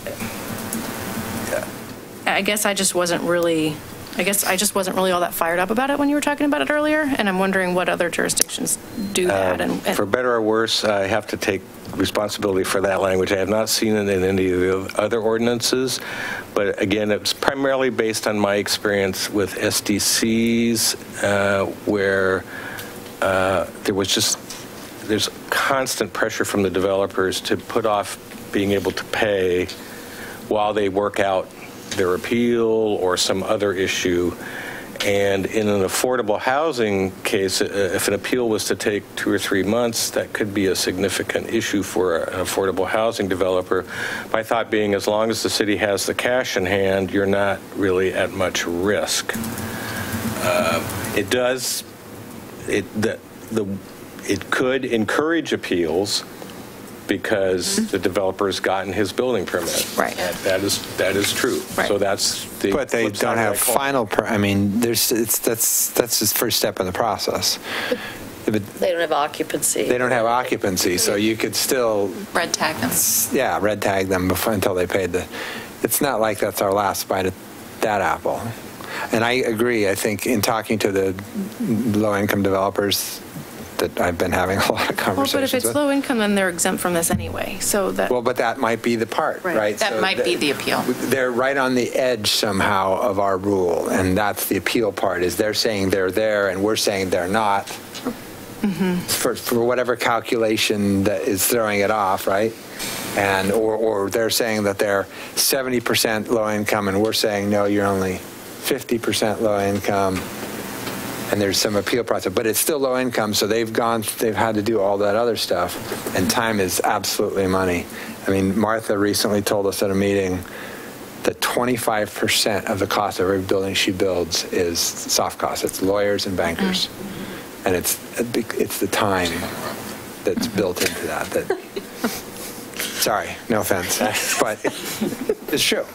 guess I just wasn't really all that fired up about it when you were talking about it earlier, and I'm wondering what other jurisdictions do that. And for better or worse, I have to take responsibility for that language. I have not seen it in any of the other ordinances, but again, it's primarily based on my experience with SDCs, where there's constant pressure from the developers to put off being able to pay while they work out their appeal or some other issue. And in an affordable housing case, if an appeal was to take 2 or 3 months, that could be a significant issue for an affordable housing developer. My thought being, as long as the city has the cash in hand, you're not really at much risk. It could encourage appeals because the developer's gotten his building permit. Right. That is true. Right. So that's the. But they don't have final. I mean, that's the first step in the process. They don't have occupancy. They don't have occupancy, so you could still red tag them. Yeah, red tag them until they paid the. It's not like that's our last bite at that apple. And I agree. I think in talking to the low-income developers that I've been having a lot of conversations with. Well, but if it's low income, then they're exempt from this anyway, so that. Well, but that might be the part, right? That So might be the appeal. They're right on the edge somehow of our rule, and that's the appeal part, is they're saying they're there and we're saying they're not. For whatever calculation that is throwing it off, right? And or they're saying that they're 70% low income and we're saying, no, you're only 50% low income. And there's some appeal process, but it's still low income, so they've had to do all that other stuff, and time is absolutely money. I mean, Martha recently told us at a meeting that 25% of the cost of every building she builds is soft costs. It's lawyers and bankers, and it's the time that's built into that. Sorry, no offense, but it's true.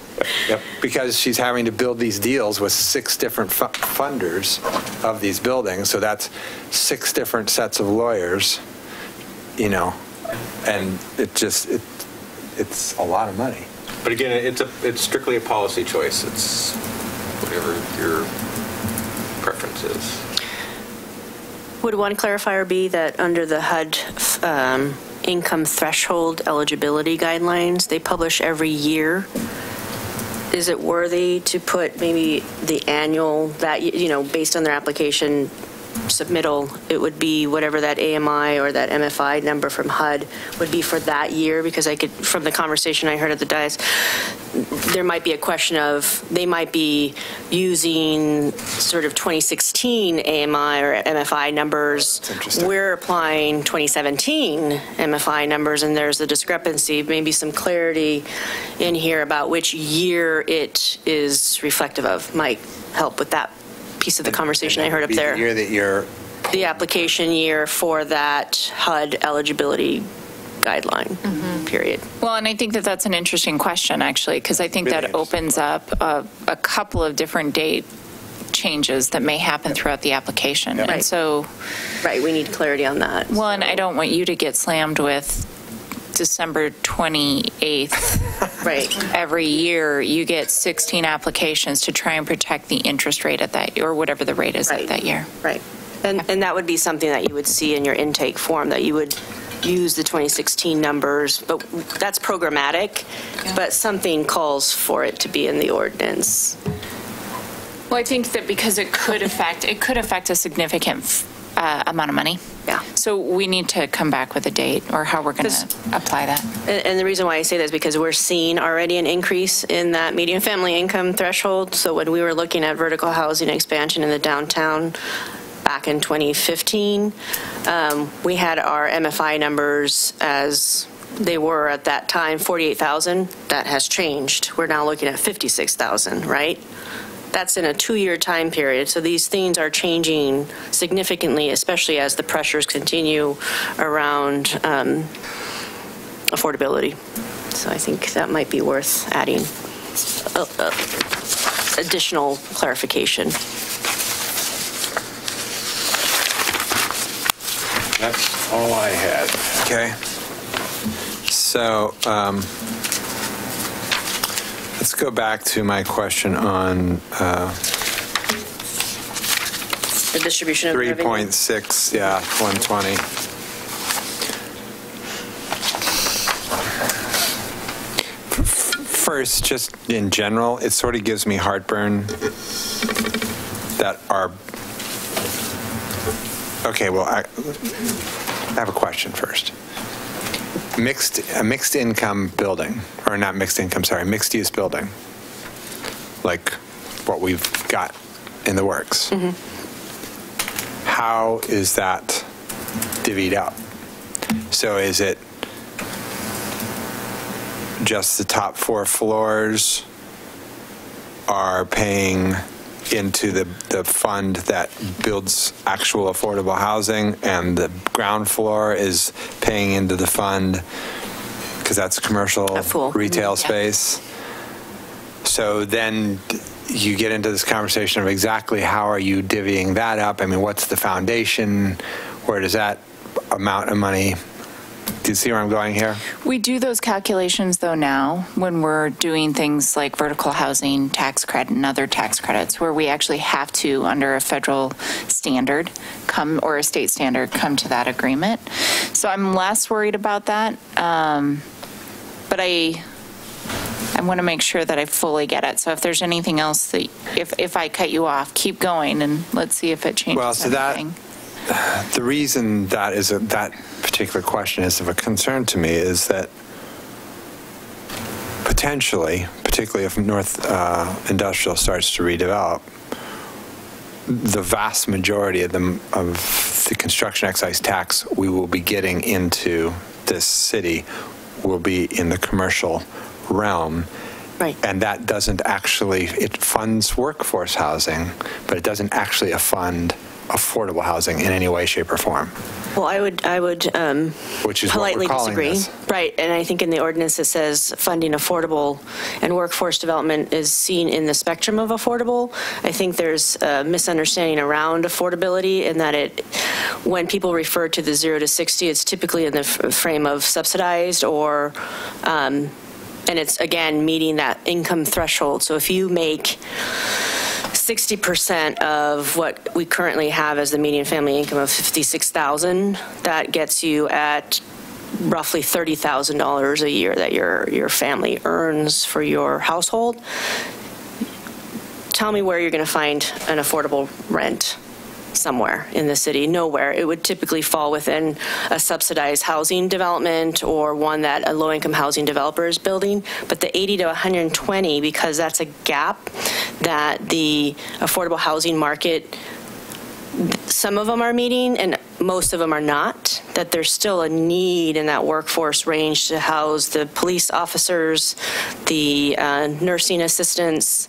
Yep. Because she's having to build these deals with 6 different funders of these buildings, so that's 6 different sets of lawyers, and it's a lot of money. But again, it's strictly a policy choice. It's whatever your preference is. Would one clarifier be that under the HUD income threshold eligibility guidelines. They publish every year. Is it worthy to put maybe the annual, that, based on their application submittal, it would be whatever that AMI or that MFI number from HUD would be for that year? Because from the conversation I heard at the dais, there might be a question of they might be using sort of 2016 AMI or MFI numbers. We're applying 2017 MFI numbers, and there's a discrepancy. Maybe some clarity in here about which year it is reflective of might help with that piece of the conversation I heard up there. The year that you're... The application year for that HUD eligibility guideline, period. Well, and I think that that's an interesting question, actually, because I think that opens up a couple of different date changes that may happen throughout the application. Right. And so... Right, we need clarity on that. Well, and I don't want you to get slammed with December 28th. Right. Every year you get 16 applications to try and protect the interest rate at that, or whatever the rate is at that year. Right. And that would be something that you would see in your intake form, that you would use the 2016 numbers, but that's programmatic, but something calls for it to be in the ordinance. Well, I think that because it could affect a significant amount of money. Yeah. So we need to come back with a date or how we're going to apply that. And the reason why I say that is because we're seeing already an increase in that median family income threshold. So when we were looking at vertical housing expansion in the downtown back in 2015, we had our MFI numbers as they were at that time, 48,000. That has changed. We're now looking at 56,000, right? That's in a 2-year time period. So these things are changing significantly, especially as the pressures continue around affordability. So I think that might be worth adding additional clarification. That's all I had. Okay. So let's go back to my question on The distribution of revenue. 3.6, yeah, 120. First, just in general, it sort of gives me heartburn that our... Okay, well, I have a question first. A mixed income building, or not mixed income, sorry, mixed use building, like what we've got in the works. How is that divvied up? So is it just the top 4 floors are paying into the fund that builds actual affordable housing, and the ground floor is paying into the fund because that's commercial retail space? So then you get into this conversation of exactly how are you divvying that up? I mean, what's the foundation? Where does that amount of money? Do you see where I'm going here? We do those calculations, though, now when we're doing things like vertical housing tax credit and other tax credits, where we actually have to, under a federal standard, or a state standard, come to that agreement. So I'm less worried about that. But I want to make sure that I fully get it. So if there's anything else that, if I cut you off, keep going and let's see if it changes anything. The reason that is that particular question is of a concern to me is that potentially, particularly if North Industrial starts to redevelop, the vast majority of the construction excise tax we will be getting into this city will be in the commercial realm. Right. And that doesn't actually, it funds workforce housing, but it doesn't actually fund affordable housing in any way, shape, or form. Well, I would Which is politely what we're calling disagree. This. Right, and I think in the ordinance it says funding affordable and workforce development is seen in the spectrum of affordable. I think there's a misunderstanding around affordability in that when people refer to the 0 to 60, it's typically in the frame of subsidized or, and it's again meeting that income threshold. So if you make 60% of what we currently have as the median family income of $56,000, that gets you at roughly $30,000 a year that your family earns for your household, tell me where you're going to find an affordable rent somewhere in the city. Nowhere. It would typically fall within a subsidized housing development or one that a low-income housing developer is building. But the 80 to 120, because that's a gap that the affordable housing market, some of them are meeting and most of them are not, that there's still a need in that workforce range to house the police officers, the nursing assistants,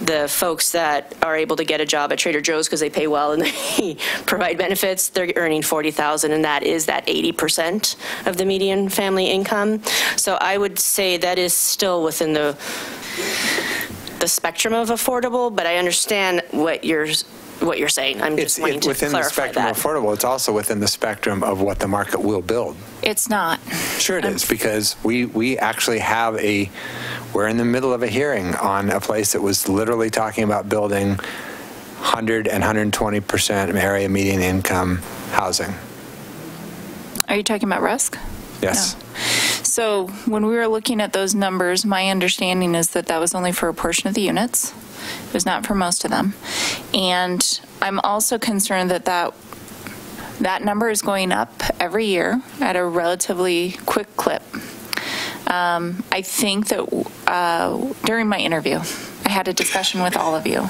the folks that are able to get a job at Trader Joe's because they pay well and they provide benefits. They're earning $40,000, and that is that 80% of the median family income. So I would say that is still within the spectrum of affordable, but I understand what you're saying. I'm just wanting to within clarify the spectrum that. of affordable. It's also within the spectrum of what the market will build. It's not. Sure it is, because we actually have we're in the middle of a hearing on a place that was literally talking about building 100 and 120% of area median income housing. Are you talking about Rusk? Yes. No. So when we were looking at those numbers, my understanding is that that was only for a portion of the units. It was not for most of them. And I'm also concerned that that number is going up every year at a relatively quick clip. I think that during my interview, I had a discussion with all of you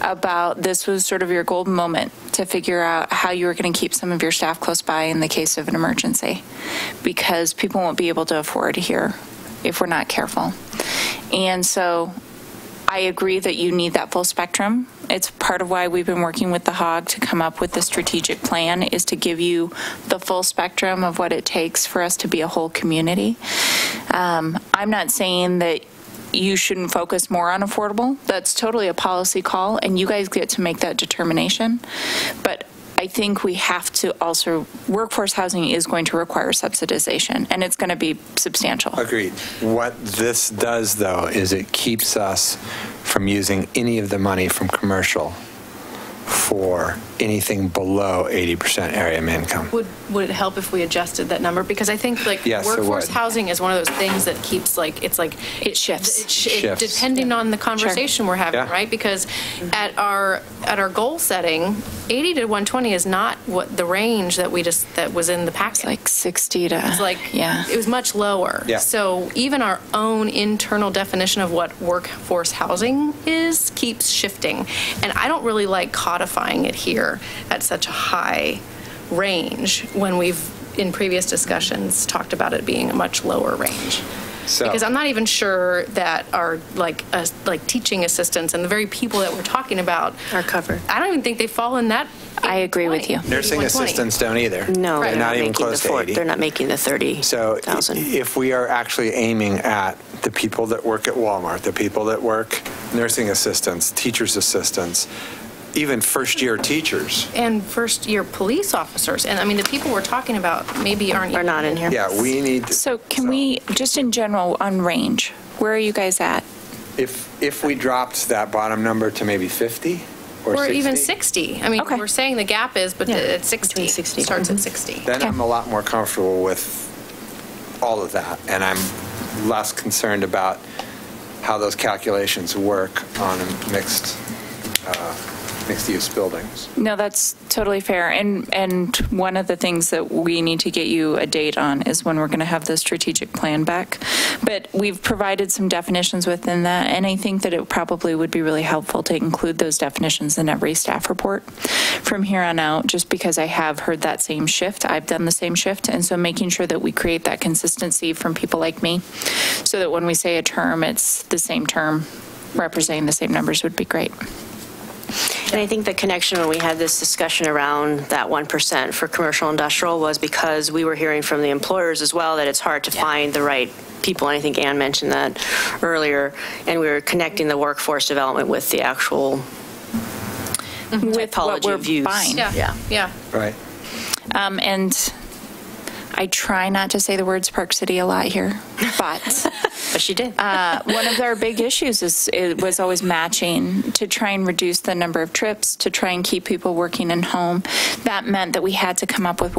about this was sort of your golden moment to figure out how you were going to keep some of your staff close by in the case of an emergency, because people won't be able to afford here if we're not careful. And so I agree that you need that full spectrum. It's part of why we've been working with the HOG to come up with the strategic plan, is to give you the full spectrum of what it takes for us to be a whole community. I'm not saying that you shouldn't focus more on affordable. That's totally a policy call, and you guys get to make that determination. But I think we have to also, workforce housing is going to require subsidization, and it's going to be substantial. Agreed. What this does, though, is it keeps us from using any of the money from commercial for anything below 80% area of income. Would it help if we adjusted that number? Because I think Yes, workforce housing is one of those things that keeps it shifts. It depending on the conversation we're having, right? Because at our goal setting, 80 to 120 is not what the range that that was in the packet. It's like 60 to. It's it was much lower. Yeah. So even our own internal definition of what workforce housing is keeps shifting, and I don't really like codifying it here at such a high range when we've in previous discussions talked about it being a much lower range. So, because I'm not even sure that our like teaching assistants and the very people that we're talking about are covered. I don't even think they fall in that. I agree with you. Nursing assistants don't either. No, they're not even close to 80. They're not making the 30,000. So if we are actually aiming at the people that work at Walmart, the people that work nursing assistants, teachers assistants, even first-year teachers. And first-year police officers. And, I mean, the people we're talking about maybe aren't even not in here. Yeah, we need... So can we, just in general, on range, where are you guys at? If we dropped that bottom number to maybe 50 or 60? Even 60. I mean, we're saying the gap is, but it's 60. 60. Starts at 60. Then I'm a lot more comfortable with all of that, and I'm less concerned about how those calculations work on mixed-use buildings. No, that's totally fair. And one of the things that we need to get you a date on is when we're going to have the strategic plan back. But we've provided some definitions within that, and I think that it probably would be really helpful to include those definitions in every staff report from here on out, just because I have heard that same shift. I've done the same shift, and so making sure that we create that consistency from people like me so that when we say a term, it's the same term representing the same numbers would be great. And I think the connection when we had this discussion around that 1% for commercial industrial was because we were hearing from the employers as well that it's hard to find the right people, and I think Ann mentioned that earlier, and we were connecting the workforce development with the actual typology of use. Buying. Yeah. Right. And I try not to say the words Park City a lot here, but But she did. One of our big issues was always matching to try and reduce the number of trips, to try and keep people working in home. That meant that we had to come up with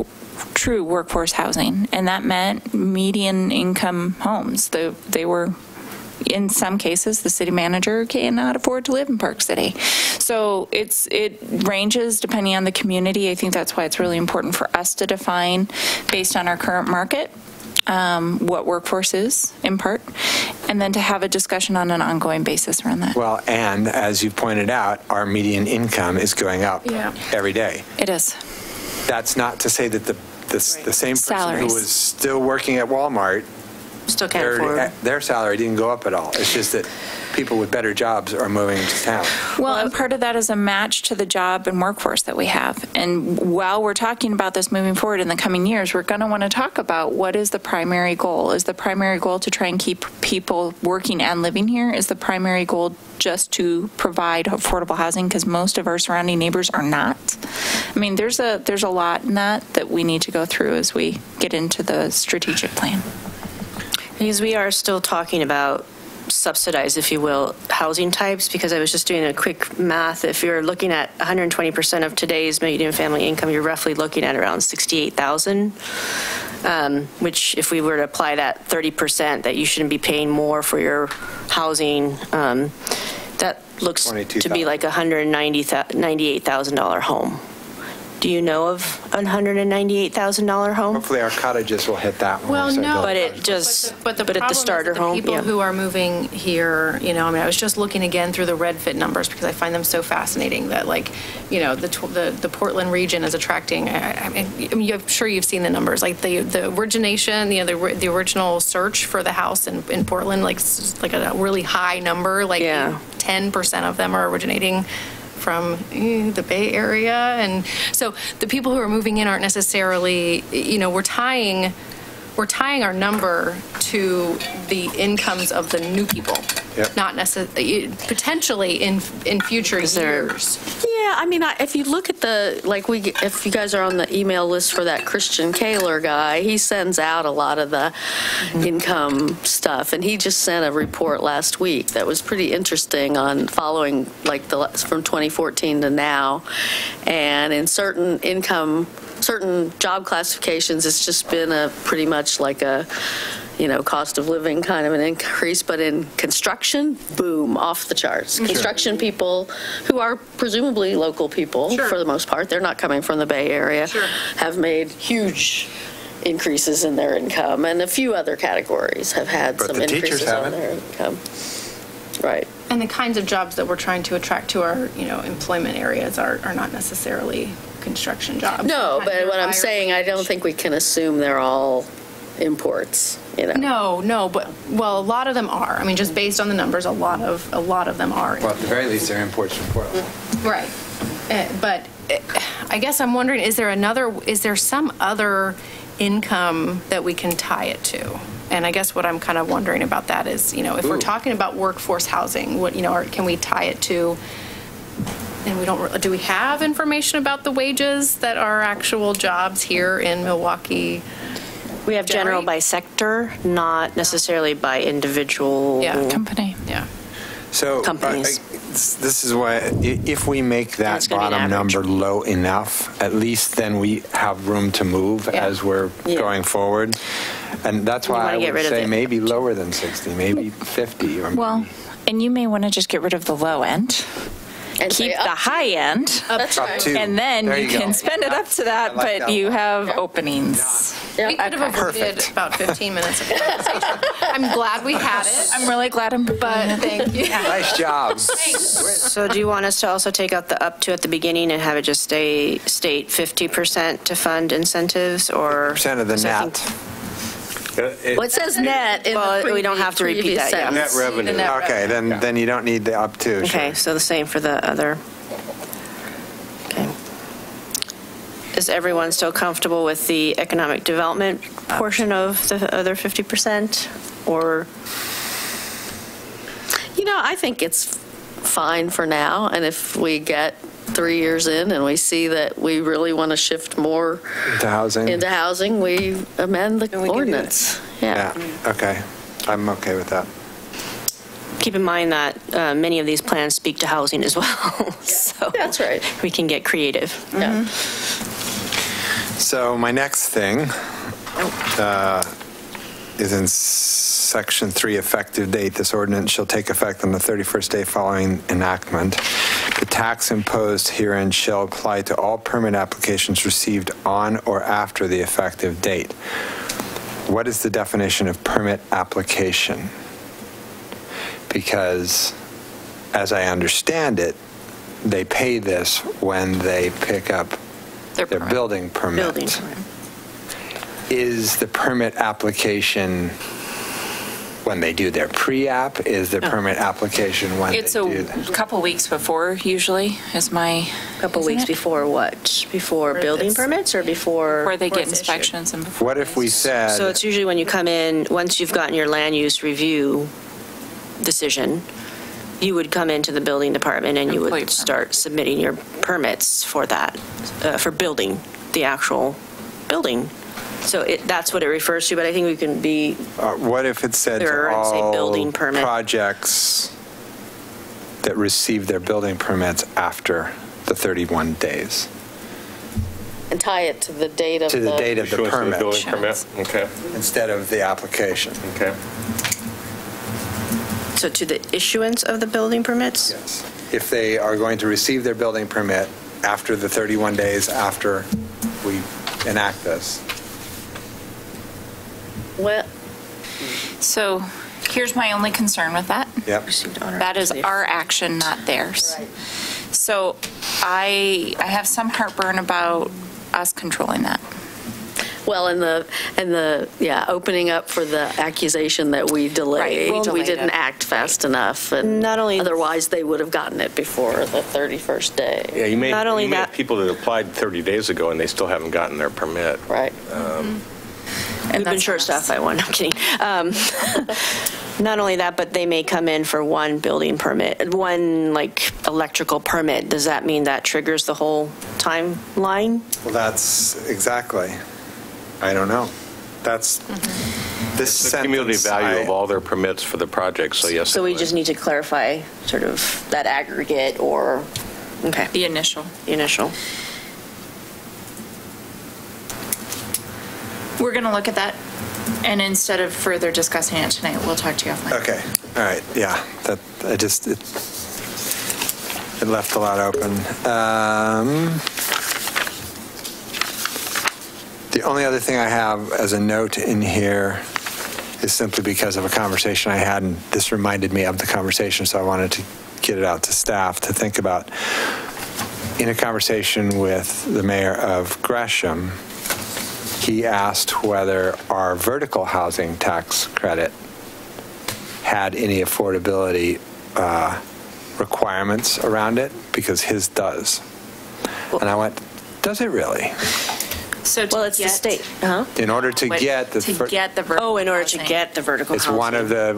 true workforce housing, and that meant median income homes. They were, in some cases, the city manager cannot afford to live in Park City. So it ranges depending on the community. I think that's why it's really important for us to define, based on our current market, what workforce is, in part, and then to have a discussion on an ongoing basis around that. Well, and as you pointed out, our median income is going up every day. It is. That's not to say that the same person Salaries. who was still working at Walmart, still can't afford. Their salary didn't go up at all. It's just that people with better jobs are moving to town. Well, and part of that is a match to the job and workforce that we have. And while we're talking about this moving forward in the coming years, we're going to want to talk about what is the primary goal. Is the primary goal to try and keep people working and living here? Is the primary goal just to provide affordable housing, because most of our surrounding neighbors are not? I mean, there's a lot in that we need to go through as we get into the strategic plan. Because we are still talking about subsidized, if you will, housing types, because I was just doing a quick math. If you're looking at 120% of today's median family income, you're roughly looking at around $68,000, which if we were to apply that 30% that you shouldn't be paying more for your housing, that looks to be like a $198,000 home. Do you know of a $198,000 home? Hopefully our cottages will hit that one. Well, no, but it just, but at the starter home, people who are moving here, I I was just looking again through the Redfit numbers because I find them so fascinating that, like, the Portland region is attracting, I'm sure you've seen the numbers, like the origination, the original search for the house in Portland, like a really high number, like 10% of them are originating from the Bay Area. And so the people who are moving in aren't necessarily, we're tying our number to the incomes of the new people, not necessarily, potentially in future years. Yeah, if you look at if you guys are on the email list for that Christian Kaler guy, he sends out a lot of the income stuff, and he just sent a report last week that was pretty interesting on following from 2014 to now, and in certain job classifications, it's just been pretty much like a cost of living kind of an increase, but in construction, boom, off the charts. Sure. Construction people who are presumably local people for the most part, they're not coming from the Bay Area, have made huge increases in their income, and a few other categories have had some increases on their income. Right. And the kinds of jobs that we're trying to attract to our, employment areas are not necessarily construction jobs. No, but what I'm saying, I don't think we can assume they're all imports. No, but a lot of them are. just based on the numbers, a lot of them are. Well, at the very least, they're imports from Portland. Right, but I guess I'm wondering: is there some other income that we can tie it to? And I guess what I'm kind of wondering about that is, if we're talking about workforce housing, what can we tie it to? And do we have information about the wages that are actual jobs here in Milwaukee? We have general by sector, not necessarily by individual company. Yeah. So companies. This is why, if we make that bottom number low enough, at least then we have room to move as we're going forward. And that's why I would say maybe lower than 60, maybe 50. And you may want to just get rid of the low end. And keep the high end, and then you can spend it up to that, but you have openings. Yeah. We could have avoided about 15 minutes of conversation. I'm glad we had it. I'm really glad but thank you. Nice job. So do you want us to also take out the up to at the beginning and have it just state 50% to fund incentives, or percent of the net? It says net. We don't have to repeat that. Yeah. Net revenue. Okay, then you don't need the up to. Okay, so the same for the other. Okay. Is everyone still comfortable with the economic development portion of the other 50%? Or? I think it's fine for now, and if we get 3 years in and we see that we really want to shift more into housing, we amend the ordinance. Yeah. Okay. I'm okay with that. Keep in mind that many of these plans speak to housing as well. So that's right. We can get creative. Yeah. So my next thing is in Section 3, effective date. This ordinance shall take effect on the 31st day following enactment. The tax imposed herein shall apply to all permit applications received on or after the effective date. What is the definition of permit application? Because, as I understand it, they pay this when they pick up their building permit. Is the permit application when they do their pre-app? Is the permit application when it's they do a couple weeks before, usually, is my... Couple weeks before what? Before building permits or before... Where they get inspections and before... What if we said... So it's usually when you come in, once you've gotten your land use review decision, you would come into the building department and you would start submitting your permits for that, for building the actual building. So that's what it refers to, but I think we can be what if it said to all building permit projects that receive their building permits after the 31 days? And tie it to the date of the date of the permit. Building permit. Okay. Instead of the application. Okay. So to the issuance of the building permits? Yes. If they are going to receive their building permit after the 31 days after we enact this. Well, so here's my only concern with that. Yep. That is our action, not theirs. Right. So I have some heartburn about us controlling that. well, and the opening up for the accusation that we delayed. Right, we didn't act fast enough, and not only otherwise they would have gotten it before the 31st day. Yeah, you may have people that applied 30 days ago and they still haven't gotten their permit. Right. We've been short staffed by one. I'm kidding. Not only that, but they may come in for one building permit, one like electrical permit. Does that mean that triggers the whole timeline? Well, that's exactly. I don't know. That's this the cumulative value of all their permits for the project. So yes. So we just need to clarify sort of that aggregate or okay. The initial. We're going to look at that, and instead of further discussing it tonight, we'll talk to you offline. Okay. All right. Yeah. That it left a lot open. The only other thing I have as a note in here is simply because of a conversation I had, and this reminded me of the conversation, so I wanted to get it out to staff to think about. In a conversation with the mayor of Gresham, he asked whether our vertical housing tax credit had any affordability requirements around it, because his does. And I went, does it really? So it's the state. In order to get the vertical in order to get the vertical it's housing.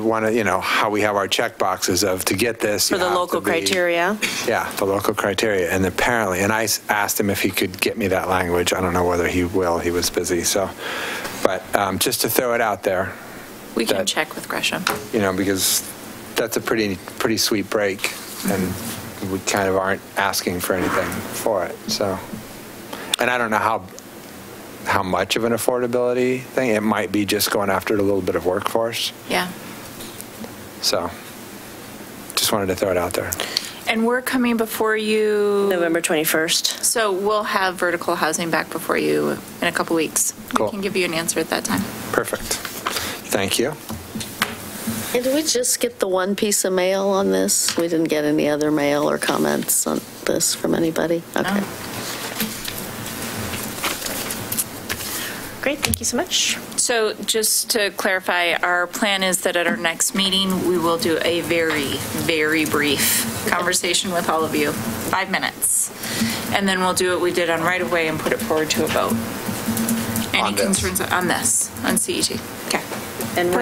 one of how we have our check boxes of to get this for the local criteria. Yeah, the local criteria, and apparently, and I asked him if he could get me that language. I don't know whether he will. He was busy, so. But just to throw it out there. We can check with Gresham. Because that's a pretty sweet break, and we kind of aren't asking for anything for it. So, and I don't know how much of an affordability thing. It might be just going after a little bit of workforce. Yeah. So, just wanted to throw it out there. And we're coming before you... November 21st. So we'll have vertical housing back before you in a couple weeks. Cool. We can give you an answer at that time. Perfect. Thank you. And did we just get the one piece of mail on this? We didn't get any other mail or comments on this from anybody? Okay. Oh. Great, thank you so much. So just to clarify, our plan is that at our next meeting, we will do a very, very brief conversation with all of you, 5 minutes. And then we'll do what we did on right-of-way and put it forward to a vote. Any concerns on this, on CET? Okay. And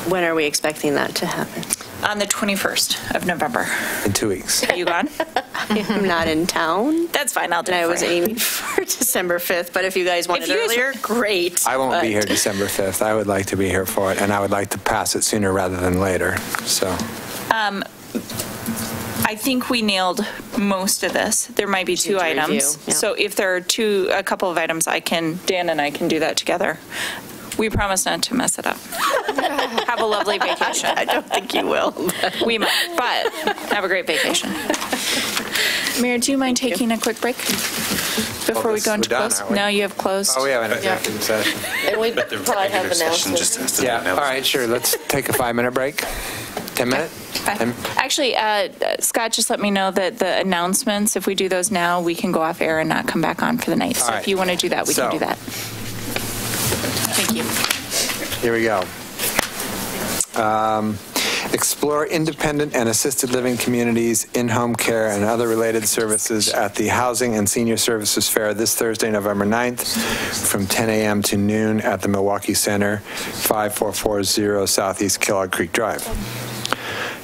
when are we expecting that to happen? On the 21st of November. In 2 weeks. Are you gone? I'm not in town. That's fine. I'll do it. I for was you. aiming for December 5th, but if you guys want it earlier, great. I won't be but- here December 5th. I would like to be here for it, and I would like to pass it sooner rather than later, so. I think we nailed most of this. There might be two Need to items. review, yeah. So if there are a couple of items, Dan and I can do that together. We promise not to mess it up. Have a lovely vacation. I don't think you will. We might, but have a great vacation. Mayor, do you mind taking a quick break before we go into we're done, close? aren't we? No, you have closed. Oh, we have an executive session. And we probably have announcements. Yeah, all right, sure. Let's take a 5-minute break. 10 minute? Actually, Scott just let me know that the announcements, if we do those now, we can go off air and not come back on for the night. So All right. if you want to do that, we can So- do that. Thank you. Here we go. Explore independent and assisted living communities, in-home care, and other related services at the Housing and Senior Services Fair this Thursday, November 9th, from 10 a.m. to noon at the Milwaukee Center, 5440 Southeast Kellogg Creek Drive.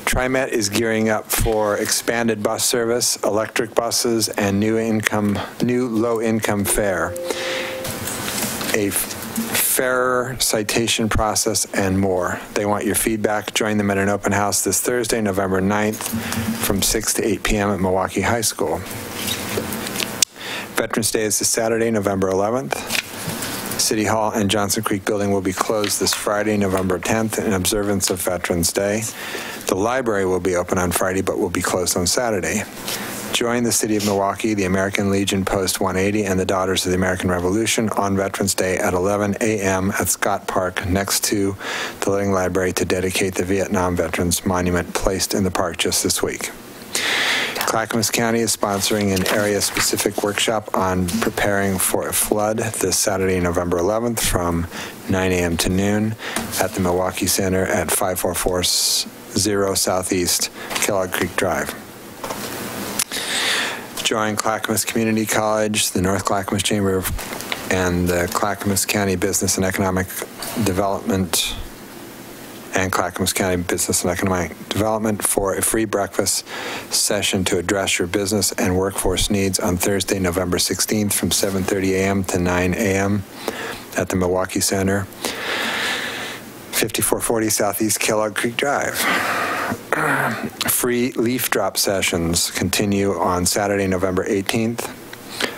TriMet is gearing up for expanded bus service, electric buses, and new low-income fare, a fairer citation process, and more. They want your feedback. Join them at an open house this Thursday, November 9th, from 6 to 8 p.m. at Milwaukee High School. Veterans Day is this Saturday, November 11th. City Hall and Johnson Creek Building will be closed this Friday, November 10th, in observance of Veterans Day. The library will be open on Friday, but will be closed on Saturday. Join the City of Milwaukee, the American Legion Post 180, and the Daughters of the American Revolution on Veterans Day at 11 a.m. at Scott Park next to the Living Library to dedicate the Vietnam Veterans Monument placed in the park just this week. Clackamas County is sponsoring an area-specific workshop on preparing for a flood this Saturday, November 11th from 9 a.m. to noon at the Milwaukee Center at 5440 Southeast Kellogg Creek Drive. Join Clackamas Community College, the North Clackamas Chamber, and the Clackamas County Business and Economic Development and Clackamas County Business and Economic Development for a free breakfast session to address your business and workforce needs on Thursday, November 16th from 7:30 a.m. to 9 a.m. at the Milwaukee Center, 5440 Southeast Kellogg Creek Drive. Free leaf drop sessions continue on Saturday, November 18th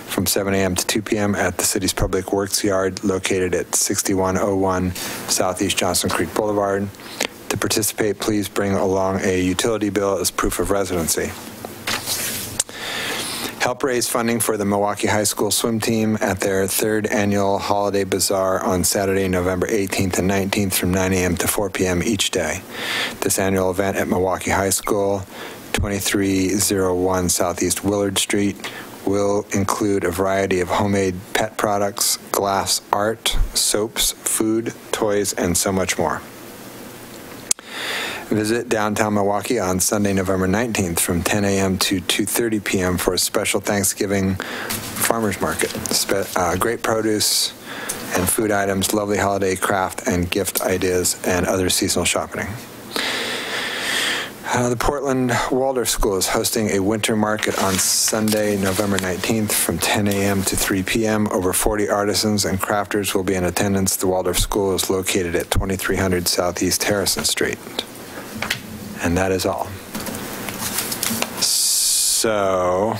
from 7 a.m. to 2 p.m. at the city's Public Works Yard located at 6101 Southeast Johnson Creek Boulevard. To participate, please bring along a utility bill as proof of residency. Help raise funding for the Milwaukee High School swim team at their 3rd annual Holiday Bazaar on Saturday, November 18th and 19th from 9 a.m. to 4 p.m. each day. This annual event at Milwaukee High School, 2301 Southeast Willard Street, will include a variety of homemade pet products, glass art, soaps, food, toys, and so much more. Visit downtown Milwaukee on Sunday, November 19th from 10 a.m. to 2:30 p.m. for a special Thanksgiving farmers market. Great produce and food items, lovely holiday craft and gift ideas, and other seasonal shopping. The Portland Waldorf School is hosting a winter market on Sunday, November 19th from 10 a.m. to 3 p.m. Over 40 artisans and crafters will be in attendance. The Waldorf School is located at 2300 Southeast Harrison Street. And that is all. So,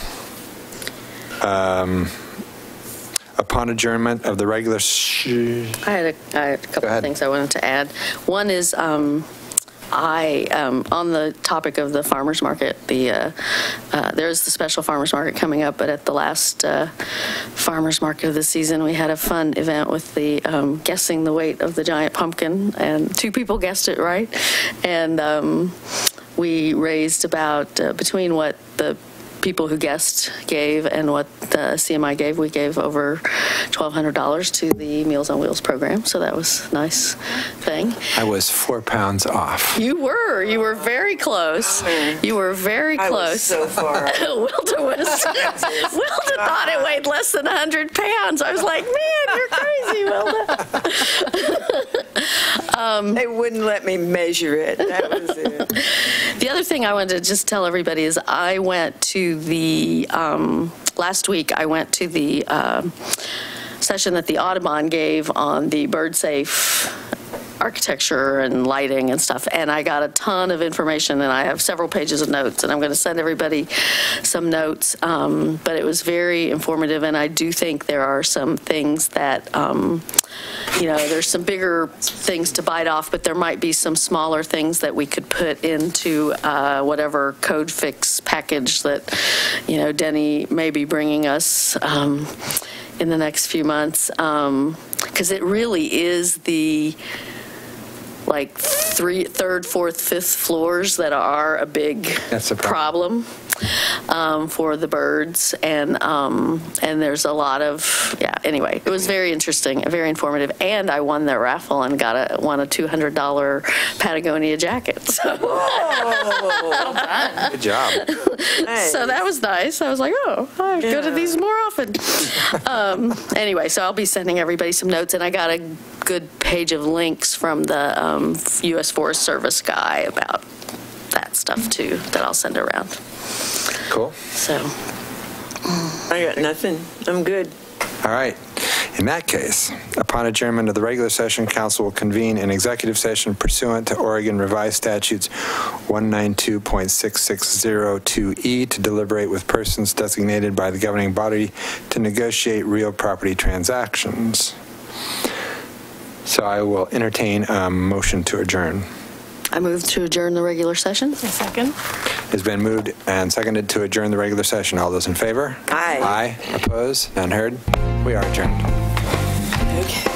upon adjournment of the regular... I had a couple of things I wanted to add. One is on the topic of the farmers market, there's the special farmers market coming up, but at the last farmers market of the season, we had a fun event with the guessing the weight of the giant pumpkin, and 2 people guessed it right. And we raised about, between what the people who guessed gave and what the CMI gave, we gave over $1,200 to the Meals on Wheels program, so that was a nice thing. I was 4 pounds off. You were very close. You were very close. I was so far. Wilda thought it weighed less than 100 pounds. I was like, man, you're crazy, Wilda. They wouldn't let me measure it. That was it. The other thing I wanted to just tell everybody is I went to the, last week I went to the session that the Audubon gave on the bird safe architecture and lighting and stuff, and I got a ton of information, and I have several pages of notes, and I'm going to send everybody some notes, but it was very informative, and I do think there are some things that, there's some bigger things to bite off, but there might be some smaller things that we could put into whatever code fix package that, Denny may be bringing us in the next few months, because it really is the third, fourth, fifth floors that are a big problem for the birds, and there's a lot of anyway, it was very interesting, very informative, and I won the raffle and won a $200 Patagonia jacket. So. Well done. Good job. Nice. So that was nice. I was like, I go to these more often. Anyway, so I'll be sending everybody some notes, and I got a good page of links from the U.S. Forest Service guy about that stuff too that I'll send around. Cool. So. I got nothing. I'm good. All right. In that case, upon adjournment of the regular session, council will convene an executive session pursuant to Oregon Revised Statutes 192.6602E to deliberate with persons designated by the governing body to negotiate real property transactions. So I will entertain a motion to adjourn. I move to adjourn the regular session. A second. It's been moved and seconded to adjourn the regular session. All those in favor? Aye. Aye. Opposed? None heard? We are adjourned. Okay.